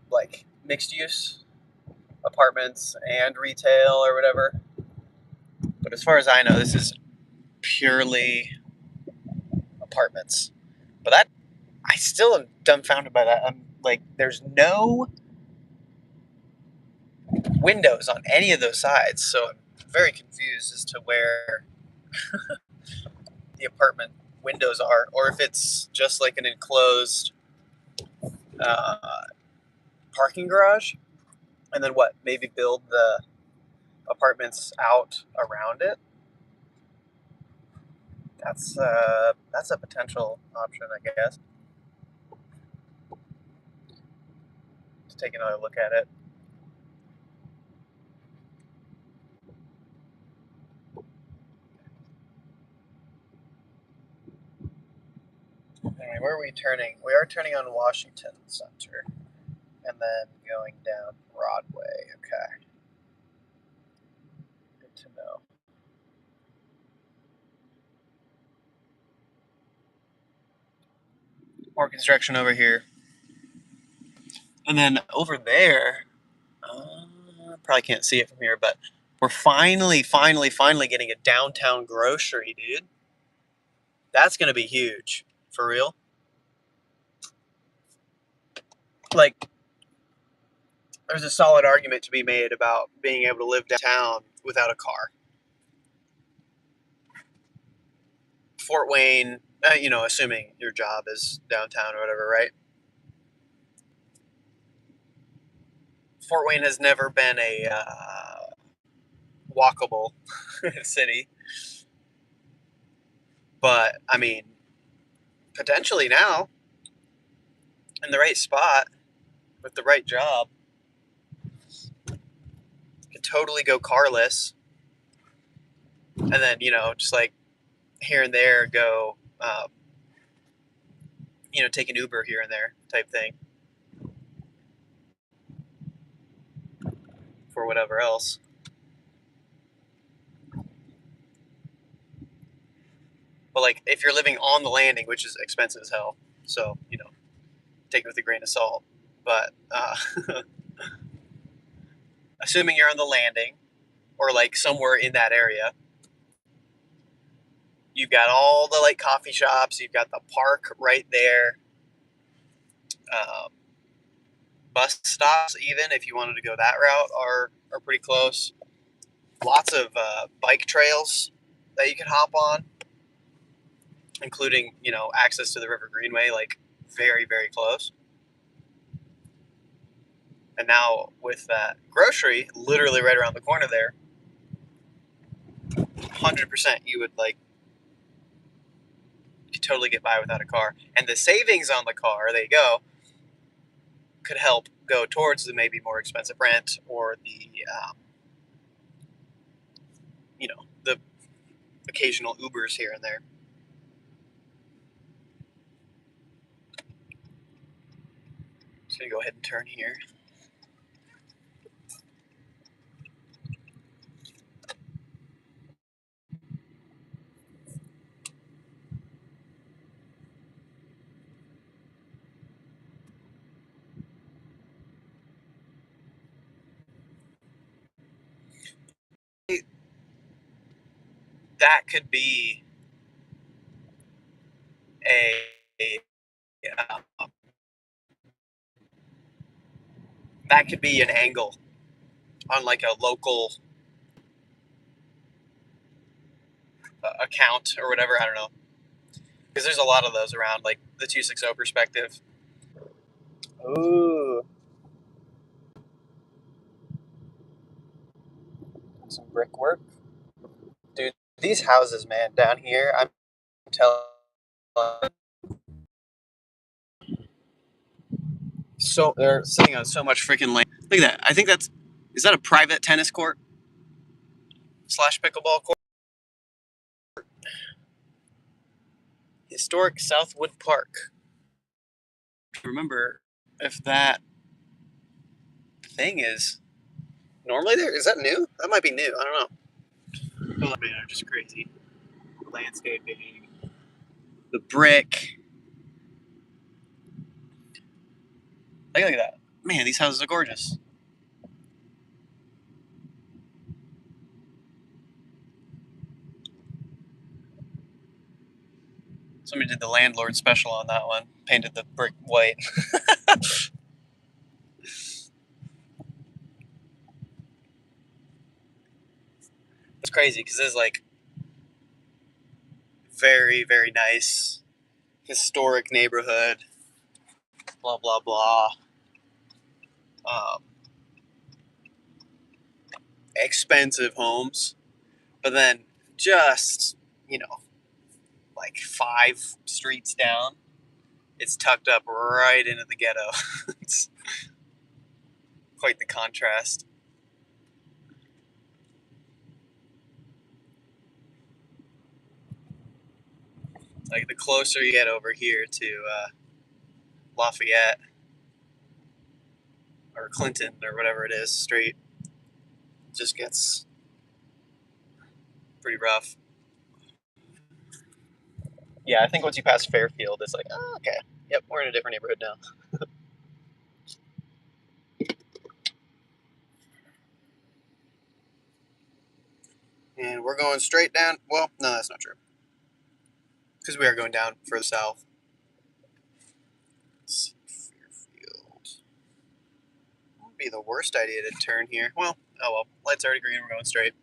like mixed use apartments and retail or whatever. But as far as I know, this is purely apartments. But that I still am dumbfounded by that. I'm like, there's no windows on any of those sides, so I'm very confused as to where the apartment windows are, or if it's just like an enclosed uh, parking garage, and then what? Maybe build the apartments out around it. That's a potential option, I guess. To take another look at it. Anyway, where are we turning? We are turning on Washington Center, and then going down Broadway. Okay, good to know. More construction over here, and then over there. Probably can't see it from here, but we're finally getting a downtown grocery, dude. That's gonna be huge, for real. Like, there's a solid argument to be made about being able to live downtown without a car. Fort Wayne, assuming your job is downtown or whatever, right? Fort Wayne has never been a walkable city, but I mean, potentially now, in the right spot, with the right job, could totally go carless, and then just like here and there go, take an Uber here and there type thing for whatever else. But like if you're living on the landing, which is expensive as hell, so take it with a grain of salt. But assuming you're on the landing or like somewhere in that area, you've got all the like coffee shops, you've got the park right there. bus stops, even if you wanted to go that route, are pretty close. Lots of bike trails that you can hop on, including, access to the River Greenway, like very, very close. And now with that grocery literally right around the corner there, 100% you could totally get by without a car. And the savings on the car, there you go, could help go towards the maybe more expensive rent or the occasional Ubers here and there. Just gonna go ahead and turn here. That could be a that could be an angle on like a local account or whatever. I don't know, because there's a lot of those around, like the 260 perspective. Ooh, some brickwork, dude. These houses, man, down here, I'm telling. So they're sitting on so much freaking land. Look at that. I think is that a private tennis court / pickleball court? Historic Southwood Park. Remember if that thing is normally there. Is that new? That might be new. I don't know. Oh man, just crazy. Landscaping, the brick. Look at that. Man, these houses are gorgeous. Somebody did the landlord special on that one. Painted the brick white. It's crazy because it's like very, very nice, historic neighborhood. Blah, blah, blah. Expensive homes. But then just, like 5 streets down, it's tucked up right into the ghetto. It's quite the contrast. Like the closer you get over here to Lafayette or Clinton or whatever it is, street, just gets pretty rough. Yeah, I think once you pass Fairfield, it's like, oh, okay. Yep, we're in a different neighborhood now. And we're going straight down. Well, no, that's not true. Because we are going down further south. Let's see, Fairfield. Would be the worst idea to turn here. Well, oh well. Light's already green. We're going straight.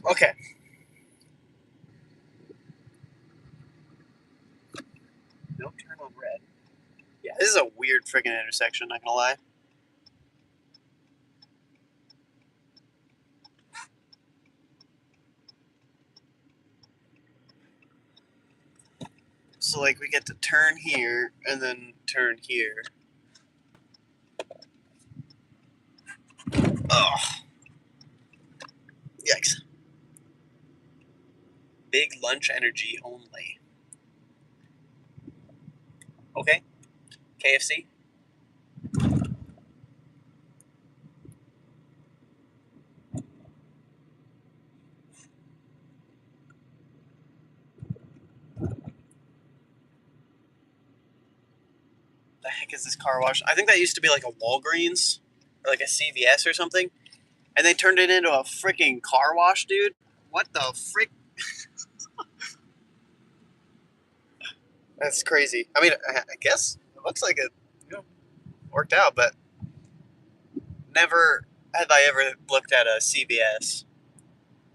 Okay. Don't turn on red. Yeah, this is a weird freaking intersection, not gonna lie. So, like, we get to turn here and then turn here. Ugh. Yikes. Big lunch energy only. KFC. The heck is this car wash? I think that used to be like a Walgreens or like a CVS or something, and they turned it into a freaking car wash, dude. What the frick? That's crazy. I mean, I guess it looks like it, worked out, but never have I ever looked at a CVS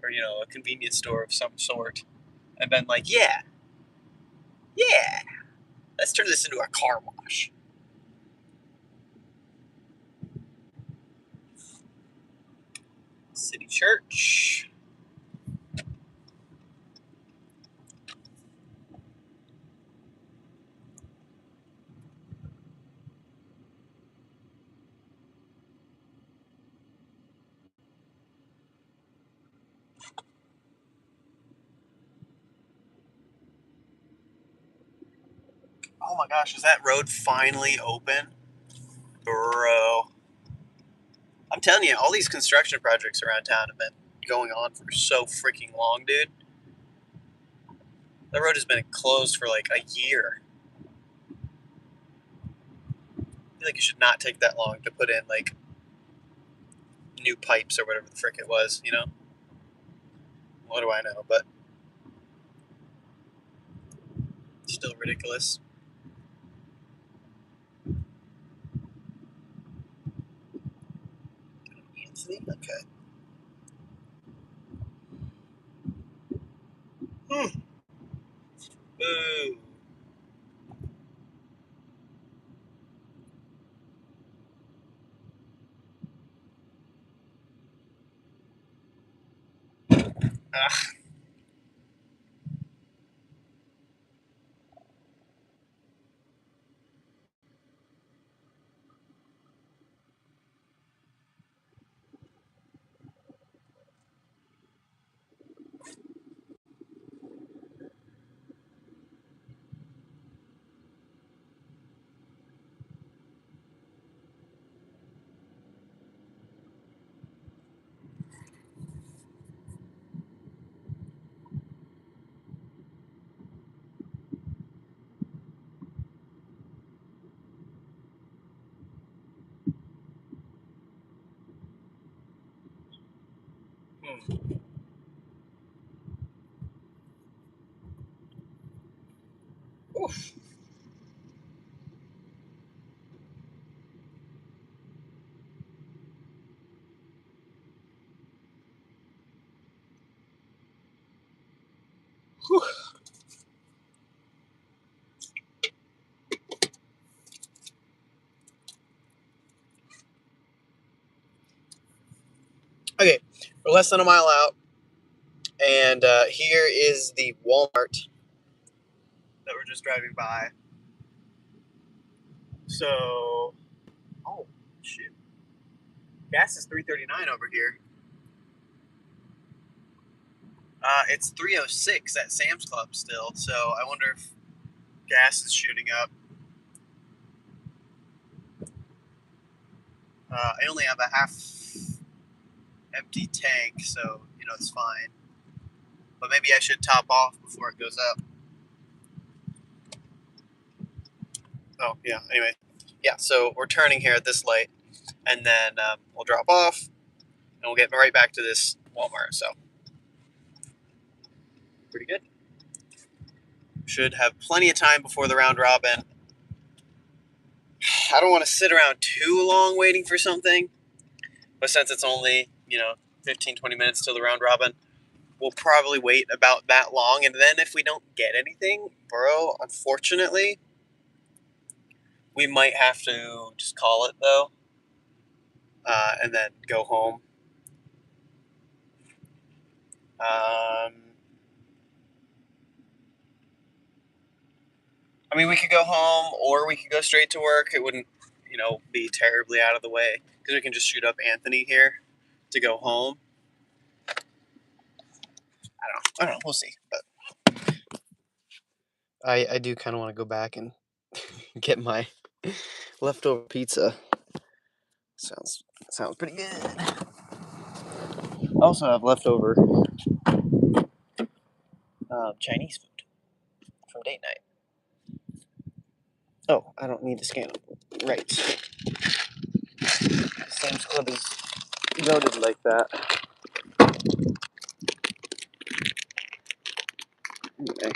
or a convenience store of some sort and been like, yeah, let's turn this into a car wash. City Church. Oh my gosh, is that road finally open? Bro. I'm telling you, all these construction projects around town have been going on for so freaking long, dude. That road has been closed for like a year. I feel like it should not take that long to put in like new pipes or whatever the frick it was, What do I know? But still ridiculous. Anthony? Okay. Boo. Ugh. Oof. Whew. Okay, we're less than a mile out, and here is the Walmart that we're just driving by. So, oh shoot, gas is $3.39 over here. It's $3.06 at Sam's Club still. So I wonder if gas is shooting up. I only have a half empty tank, so it's fine. But maybe I should top off before it goes up. Oh yeah. Anyway, yeah. So we're turning here at this light, and then we'll drop off, and we'll get right back to this Walmart. So pretty good. Should have plenty of time before the round robin. I don't want to sit around too long waiting for something, but since it's only 15, 20 minutes till the round robin, we'll probably wait about that long. And then if we don't get anything, bro, unfortunately, we might have to just call it though, and then go home. I mean, we could go home or we could go straight to work. It wouldn't, be terribly out of the way because we can just shoot up Anthony here to go home. I don't know. We'll see. But I do kind of want to go back and get my Leftover pizza. Sounds pretty good. I also have leftover Chinese food from date night. Oh, I don't need to scan them. Right. Sam's Club is noted like that. Anyway.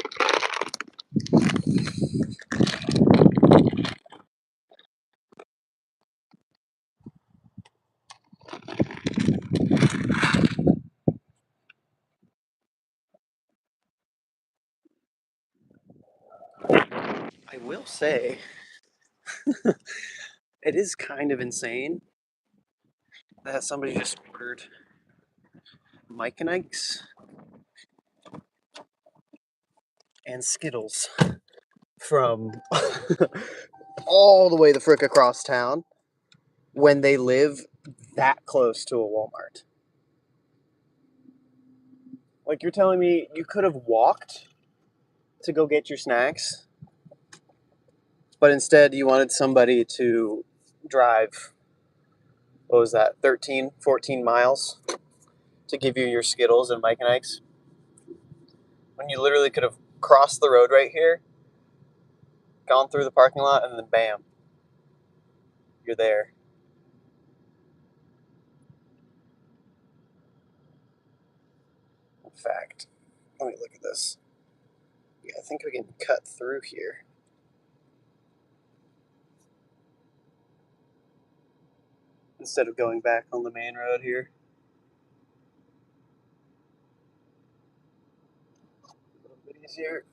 I will say, it is kind of insane that somebody just ordered Mike and Ike's and Skittles from all the way the frick across town when they live that close to a Walmart. Like, you're telling me you could have walked to go get your snacks, but instead you wanted somebody to drive, what was that, 13, 14 miles to give you your Skittles and Mike and Ike's? When you literally could have crossed the road right here, gone through the parking lot, and then bam, you're there. In fact, let me look at this. Yeah, I think we can cut through here. Instead of going back on the main road here. A little bit easier.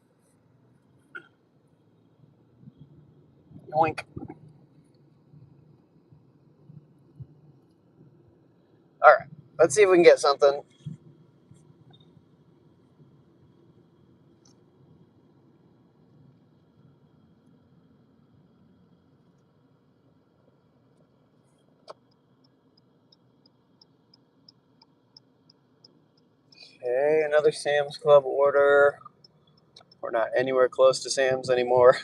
Yoink. Alright, let's see if we can get something. Okay, another Sam's Club order. We're not anywhere close to Sam's anymore.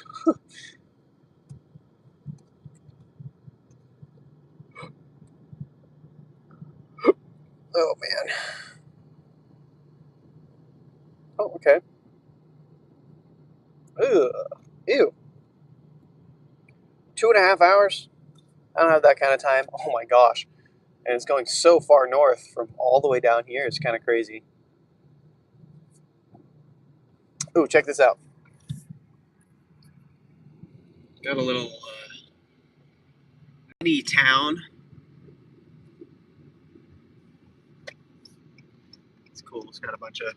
Oh, man. Oh, okay. Ugh. Ew. 2.5 hours? I don't have that kind of time. Oh my gosh. And it's going so far north from all the way down here. It's kind of crazy. Ooh, check this out. Got a little mini town. It's cool. It's got a bunch of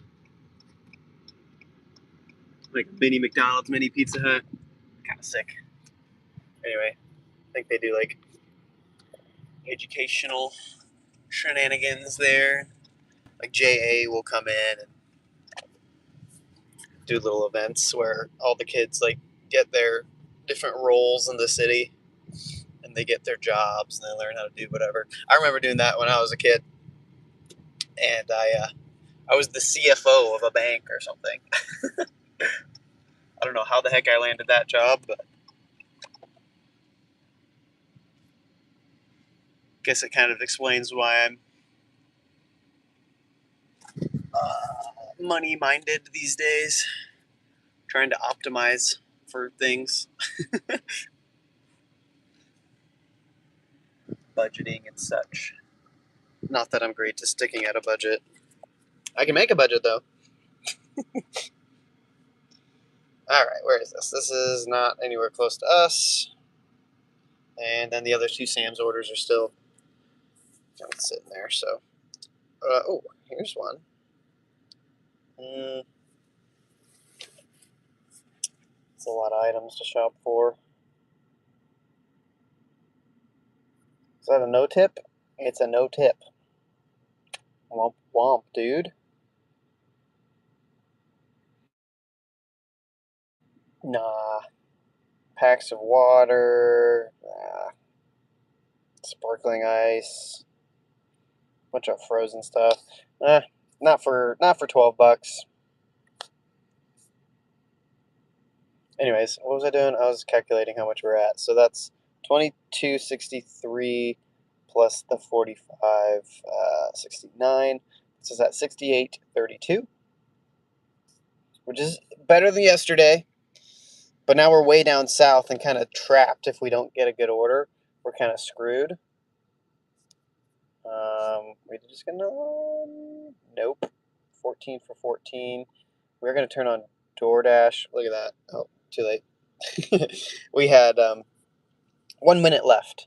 like mini McDonald's, mini Pizza Hut. Kind of sick. Anyway, I think they do like educational shenanigans there. Like JA will come in and do little events where all the kids like get their different roles in the city and they get their jobs and they learn how to do whatever. I remember doing that when I was a kid, and I was the CFO of a bank or something. I don't know how the heck I landed that job, but I guess it kind of explains why I'm money minded these days, trying to optimize for things, budgeting and such. Not that I'm great to sticking at a budget. I can make a budget though. All right, where is this? This is not anywhere close to us. And then the other two Sam's orders are still kind of sitting there. So, oh, here's one. It's a lot of items to shop for. Is that a no tip? It's a no tip. Womp womp, dude. Nah. Packs of water. Nah. Sparkling ice. Bunch of frozen stuff. Not for $12. Anyways, what was I doing? I was calculating how much we're at. So that's 2263 plus the 45, 69. So is that 6832, which is better than yesterday. But now we're way down south and kind of trapped. If we don't get a good order, we're kind of screwed. We're just gonna, nope. 14 for 14. We're gonna turn on DoorDash. Look at that. Oh, too late. We had 1 minute left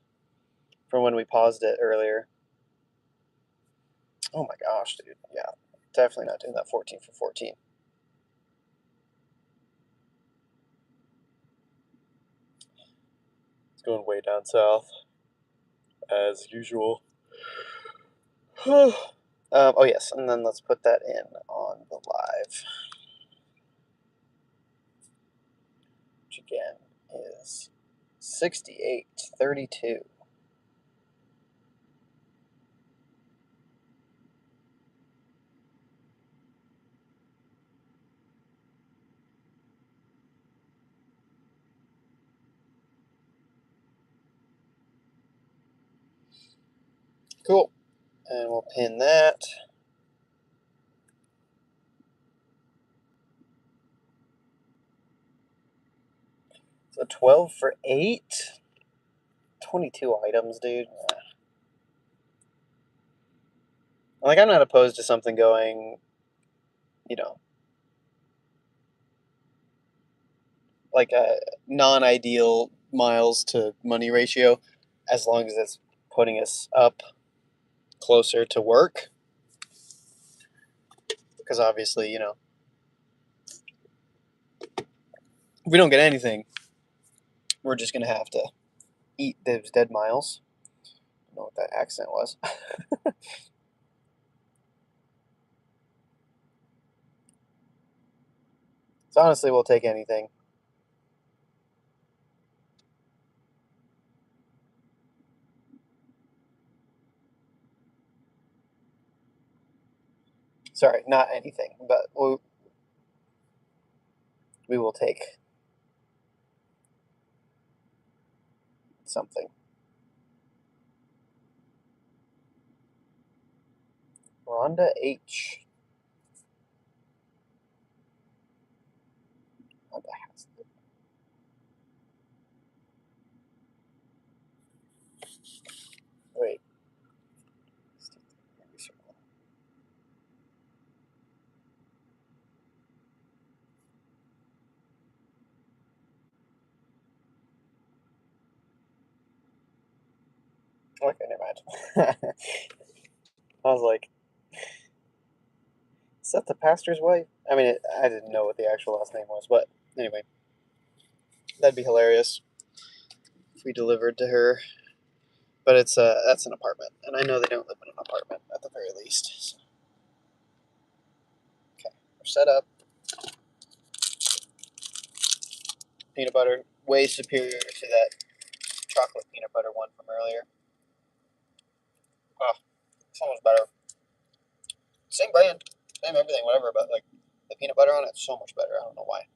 from when we paused it earlier. Oh my gosh, dude. Yeah, definitely not doing that 14 for 14. It's going way down south, as usual. Oh, yes, and then let's put that in on the live, which again is 6832. Cool. And we'll pin that. So 12 for 8. 22 items, dude. Like, I'm not opposed to something going, you know, like a non-ideal miles to money ratio, as long as it's putting us up closer to work. Because obviously, if we don't get anything, we're just gonna have to eat those dead miles. I don't know what that accent was. So honestly, we'll take anything. Sorry, not anything, but we will take something. Rhonda H. Rhonda has it. Wait. Okay, never mind. I was like, is that the pastor's wife? I mean, I didn't know what the actual last name was, but anyway, that'd be hilarious if we delivered to her. But that's an apartment, and I know they don't live in an apartment at the very least. So. Okay, we're set up. Peanut butter, way superior to that chocolate peanut butter one from earlier. Oh, so much better. Same brand, same everything, whatever, but like the peanut butter on it's so much better. I don't know why.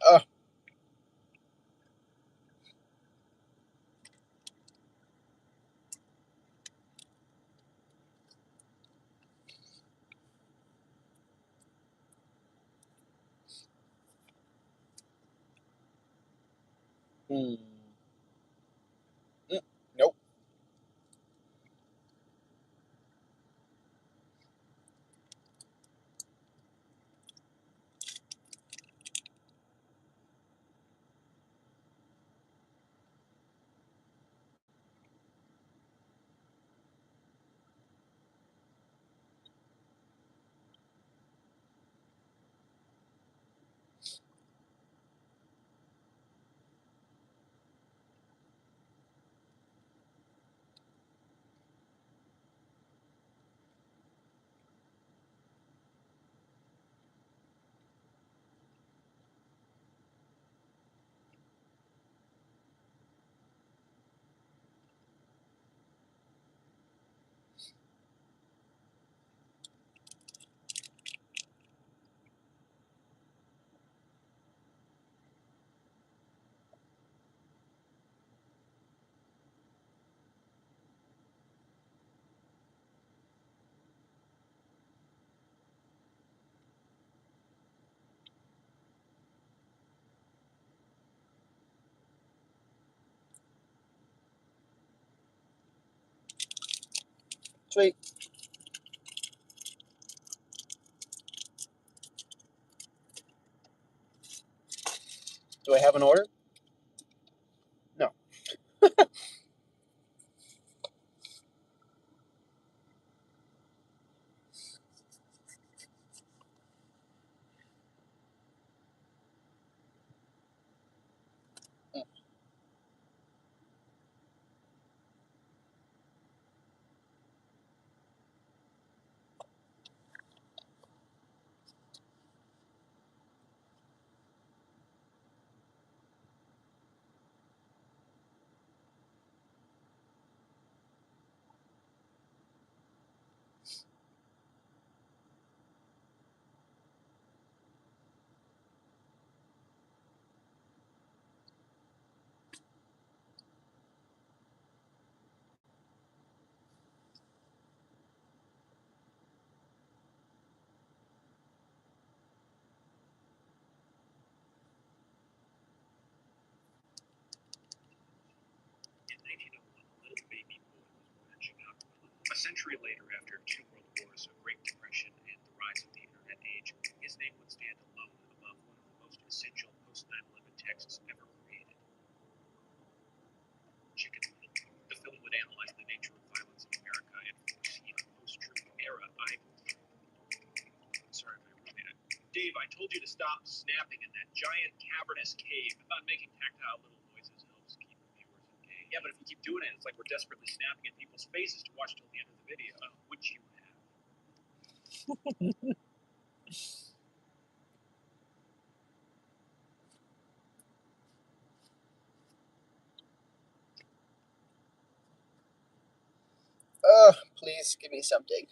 Oh. Hmm. Nope. Sweet. Do I have an order? No. A century later, after two world wars, a Great Depression, and the rise of the Internet age, his name would stand alone above one of the most essential post-9/11 texts ever created. Chicken Little. The film would analyze the nature of violence in America and foresee a post-truth era. Sorry if I ruined it. Dave, I told you to stop snapping in that giant cavernous cave. I thought making tactile little noises helps keep the viewers engaged. Yeah, but if we keep doing it, it's like we're desperately snapping at people's faces to watch till the end of the video, which you have. Please give me something.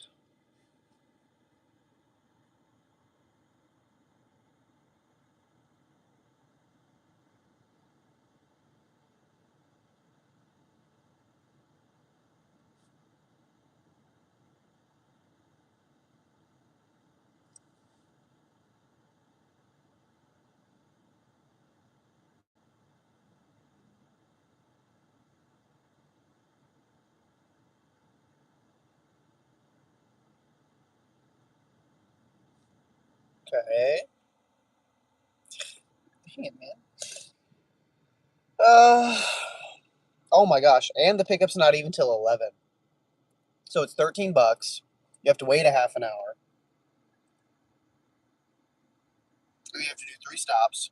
Okay. Dang it, man. Oh my gosh. And the pickup's not even till 11. So it's $13. You have to wait a half an hour. You have to do 3 stops.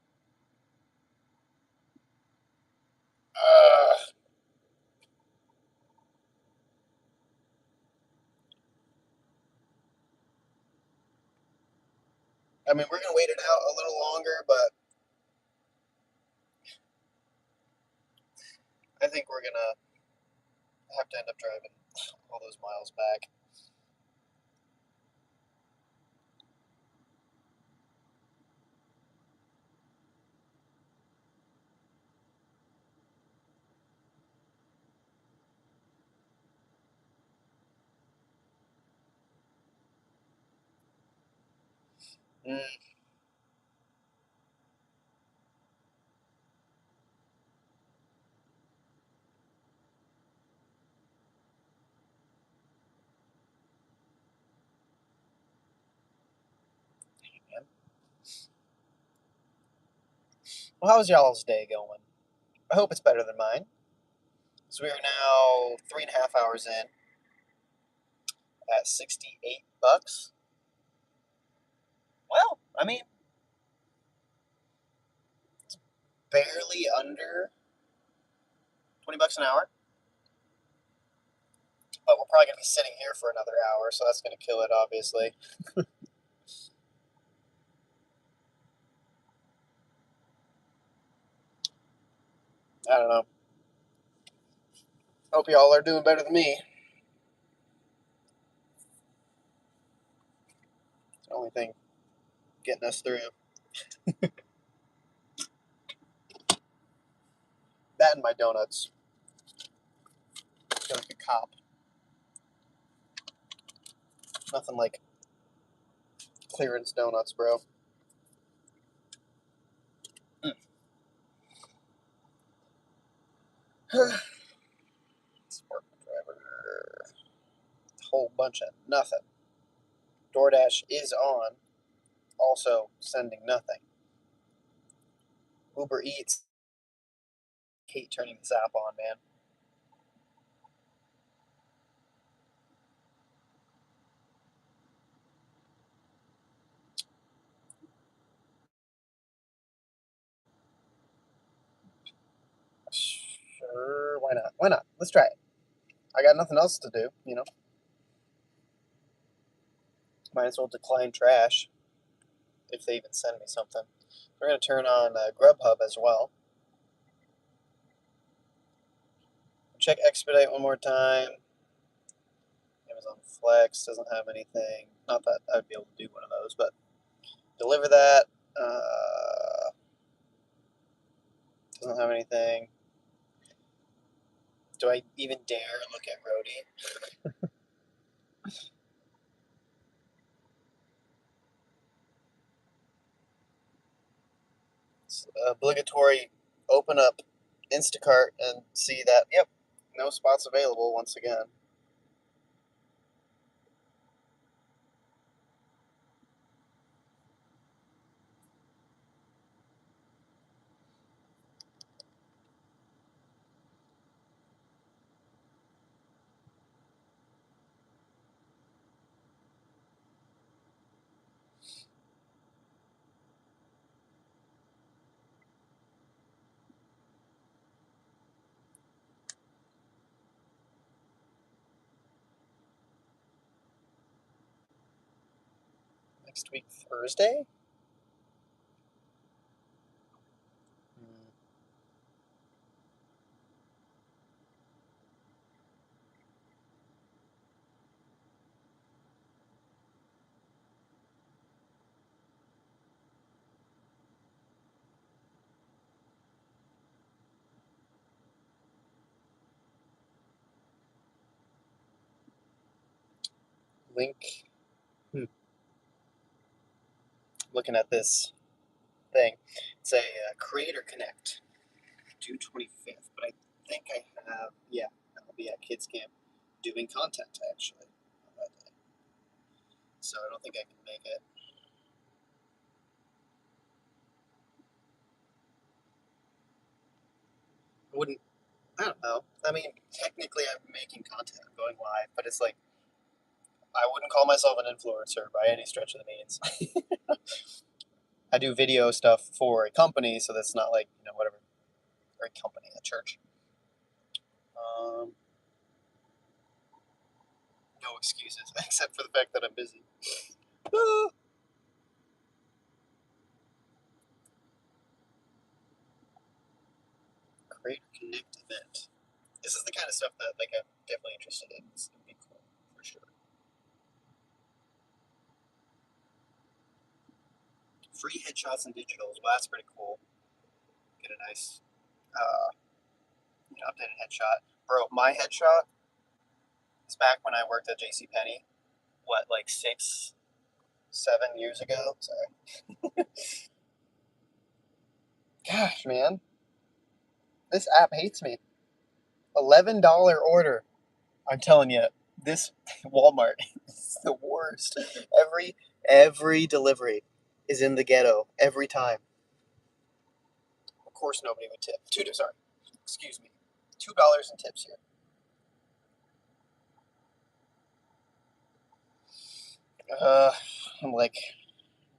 I mean, we're going to wait it out a little longer, but I think we're going to have to end up driving all those miles back. Mm. Well, how's y'all's day going? I hope it's better than mine. So we are now 3.5 hours in at $68. Well, I mean, barely under $20 an hour. But we're probably gonna be sitting here for another hour, so that's gonna kill it, obviously. I don't know. Hope y'all are doing better than me. It's the only thing getting us through. That and my donuts. Feel like a cop. Nothing like clearance donuts, bro. Spark driver. whole bunch of nothing. DoorDash is on, also sending nothing. Uber Eats, hate turning this app on, man. Sure, why not? Why not? Let's try it. I got nothing else to do, you know. Might as well decline trash if they even send me something. We're gonna turn on Grubhub as well. Check Expedite one more time. Amazon Flex doesn't have anything. Not that I'd be able to do one of those, but deliver that. Doesn't have anything. Do I even dare look at Roadie? It's obligatory. Open up Instacart and see that. Yep, no spots available once again. Next week, Thursday? Link. Looking at this thing. It's a Creator Connect, June 25th. But I think I have, yeah, I'll be at Kids Camp doing content actually on that day. So I don't think I can make it. I don't know. I mean, technically I'm making content, I'm going live, but it's like, I wouldn't call myself an influencer by any stretch of the means. I do video stuff for a company, so that's not like, whatever, or a company, a church. No excuses, except for the fact that I'm busy. Creator Connect event. This is the kind of stuff that I'm definitely interested in. This would be cool for sure. Free headshots and digitals. Well, that's pretty cool. Get a nice, updated headshot. Bro, my headshot is back when I worked at JCPenney. What, like 6, 7 years ago? Sorry. Gosh, man, this app hates me. $11 order. I'm telling you, this Walmart is the worst. Every delivery is in the ghetto every time. Of course, nobody would tip. Excuse me, $2 in tips here. I'm like,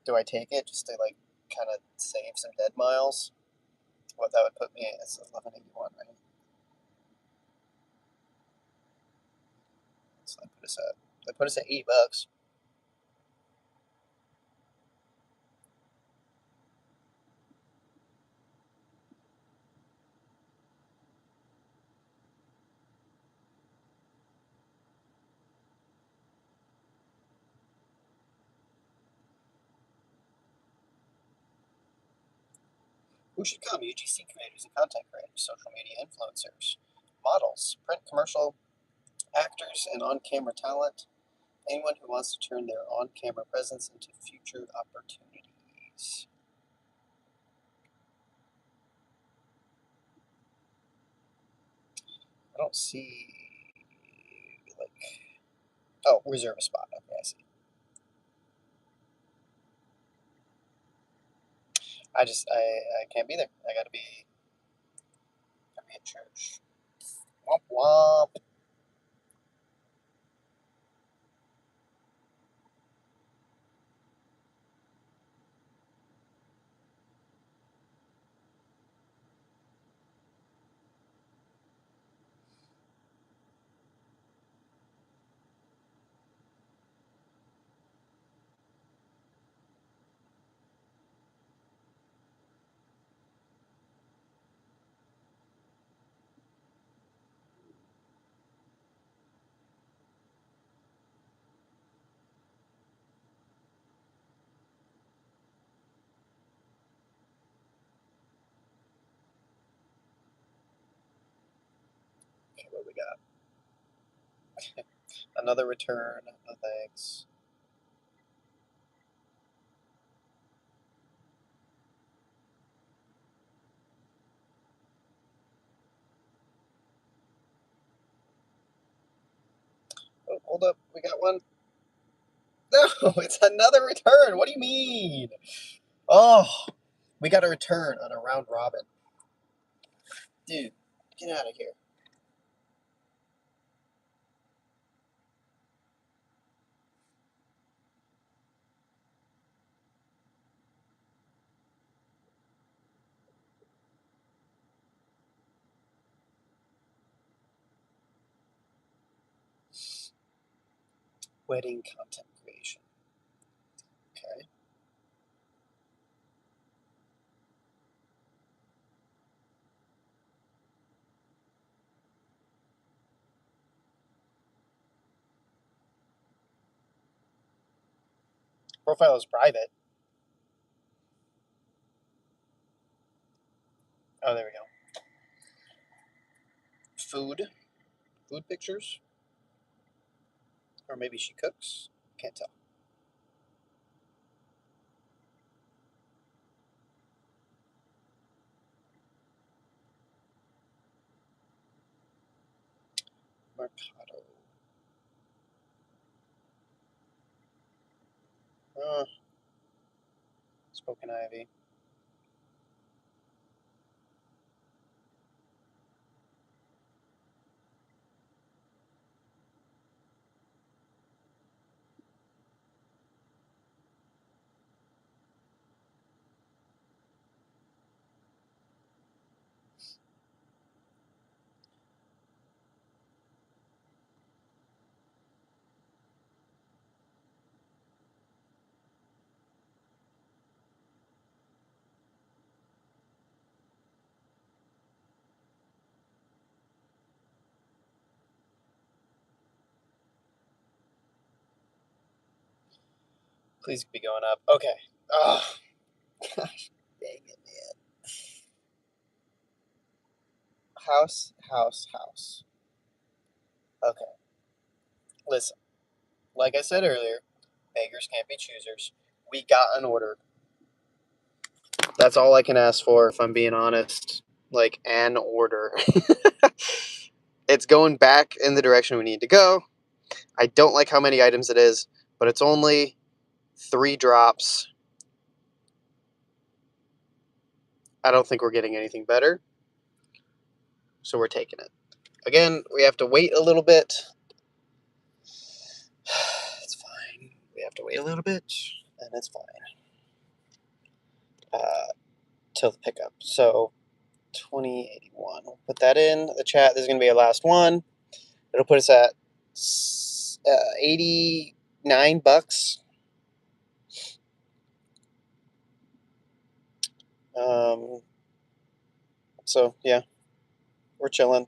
do I take it just to kind of save some dead miles? What that would put me as 1181, right? So that put us at $8. Who should come? UGC creators and content creators, social media influencers, models, print commercial actors, and on-camera talent. Anyone who wants to turn their on-camera presence into future opportunities. I don't see Oh, reserve a spot. Okay, I see. I can't be there. I gotta be at church. Womp womp. Okay, what we got? Another return. No thanks. Oh, hold up. We got one. No, it's another return. What do you mean? Oh, we got a return on a round robin. Dude, get out of here. Wedding content creation. Okay. Profile is private. Oh, there we go. Food pictures, or maybe she cooks. Can't tell. Mercado. Spoken Ivy. Please be going up. Okay. Oh, gosh, dang it, man. House. Okay. Listen, like I said earlier, beggars can't be choosers. We got an order. That's all I can ask for, if I'm being honest. Like, an order. It's going back in the direction we need to go. I don't like how many items it is, but it's only 3 drops. I don't think we're getting anything better, so we're taking it. Again, we have to wait a little bit. It's fine. We have to wait a little bit, and it's fine. Till the pickup. So 2081. We'll put that in the chat. This is going to be our last one. It'll put us at $89. So yeah, we're chilling.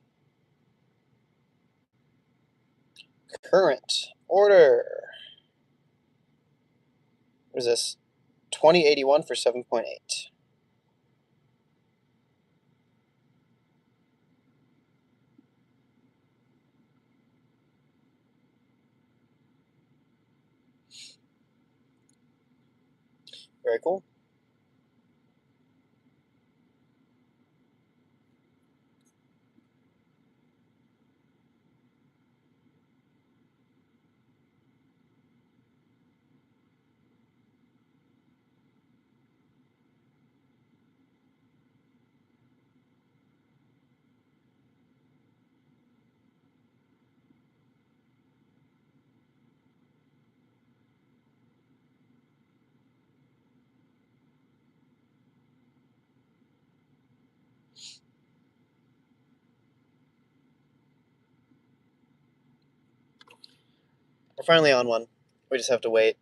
Current order. What is this? 2081 for 7.8. Very cool. We're finally on one. We just have to wait.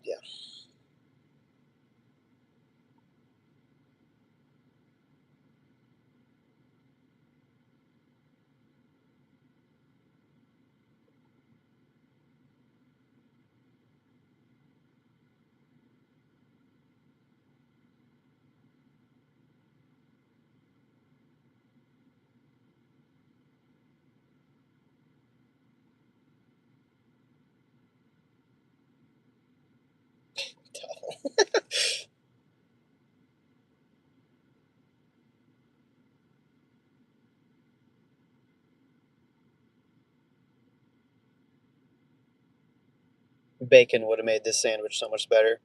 Yeah. Bacon would have made this sandwich so much better.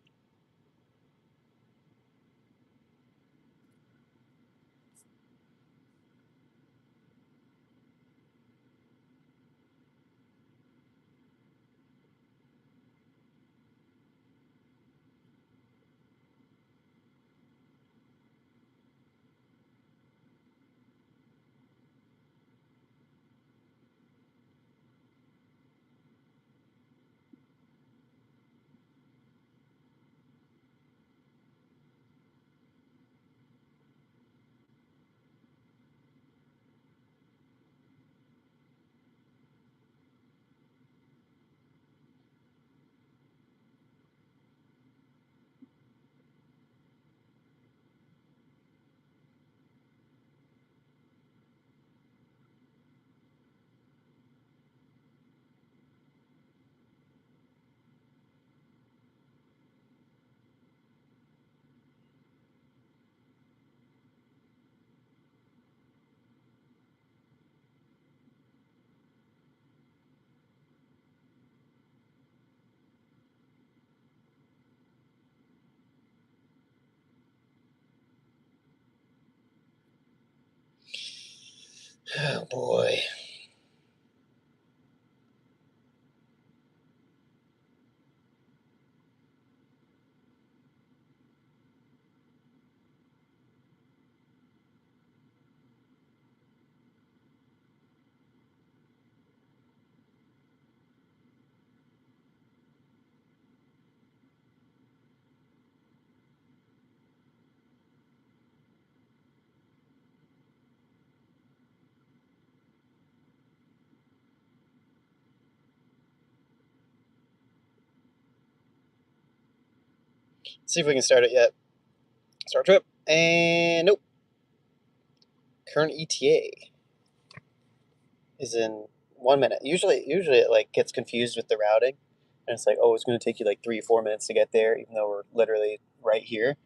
Oh boy. Let's see if we can start it yet. Start trip. And nope. Current ETA is in 1 minute. Usually it like gets confused with the routing, and it's like, oh, it's going to take you like 3 or 4 minutes to get there, even though we're literally right here.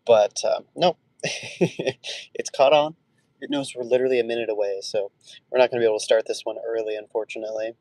But no, it's caught on. It knows we're literally a minute away, so we're not going to be able to start this one early, unfortunately.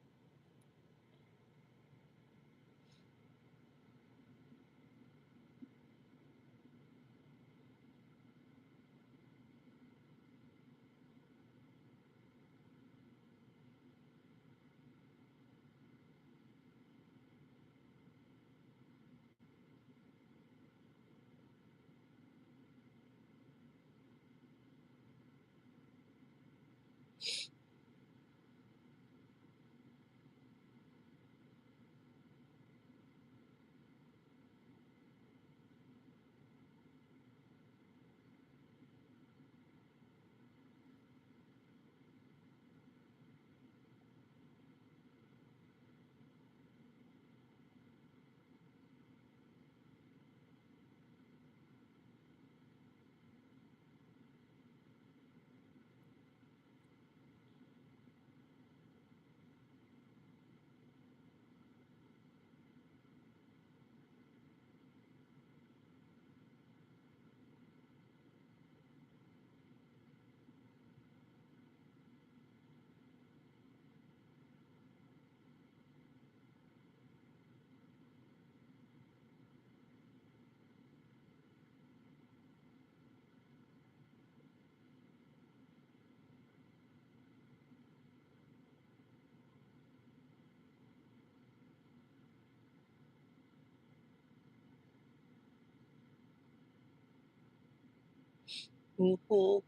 Do do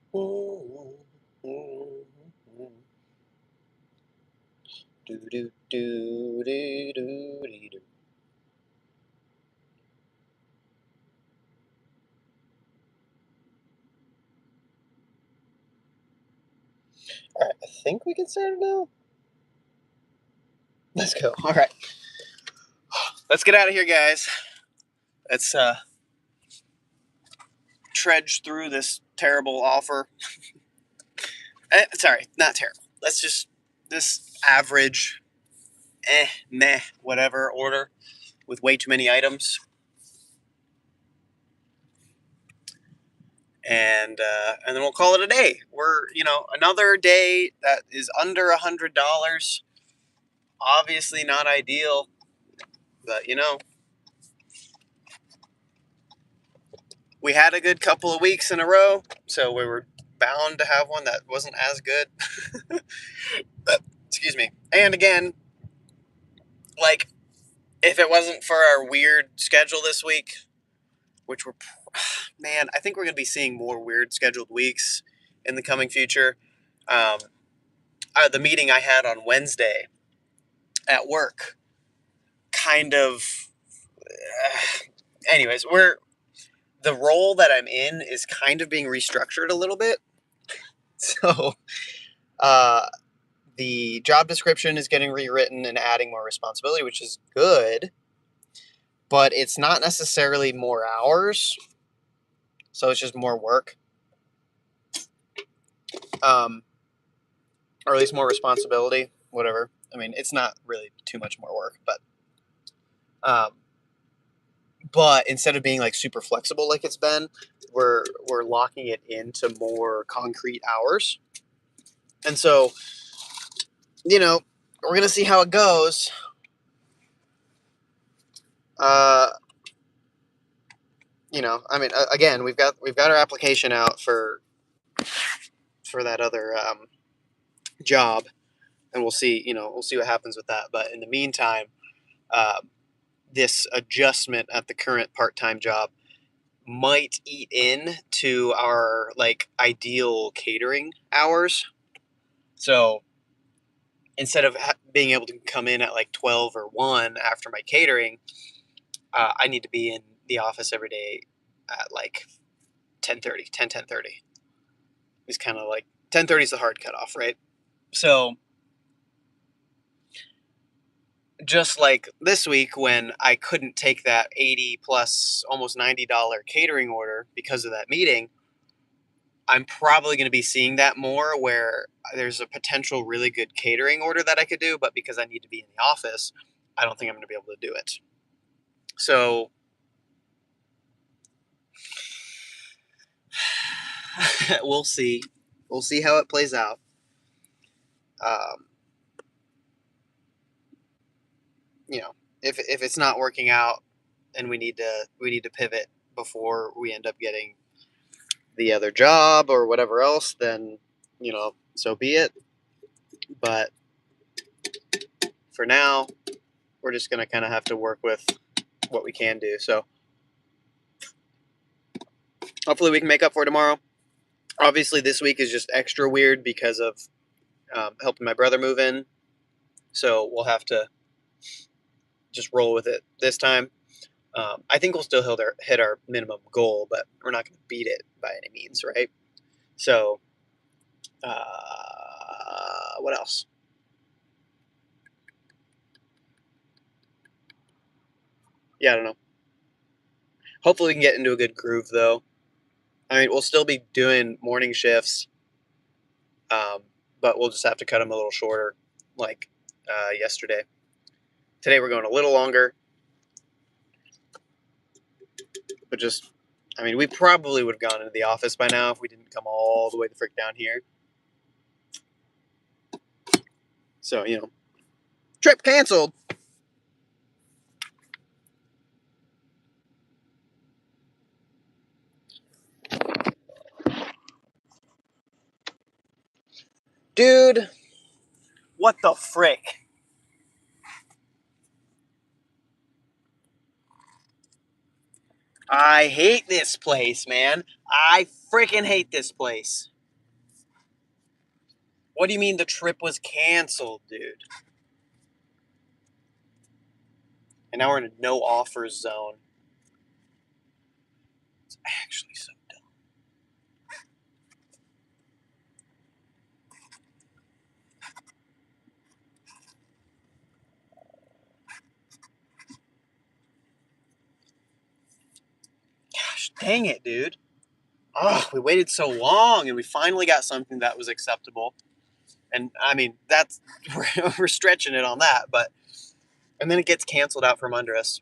do do do do. All right, I think we can start it now. Let's go. All right, let's get out of here, guys. Let's trudge through this terrible offer. Sorry, not terrible. Let's just this average, meh, whatever order with way too many items. And then we'll call it a day. We're another day that is under $100. Obviously not ideal, but we had a good couple of weeks in a row, so we were bound to have one that wasn't as good. But, excuse me. And again, like, if it wasn't for our weird schedule this week, which man, I think we're going to be seeing more weird scheduled weeks in the coming future. The meeting I had on Wednesday at work kind of, anyways, the role that I'm in is kind of being restructured a little bit. So, the job description is getting rewritten and adding more responsibility, which is good, but it's not necessarily more hours. So it's just more work. Or at least more responsibility, whatever. I mean, it's not really too much more work, but instead of being like super flexible like it's been, we're locking it into more concrete hours. And so, we're gonna see how it goes. I mean, again, we've got our application out for that other job, and we'll see what happens with that. But in the meantime, this adjustment at the current part-time job might eat in to our ideal catering hours. So instead of being able to come in at 12 or 1 after my catering, I need to be in the office every day at 10:30. It's kind of 10:30 is the hard cutoff, right? So just like this week when I couldn't take that $80 plus almost $90 catering order because of that meeting, I'm probably going to be seeing that more where there's a potential really good catering order that I could do, but because I need to be in the office, I don't think I'm going to be able to do it. So we'll see. We'll see how it plays out. If it's not working out and we need to pivot before we end up getting the other job or whatever else, then so be it. But for now, we're just gonna kind of have to work with what we can do. So hopefully we can make up for it tomorrow. Obviously, this week is just extra weird because of helping my brother move in. So we'll have to just roll with it this time. I think we'll still hit our minimum goal, but we're not going to beat it by any means, right? So, what else? Yeah, I don't know. Hopefully we can get into a good groove, though. I mean, we'll still be doing morning shifts, but we'll just have to cut them a little shorter, like yesterday. Today we're going a little longer, but we probably would have gone into the office by now if we didn't come all the way the frick down here. So, trip canceled. Dude, what the frick? I hate this place, man. I freaking hate this place. What do you mean the trip was canceled, dude? And now we're in a no offers zone. It's actually so dumb. Gosh, dang it, dude. Oh, we waited so long and we finally got something that was acceptable. And I mean, that's we're stretching it on that, but and then it gets canceled out from under us.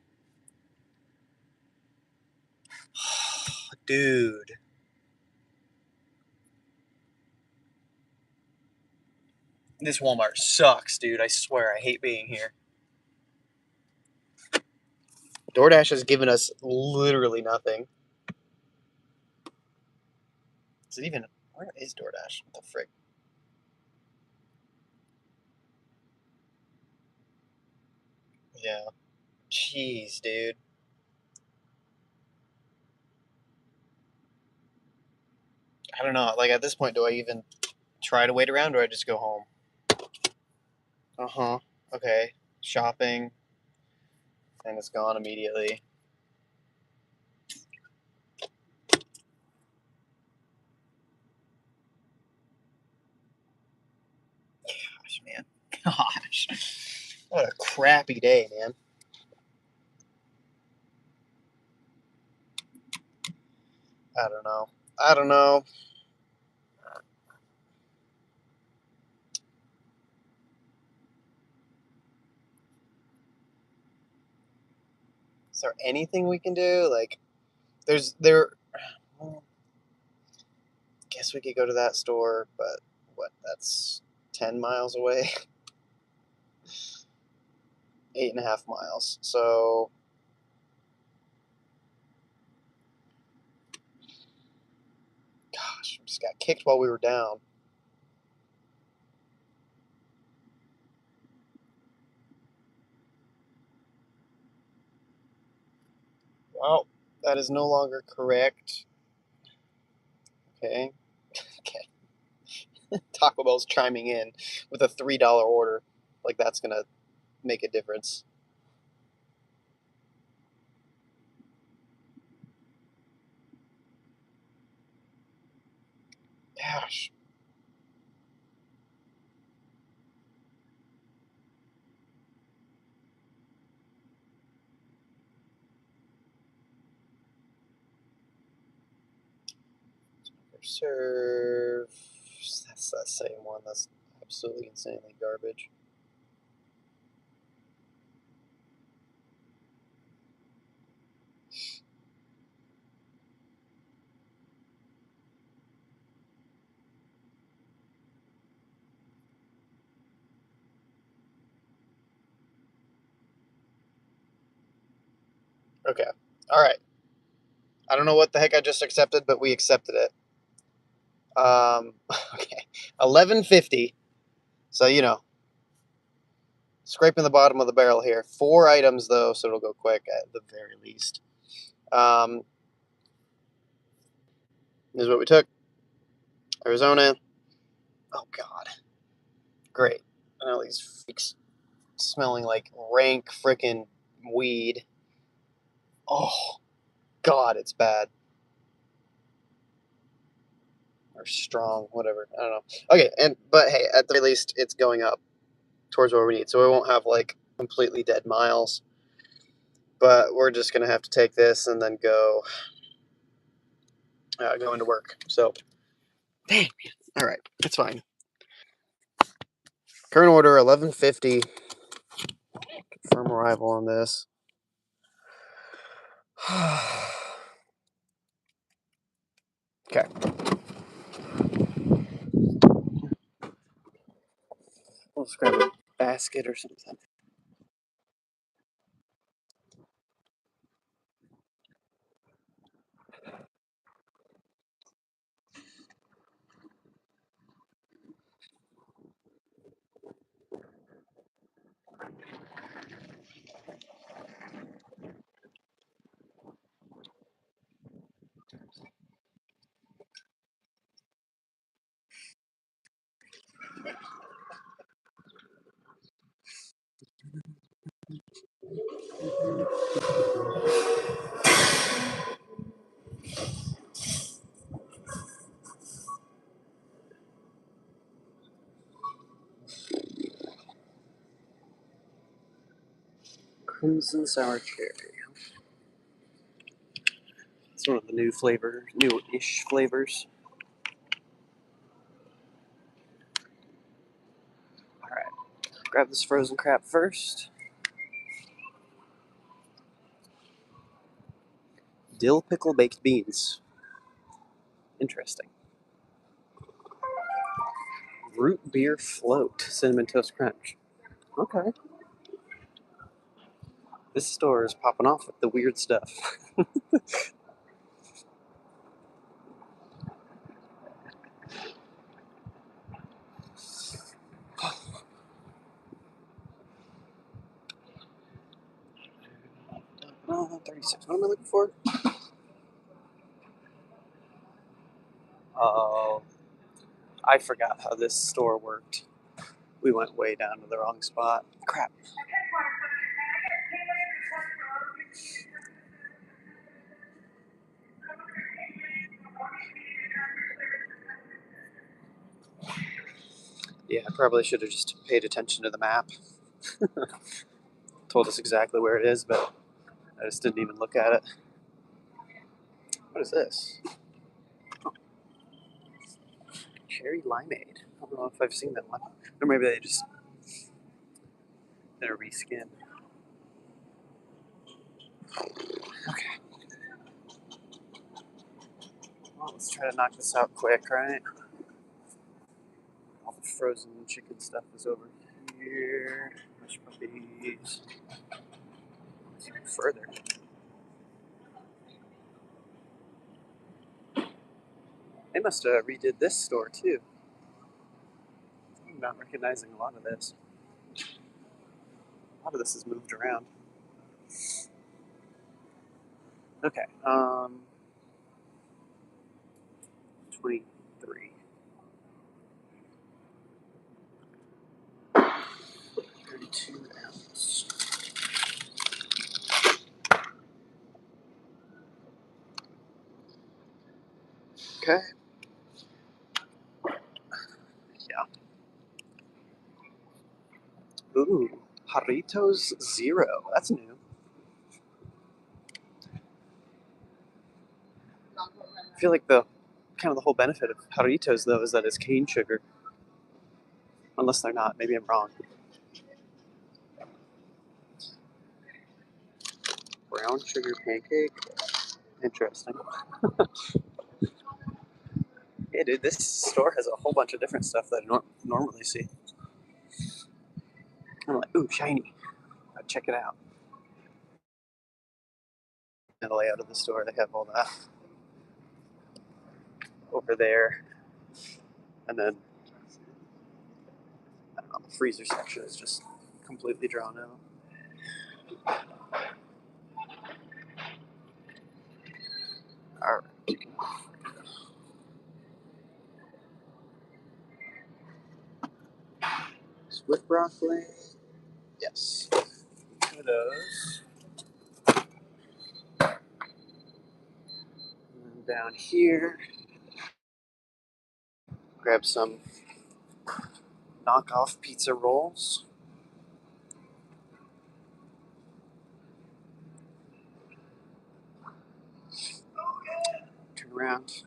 Dude. This Walmart sucks, dude. I swear, I hate being here. DoorDash has given us literally nothing. Is it even... Where is DoorDash? What the frick? Yeah. Jeez, dude. I don't know. Like, at this point, do I even try to wait around or do I just go home? Uh-huh. Okay. Shopping. And it's gone immediately. Gosh, man. Gosh. What a crappy day, man. I don't know. Is there anything we can do? Like, well, guess we could go to that store, but what? That's 10 miles away. 8.5 miles. So, gosh, we just got kicked while we were down. Well, that is no longer correct. Okay. Okay. Taco Bell's chiming in with a $3 order. Like, that's going to make a difference. Gosh. Serve. That's that same one. That's absolutely insanely garbage. Okay. All right. I don't know what the heck I just accepted, but we accepted it. Okay. 11.50. So, scraping the bottom of the barrel here. 4 items, though, so it'll go quick at the very least. This is what we took. Arizona. Oh, God. Great. And all these freaks smelling like rank frickin' weed. Oh, God, it's bad. Or strong, whatever. I don't know. Okay, but hey, at the very least, it's going up towards where we need. So we won't have, like, completely dead miles. But we're just going to have to take this and then go into work. So, dang, man. All right, that's fine. Current order, 11.50. Confirm arrival on this. Okay. We'll just grab a basket or something. Crimson sour cherry. It's one of the new-ish flavors. All right, grab this frozen crab first. Dill pickle baked beans. Interesting. Root beer float, cinnamon toast crunch. Okay. This store is popping off with the weird stuff. Oh, 36. What am I looking for? Oh, I forgot how this store worked. We went way down to the wrong spot. Crap. Yeah, I probably should have just paid attention to the map. Told us exactly where it is, but I just didn't even look at it. What is this? Oh, cherry limeade. I don't know if I've seen that one. Or maybe they just did a reskin. Okay. Well, let's try to knock this out quick, right? All the frozen chicken stuff is over here. Hush puppies. It's even further. They must have redid this store too. I'm not recognizing a lot of this. A lot of this is moved around. Okay, 23. 32 ounce. Okay. Yeah. Ooh, Jarritos Zero. That's new. I feel like the whole benefit of Jarritos though is that it's cane sugar. Unless they're not. Maybe I'm wrong. Brown sugar pancake. Interesting. Yeah, dude, this store has a whole bunch of different stuff that I don't normally see. I'm like, ooh, shiny. I'll check it out. And the layout of the store, they have all that over there. And then, I don't know, the freezer section is just completely drawn out. Alright. Split broccoli. Yes. Potatoes. And then down here, grab some knockoff pizza rolls. Turn around.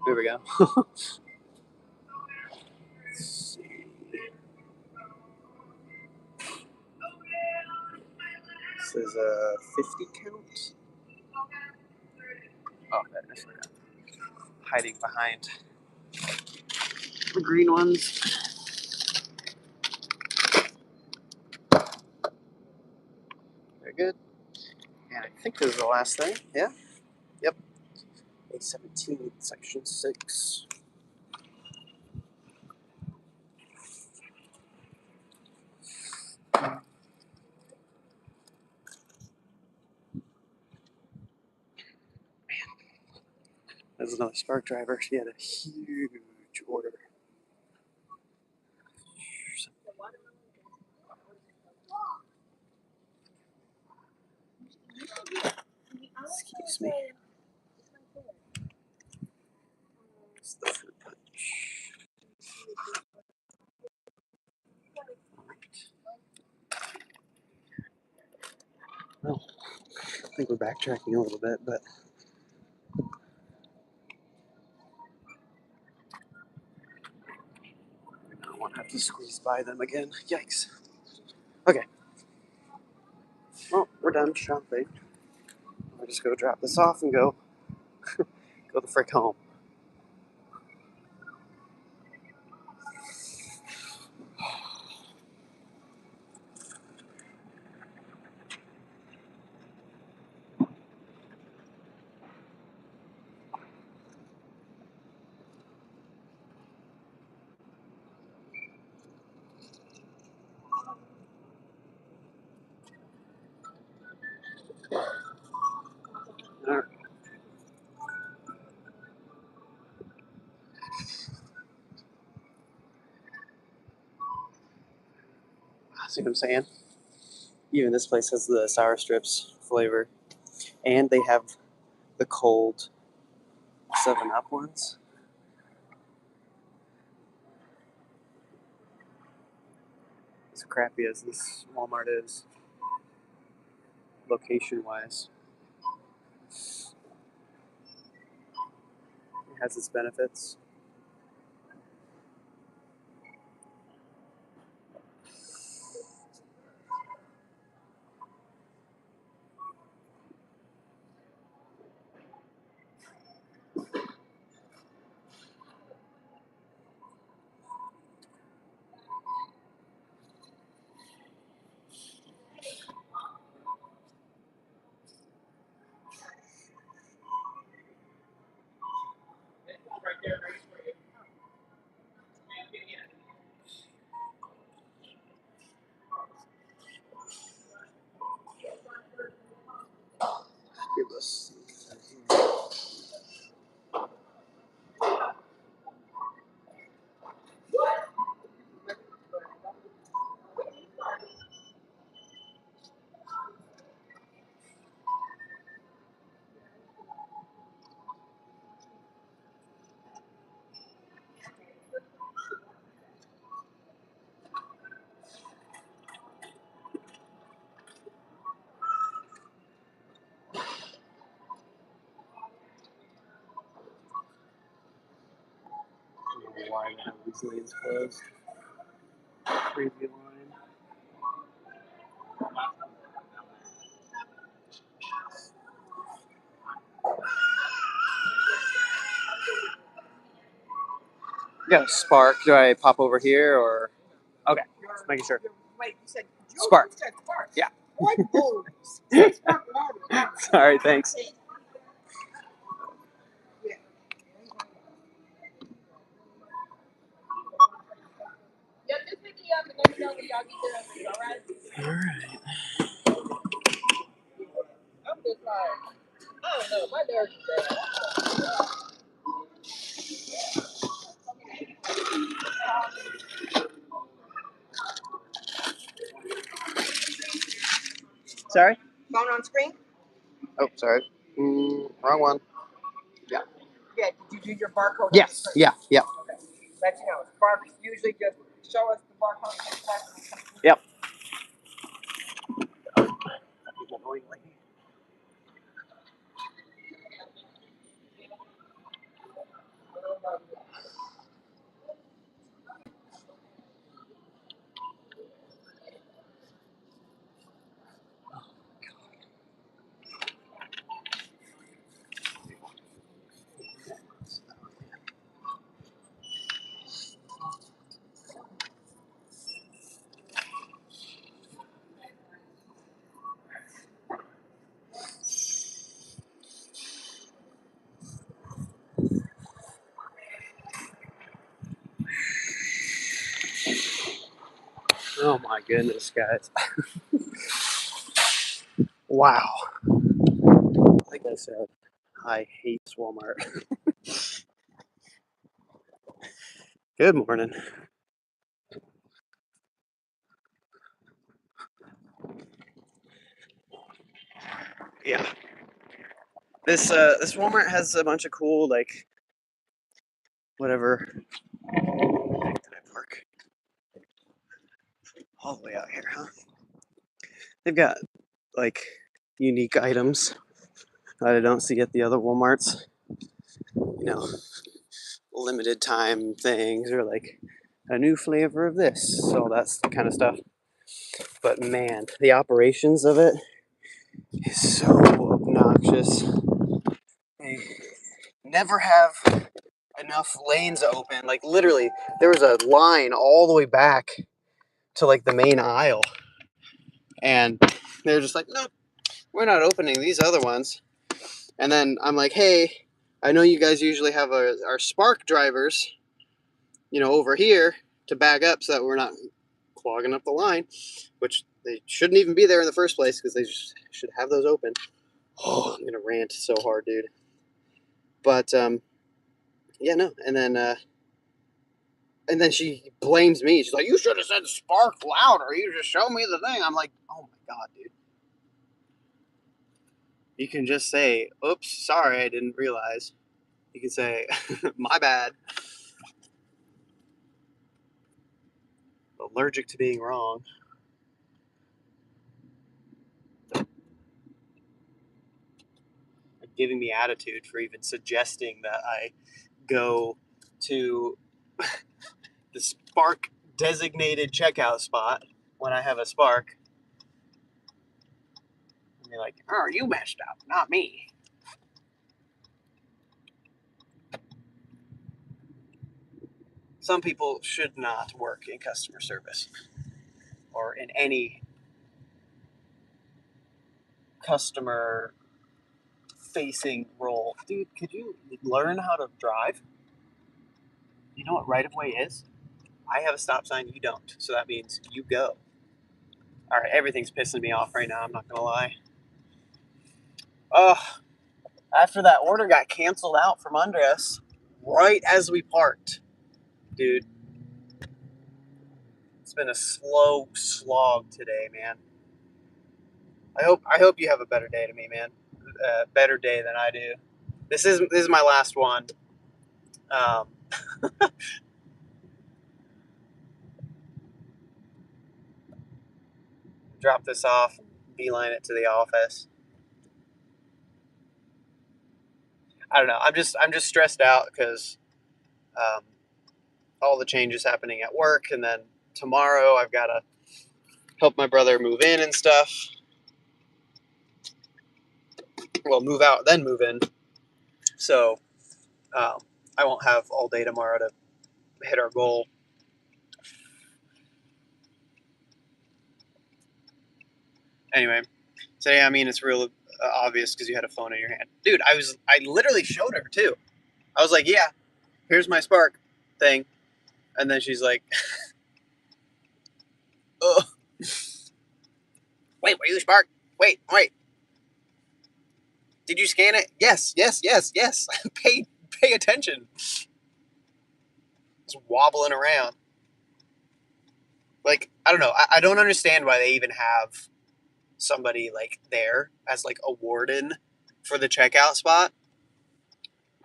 There we go. Let's see. This is a 50 count. Oh, that is hiding behind the green ones. Very good. And I think this is the last thing. Yeah? Yep. A17, section 6. There's another Spark driver. She had a huge order. Excuse me. It's the fruit punch. I think we're backtracking a little bit, but I don't want to have to squeeze by them again. Yikes. Okay. Well, we're done shopping. I'll just go drop this off and go the frick home. All right. See what I'm saying? Even this place has the sour strips flavor, and they have the cold 7-Up ones. As crappy as this Walmart is, location-wise, it has its benefits. Here, let's see. I don't know why they have these lanes closed. Preview line. You got a Spark. Do I pop over here or? Okay, just making sure. Wait, you said Spark. You said Spark. Yeah. What? Oh, Spark water. Sorry, thanks. Yeah. Yeah, just pick me up and let me know when y'all get there. All right. All right. I'm just like, I don't know. My nerves are bad. Sorry. Phone on screen? Oh, sorry. Wrong one. Yeah. Did you do your barcode? Yes. Yeah. Yeah. Okay. Let you know. Spark usually just show us the barcode. Yep. Oh my goodness, guys. Wow. Like I said, I hate Walmart. Good morning. Yeah. This Walmart has a bunch of cool, like, whatever. Did I park all the way out here, huh? They've got like unique items that I don't see at the other Walmarts. You know, limited time things or like a new flavor of this, all that kind of stuff. But man, the operations of it is so obnoxious. They never have enough lanes open. Like literally, there was a line all the way back to like the main aisle, and they're just like, nope, we're not opening these other ones. And then I'm like, hey, I know you guys usually have our Spark drivers, over here to back up so that we're not clogging up the line, which they shouldn't even be there in the first place because they just should have those open. Oh, I'm gonna rant so hard, dude. But yeah, no. And then she blames me. She's like, "You should have said Spark louder. You just show me the thing." I'm like, "Oh my god, dude." You can just say, "Oops, sorry, I didn't realize." You can say, "My bad." Allergic to being wrong. Giving me attitude for even suggesting that I go to the Spark designated checkout spot when I have a Spark. And you're like, "Oh, you messed up, not me." Some people should not work in customer service or in any customer facing role. Dude, could you learn how to drive? You know what right of way is? I have a stop sign, you don't. So that means you go. All right, everything's pissing me off right now, I'm not going to lie. After that order got canceled out from under us, right as we parked, dude, it's been a slow slog today, man. I hope you have a better day to me, man. Better day than I do. This is my last one. Drop this off, beeline it to the office. I don't know. I'm just stressed out because all the changes happening at work, and then tomorrow I've got to help my brother move in and stuff. Well, move out, then move in. So I won't have all day tomorrow to hit our goal. Anyway, so yeah, I mean it's real obvious because you had a phone in your hand, dude. I literally showed her too. I was like, yeah, here's my Spark thing, and then she's like, oh, wait, were you Spark? Wait. Did you scan it? Yes. Pay attention. Just wobbling around. Like, I don't know. I don't understand why they even have somebody like there as like a warden for the checkout spot.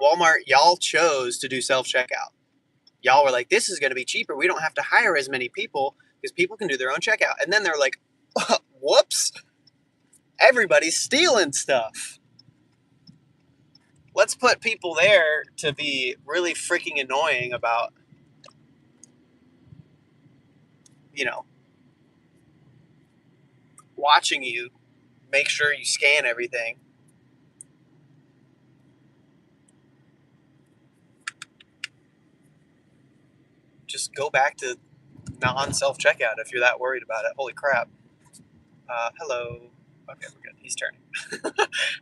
Walmart, y'all chose to do self-checkout. Y'all were like, this is going to be cheaper. We don't have to hire as many people because people can do their own checkout. And then they're like, whoops, everybody's stealing stuff. Let's put people there to be really freaking annoying about, watching you make sure you scan everything. Just go back to non-self-checkout if you're that worried about it. Holy crap. Hello. Okay, we're good. He's turning.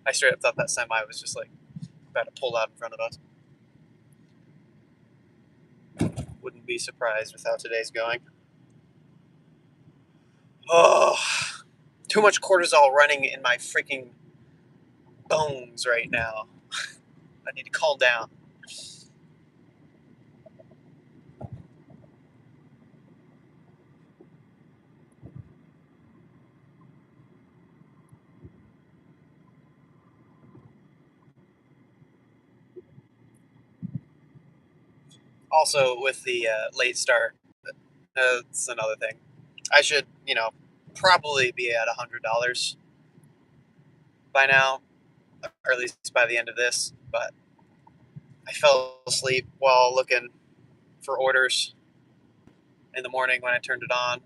I straight up thought that semi was just like about to pull out in front of us. Wouldn't be surprised with how today's going. Oh, too much cortisol running in my freaking bones right now. I need to calm down. Also, with the late start, it's another thing. I should, probably be at $100 by now, or at least by the end of this, but I fell asleep while looking for orders in the morning when I turned it on.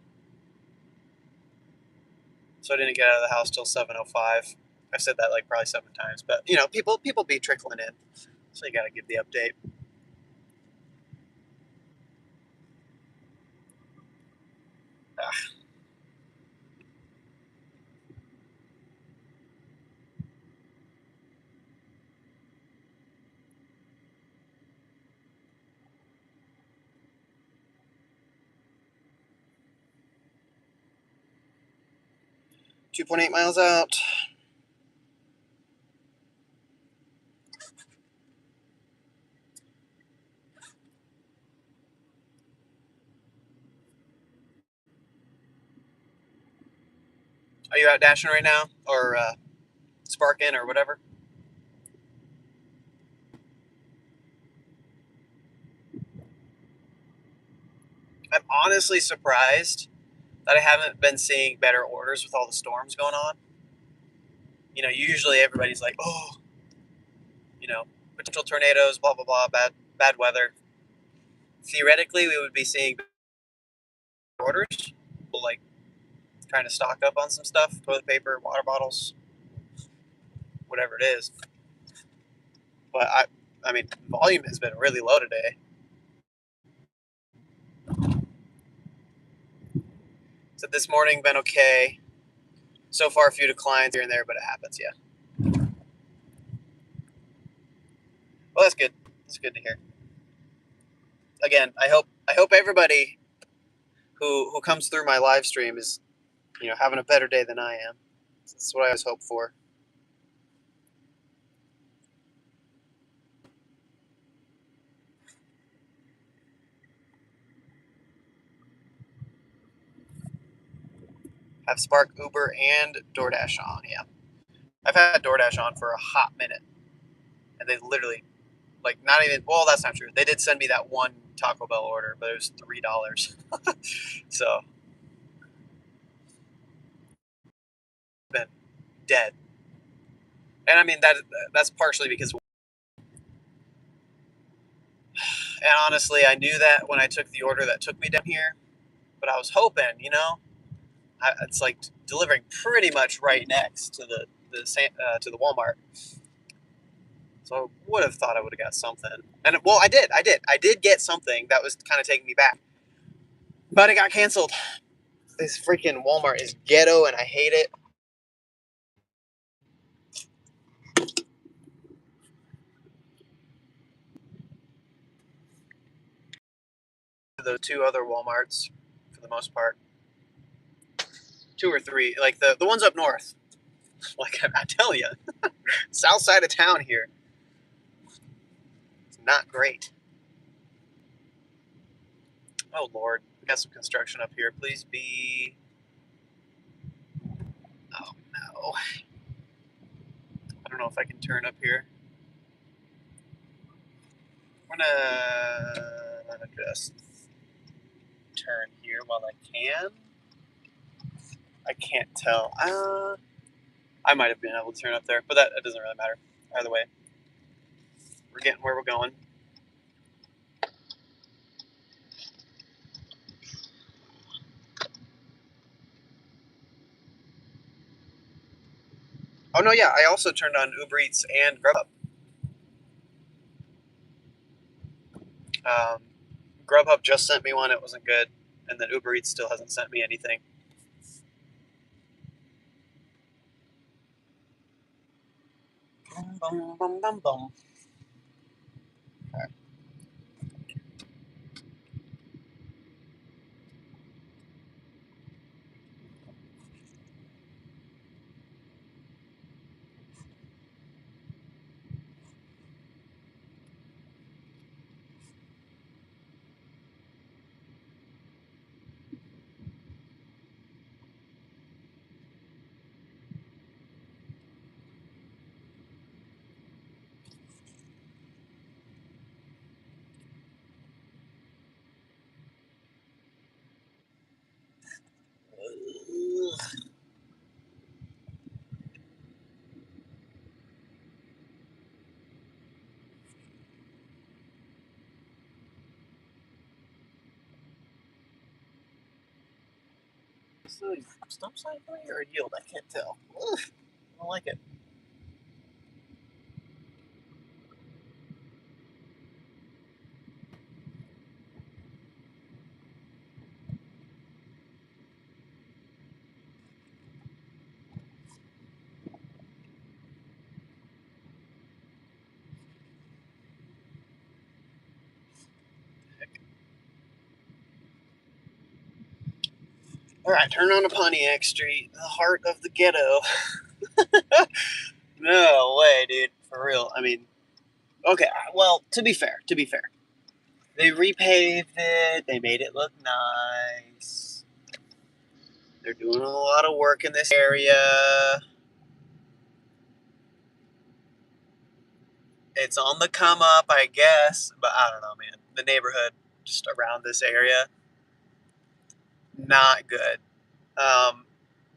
So I didn't get out of the house till 7:05. I've said that like probably 7 times, but you know, people be trickling in, so you got to give the update. Ah. .8 miles out. Are you out dashing right now, or sparking, or whatever? I'm honestly surprised that I haven't been seeing better orders with all the storms going on. You know, usually everybody's like, oh, you know, potential tornadoes, blah blah blah, bad weather. Theoretically, we would be seeing orders, like trying to stock up on some stuff, toilet paper, water bottles, whatever it is. But I mean, volume has been really low today. So this morning been okay. So far, a few declines here and there, but it happens, yeah. Well, that's good. That's good to hear. Again, I hope everybody who comes through my live stream is, you know, having a better day than I am. That's what I always hope for. Have Spark, Uber, and DoorDash on, yeah. I've had DoorDash on for a hot minute, and they literally, like, not even, well, that's not true. They did send me that one Taco Bell order, but it was $3. So, been dead. And I mean, that's partially because, and honestly, I knew that when I took the order that took me down here, but I was hoping, you know, it's like delivering pretty much right next to the Walmart. So I would have thought I would have got something. And well, I did get something that was kind of taking me back, but it got canceled. This freaking Walmart is ghetto, and I hate it. The 2 other Walmarts, for the most part, 2 or 3, like the ones up north. Like I tell you, south side of town here, it's not great. Oh Lord, we got some construction up here. Please be. Oh no. I don't know if I can turn up here. I'm gonna just turn here while I can. I can't tell. I might have been able to turn up there, but that it doesn't really matter. Either way, we're getting where we're going. Oh no, yeah, I also turned on Uber Eats and Grubhub. Um, Grubhub just sent me one; it wasn't good, and then Uber Eats still hasn't sent me anything. Bum, bum, bum, bum. Okay. stop sign for me or a yield? I can't tell. Ugh, I don't like it. All right, turn on to Pontiac Street, the heart of the ghetto. No way, dude. For real. I mean, okay. Well, to be fair, they repaved it. They made it look nice. They're doing a lot of work in this area. It's on the come up, I guess, but I don't know, man. The neighborhood just around this area, not good.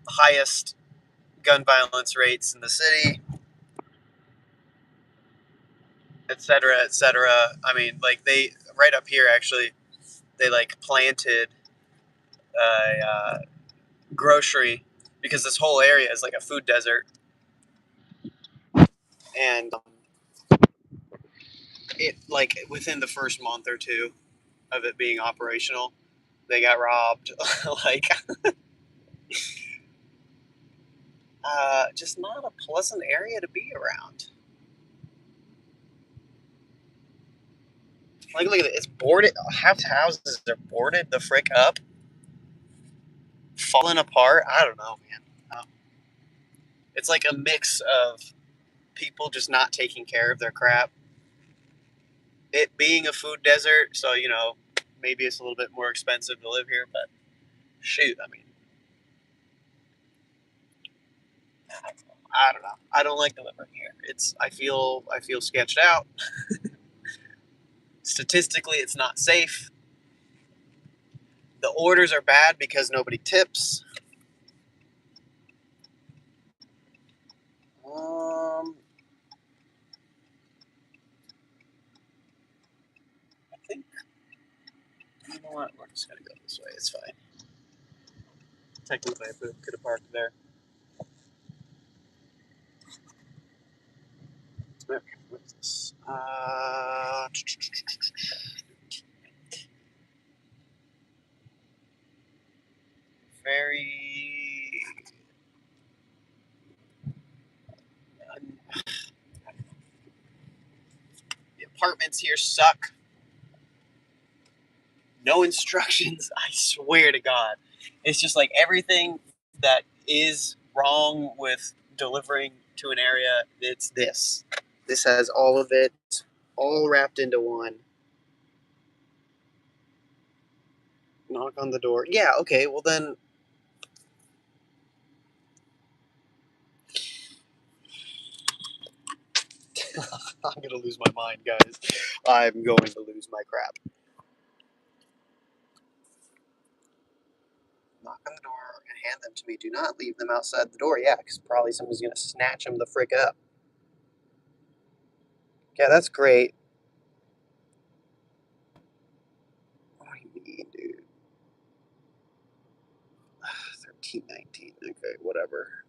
Highest gun violence rates in the city, et cetera, et cetera. I mean, like they right up here actually, they like planted a grocery because this whole area is like a food desert, and it like within the first month or two of it being operational, they got robbed. Like, just not a pleasant area to be around. Like, look at it. It's boarded. Half the houses are boarded the frick up, falling apart. I don't know, man. It's like a mix of people just not taking care of their crap. It being a food desert, so maybe it's a little bit more expensive to live here, but shoot, I mean, I don't know. I don't like delivering here. I feel sketched out. Statistically, it's not safe. The orders are bad because nobody tips. I think, you know what? We're just gonna go this way. It's fine. Technically, I could have parked there. Okay, what is this? Very. The apartments here suck. No instructions. I swear to God. It's just like everything that is wrong with delivering to an area, it's this. This has all of it, all wrapped into one. Knock on the door. Yeah, okay, well then. I'm going to lose my mind, guys. I'm going to lose my crap. Knock on the door and hand them to me. Do not leave them outside the door. Yeah, because probably someone's going to snatch them the frick up. Yeah, that's great. What do you mean, dude? 1319. Okay, whatever.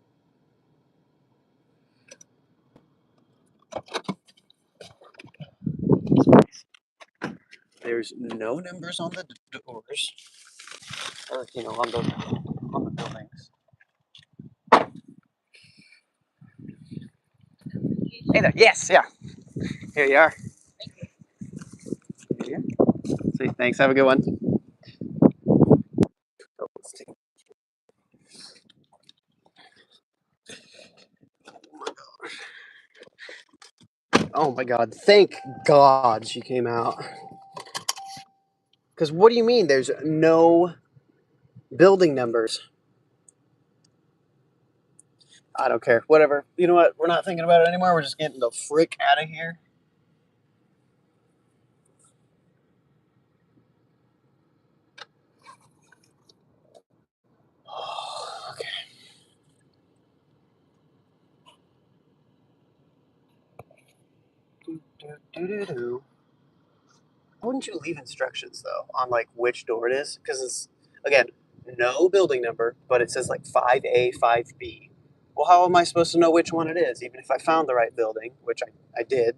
There's no numbers on the doors, or on the buildings. Hey there. Yes, yeah. Here you are. Here you go. See, thanks. Have a good one. Oh, let's take. Oh my God! Thank God she came out. Because what do you mean? There's no building numbers. I don't care. Whatever. You know what? We're not thinking about it anymore. We're just getting the frick out of here. Oh, okay. Do. Wouldn't you leave instructions though on like which door it is? Because it's again no building number, but it says like 5A, 5B. Well, how am I supposed to know which one it is, even if I found the right building, which I did,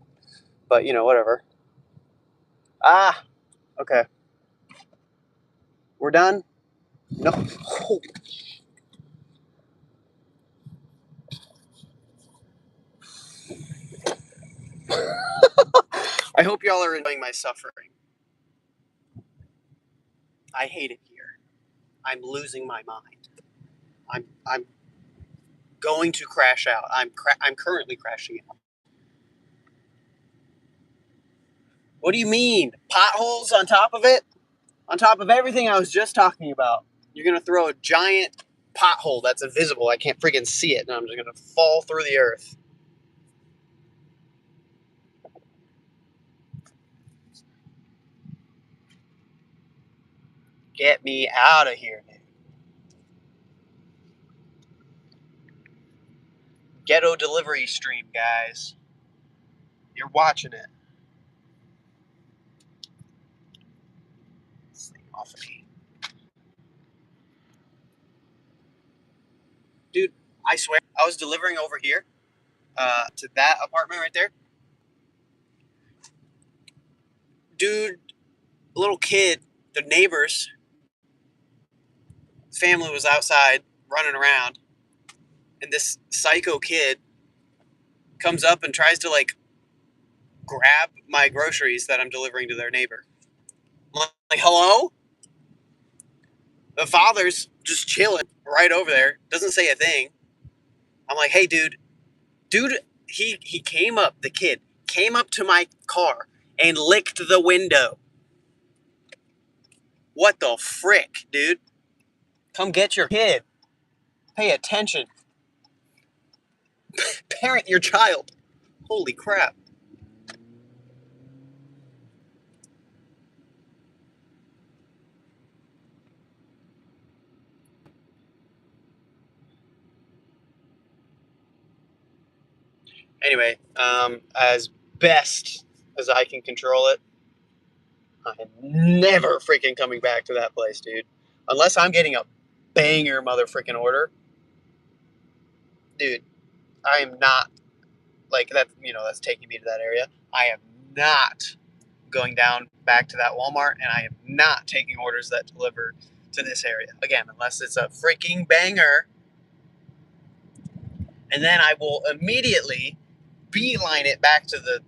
but you know, whatever. Ah, okay. We're done? No. Oh. I hope y'all are enjoying my suffering. I hate it here. I'm losing my mind. I'm going to crash out. I'm currently crashing out. What do you mean? Potholes on top of it? On top of everything I was just talking about. You're going to throw a giant pothole that's invisible. I can't freaking see it, and I'm just going to fall through the earth. Get me out of here, dude. Ghetto delivery stream, guys. You're watching it. This thing off of me. Dude, I swear, I was delivering over here to that apartment right there. Dude, little kid, the neighbor's family was outside running around, and this psycho kid comes up and tries to like grab my groceries that I'm delivering to their neighbor. I'm like, hello? The father's just chilling right over there, doesn't say a thing. I'm like, hey, dude, he came up, the kid came up to my car and licked the window. What the frick, dude? Come get your kid. Pay attention. Parent your child. Holy crap. Anyway, as best as I can control it, I'm never freaking coming back to that place, dude. Unless I'm getting a banger mother freaking order. Dude, I am not, like, that, you know, that's taking me to that area. I am not going down back to that Walmart, and I am not taking orders that deliver to this area. Again, unless it's a freaking banger. And then I will immediately beeline it back to the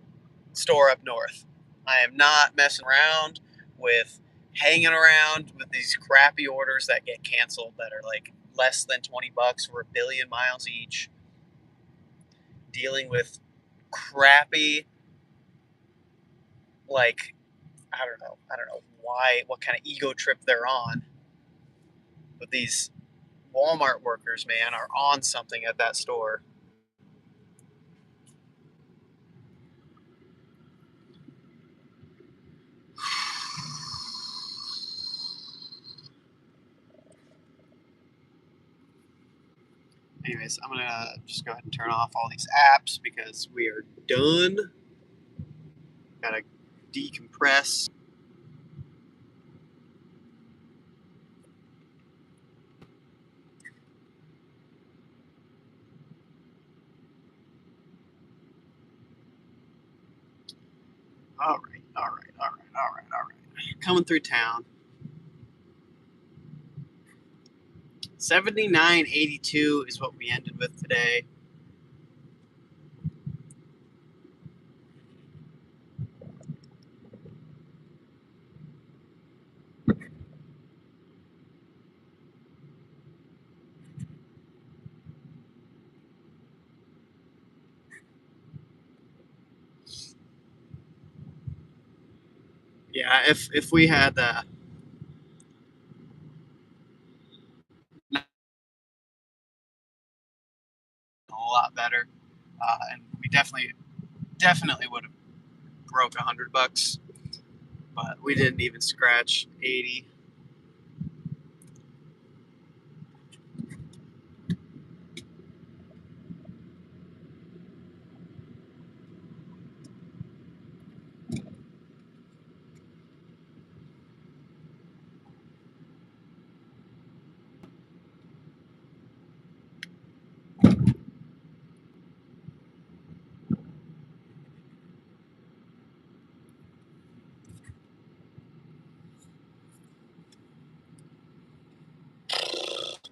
store up north. I am not messing around with hanging around with these crappy orders that get canceled that are like less than $20 for 1 billion miles each. Dealing with crappy, like, I don't know why, what kind of ego trip they're on. But these Walmart workers, man, are on something at that store. Anyways, I'm gonna just go ahead and turn off all these apps because we are done. Gotta decompress. All right. Coming through town. 79.82 is what we ended with today. Yeah, if we had a lot better, and we definitely would have broke $100, but we didn't even scratch 80.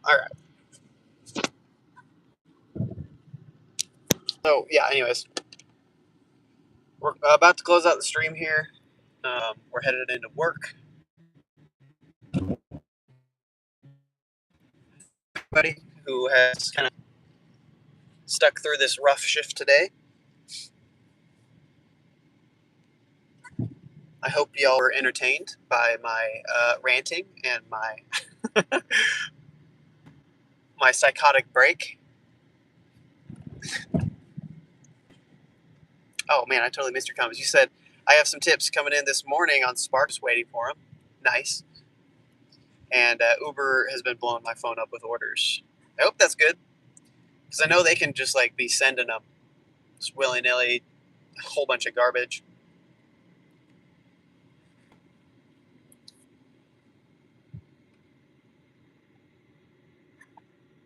All right. So yeah. Anyways, we're about to close out the stream here. We're headed into work. Everybody who has kind of stuck through this rough shift today. I hope y'all were entertained by my ranting and my my psychotic break. Oh man, I totally missed your comments. You said I have some tips coming in this morning on Spark. Just waiting for them. Nice. And Uber has been blowing my phone up with orders. I hope that's good because I know they can just like be sending them just willy nilly, a whole bunch of garbage.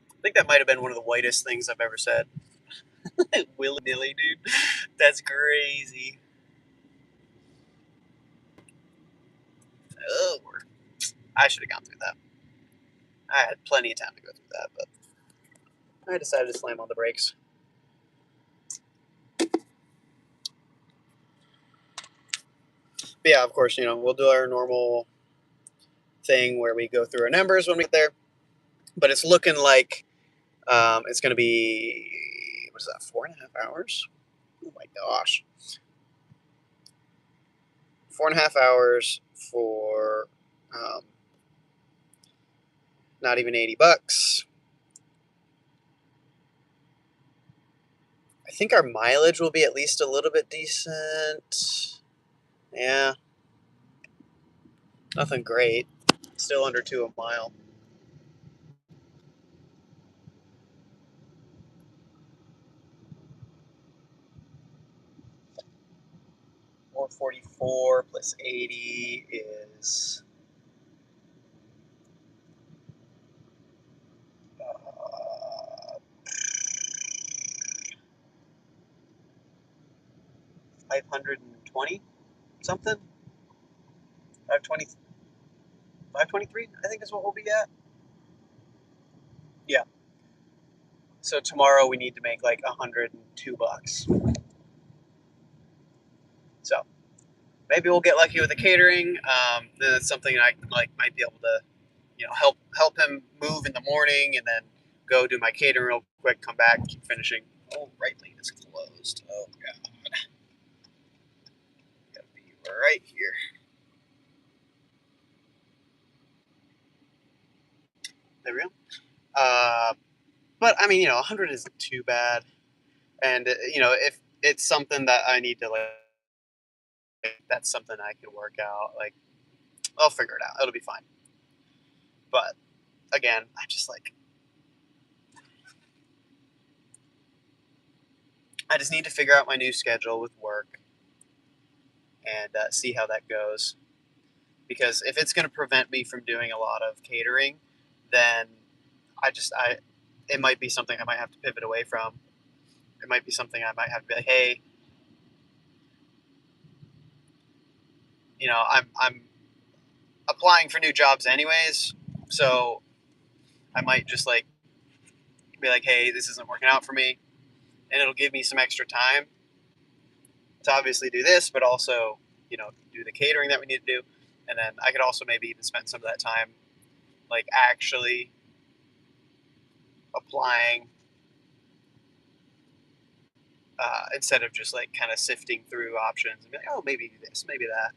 I think that might have been one of the whitest things I've ever said. Willy nilly, dude. That's crazy. Oh, I should have gone through that. I had plenty of time to go through that, but I decided to slam on the brakes. But yeah, of course, we'll do our normal thing where we go through our numbers when we get there. But it's looking like it's going to be, what is that, 4.5 hours? Oh my gosh. 4.5 hours for not even $80. I think our mileage will be at least a little bit decent. Yeah. Nothing great. Still under 2 a mile. $444 plus 80 is uh, 520 something. 520, 523, I think is what we'll be at. Yeah. So tomorrow we need to make like $102. So maybe we'll get lucky with the catering. Then it's something I might be able to, help him move in the morning, and then go do my catering real quick. Come back, keep finishing. Oh, right lane is closed. Oh god, gotta be right here. There we go. But I mean, 100 isn't too bad, and if it's something that I need to that's something I can work out. Like, I'll figure it out. It'll be fine. But again, I just need to figure out my new schedule with work and see how that goes. Because if it's going to prevent me from doing a lot of catering, then it might be something I might have to pivot away from. It might be something I might have to be like, hey, I'm applying for new jobs anyways, so I might just be like, hey, this isn't working out for me, and it'll give me some extra time to obviously do this, but also do the catering that we need to do, and then I could also maybe even spend some of that time actually applying instead of just kind of sifting through options and be like, oh, maybe this, maybe that,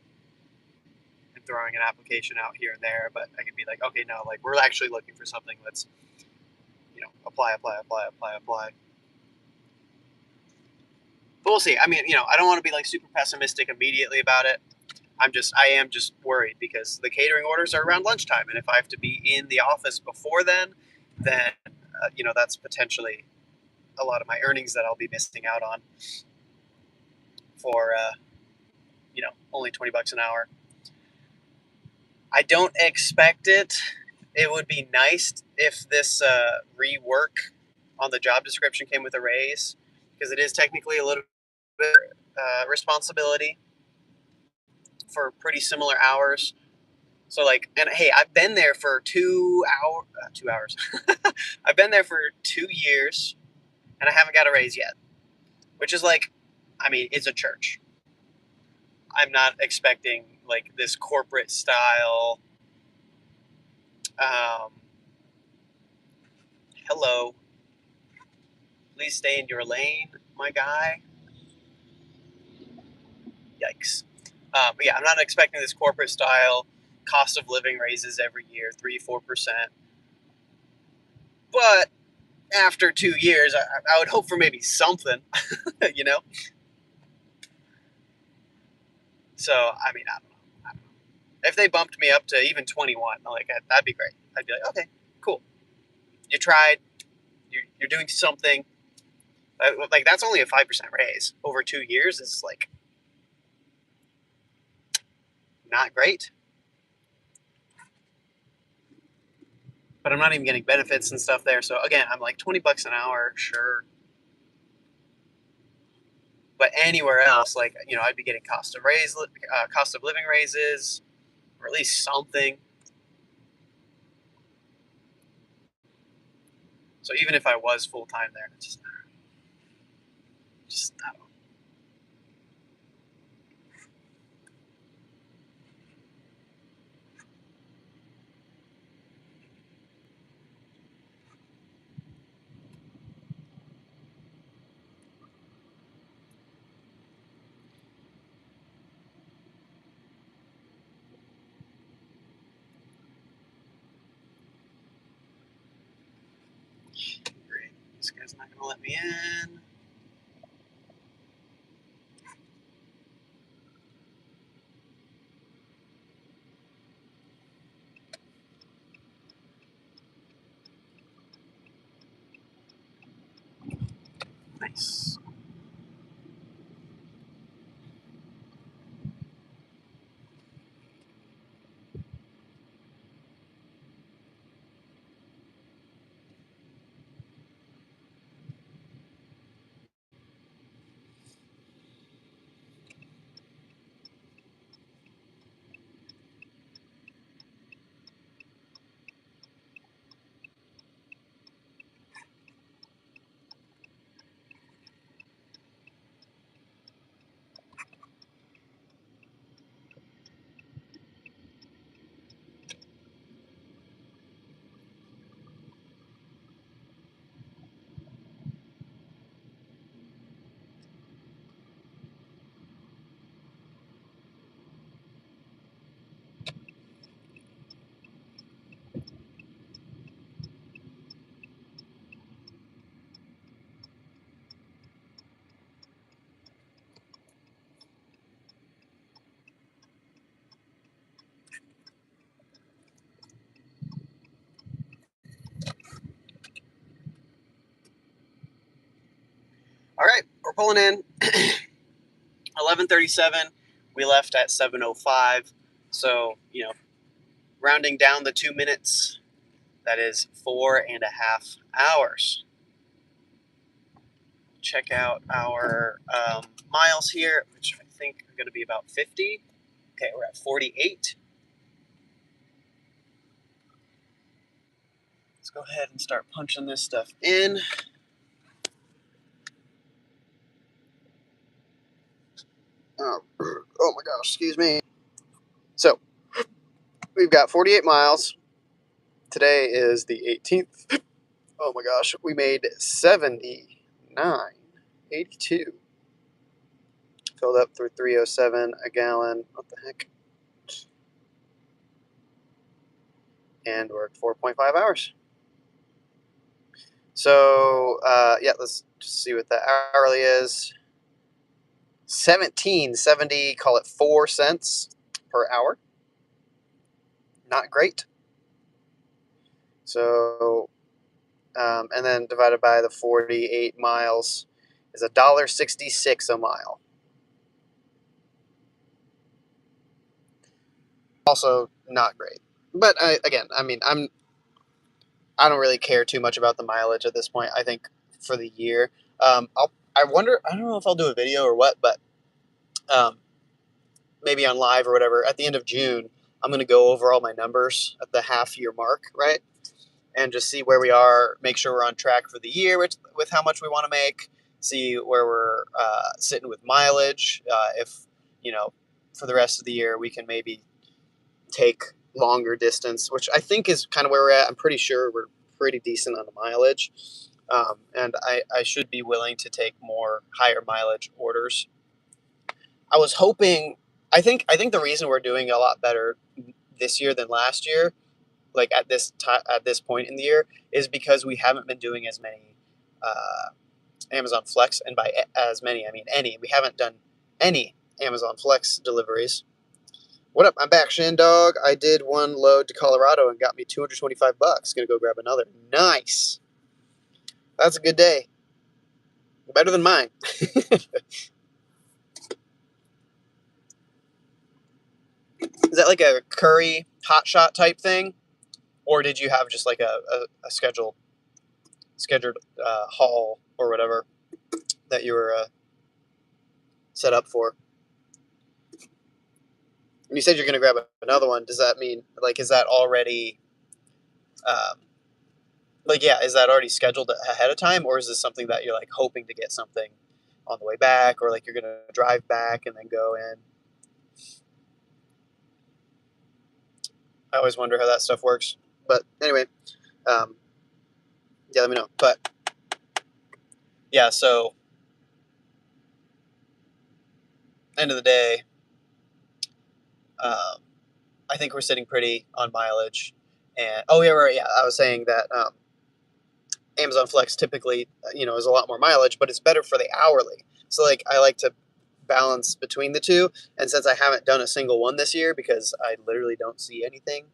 and throwing an application out here and there. But I could be like, okay, no, we're actually looking for something that's apply. But we'll see. I mean, I don't want to be super pessimistic immediately about it. I am just worried because the catering orders are around lunchtime, and if I have to be in the office before then that's potentially a lot of my earnings that I'll be missing out on for only $20 an hour. I don't expect it. It would be nice if this rework on the job description came with a raise, because it is technically a little bit responsibility for pretty similar hours. So like, and hey, I've been there for 2 hours. I've been there for 2 years, and I haven't got a raise yet. Which is like, I mean, it's a church. I'm not expecting like this corporate style. Um, Hello, please stay in your lane, my guy. Yikes. But yeah, I'm not expecting this corporate style cost of living raises every year, 3-4%. But after 2 years, I would hope for maybe something, you know? So, I mean, I don't know. If they bumped me up to even 21, like that'd be great. I'd be like, okay, cool. You tried. You're doing something. Like that's only a 5% raise over 2 years is like not great. But I'm not even getting benefits and stuff there. So again, I'm like $20 an hour, sure. But anywhere else, like I'd be getting cost of living raises, or at least something. So even if I was full time there, it's just I don't know. Great. This guy's not gonna let me in. Nice. All right, we're pulling in. 11:37. We left at 7:05. So rounding down the 2 minutes, that is 4.5 hours. Check out our miles here, which I think are going to be about 50. Okay, we're at 48. Let's go ahead and start punching this stuff in. Oh my gosh, excuse me. So, we've got 48 miles. Today is the 18th. Oh my gosh, we made 79.82. Filled up through 307 a gallon. What the heck? And worked 4.5 hours. So, yeah, let's just see what the hourly is. $17.70, call it 4 cents per hour. Not great. So, and then divided by the 48 miles is $1.66 a mile. Also, not great. But again, I mean, I don't really care too much about the mileage at this point. I think for the year, I wonder. I don't know if I'll do a video or what, but maybe on live or whatever. At the end of June, I'm going to go over all my numbers at the half-year mark, right? And just see where we are, make sure we're on track for the year with how much we want to make, see where we're sitting with mileage. If, for the rest of the year, we can maybe take longer distance, which I think is kind of where we're at. I'm pretty sure we're pretty decent on the mileage. And I should be willing to take more higher mileage orders. I was hoping, I think the reason we're doing a lot better this year than last year, like at this point in the year, is because we haven't been doing as many Amazon Flex, and by as many I mean any. We haven't done any Amazon Flex deliveries. What up? I'm back, Shin Dog. I did one load to Colorado and got me $225. Gonna go grab another. Nice. That's a good day. Better than mine. Is that like a curry hot shot type thing, or did you have just like a scheduled haul or whatever that you were set up for? When you said you're gonna grab another one, does that mean like is that already is that already scheduled ahead of time, or is this something that you're like hoping to get something on the way back, or like you're gonna drive back and then go in? I always wonder how that stuff works. But anyway, yeah, let me know. But yeah, so end of the day, I think we're sitting pretty on mileage. And oh yeah, right, yeah, I was saying that Amazon Flex typically, is a lot more mileage, but it's better for the hourly. So like I like to balance between the two. And since I haven't done a single one this year because I literally don't see anything,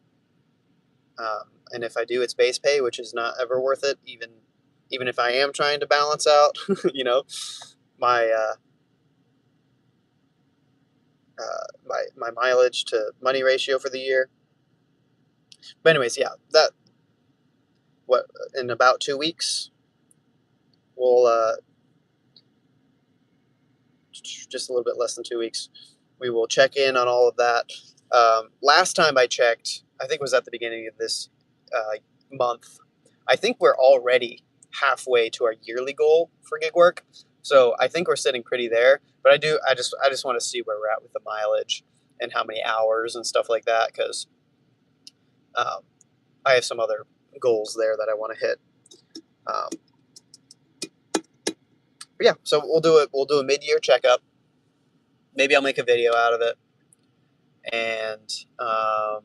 and if I do, it's base pay, which is not ever worth it. Even if I am trying to balance out, my my mileage to money ratio for the year. But anyways, yeah, in about 2 weeks, we'll just a little bit less than 2 weeks, we will check in on all of that. Last time I checked, I think it was at the beginning of this month. I think we're already halfway to our yearly goal for gig work, so I think we're sitting pretty there. But I just want to see where we're at with the mileage and how many hours and stuff like that, because I have some other goals there that I want to hit. But yeah, so we'll do a mid-year checkup. Maybe I'll make a video out of it, and I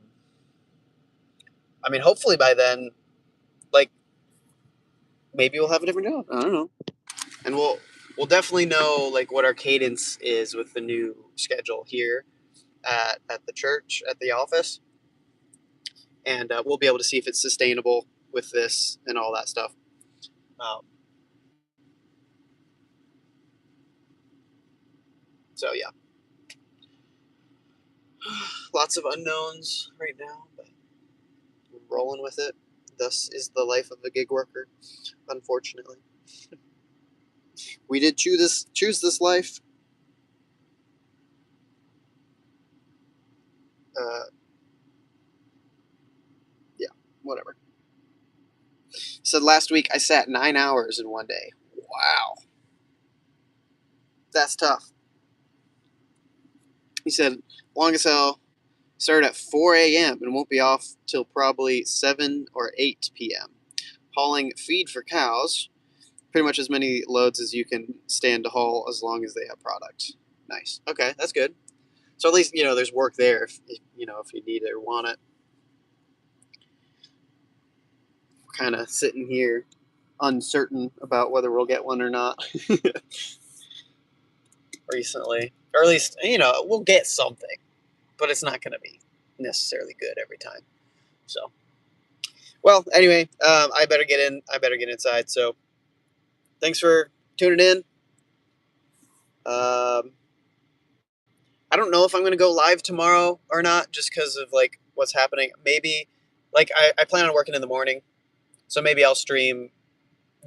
mean, hopefully by then, like, maybe we'll have a different job. I don't know, and we'll definitely know like what our cadence is with the new schedule here at the church, at the office, and we'll be able to see if it's sustainable with this and all that stuff. So yeah, lots of unknowns right now, but we're rolling with it. Thus is the life of a gig worker, unfortunately. We did choose this life. Yeah, whatever. Said last week I sat 9 hours in one day. Wow. That's tough. He said, long as hell, started at 4 a.m. and won't be off till probably 7 or 8 p.m. Hauling feed for cows. Pretty much as many loads as you can stand to haul as long as they have product. Nice. Okay, that's good. So at least, there's work there if you need it or want it. We're kind of sitting here uncertain about whether we'll get one or not recently. Or at least, we'll get something, but it's not going to be necessarily good every time. So, well, anyway, I better get inside. So, thanks for tuning in. I don't know if I'm going to go live tomorrow or not, just because of like what's happening. Maybe, like, I plan on working in the morning, so maybe I'll stream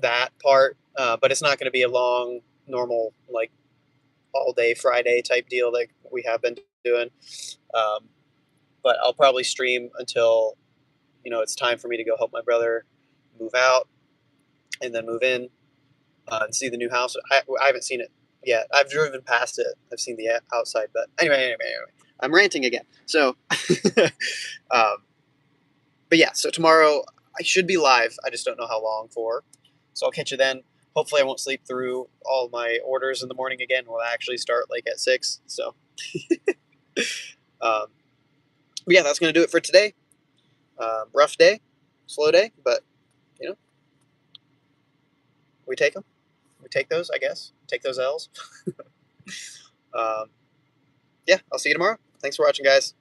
that part, but it's not going to be a long, normal, like, all day Friday type deal like we have been doing. but I'll probably stream until it's time for me to go help my brother move out and then move in and see the new house. I haven't seen it yet. I've driven past it. I've seen the outside, but anyway, I'm ranting again. So, but yeah, so tomorrow I should be live. I just don't know how long for. So I'll catch you then. Hopefully I won't sleep through all my orders in the morning again. We'll actually start like at 6. So, but yeah, that's going to do it for today. Rough day, slow day, but we take them. We take those, I guess. Take those L's. Yeah, I'll see you tomorrow. Thanks for watching, guys.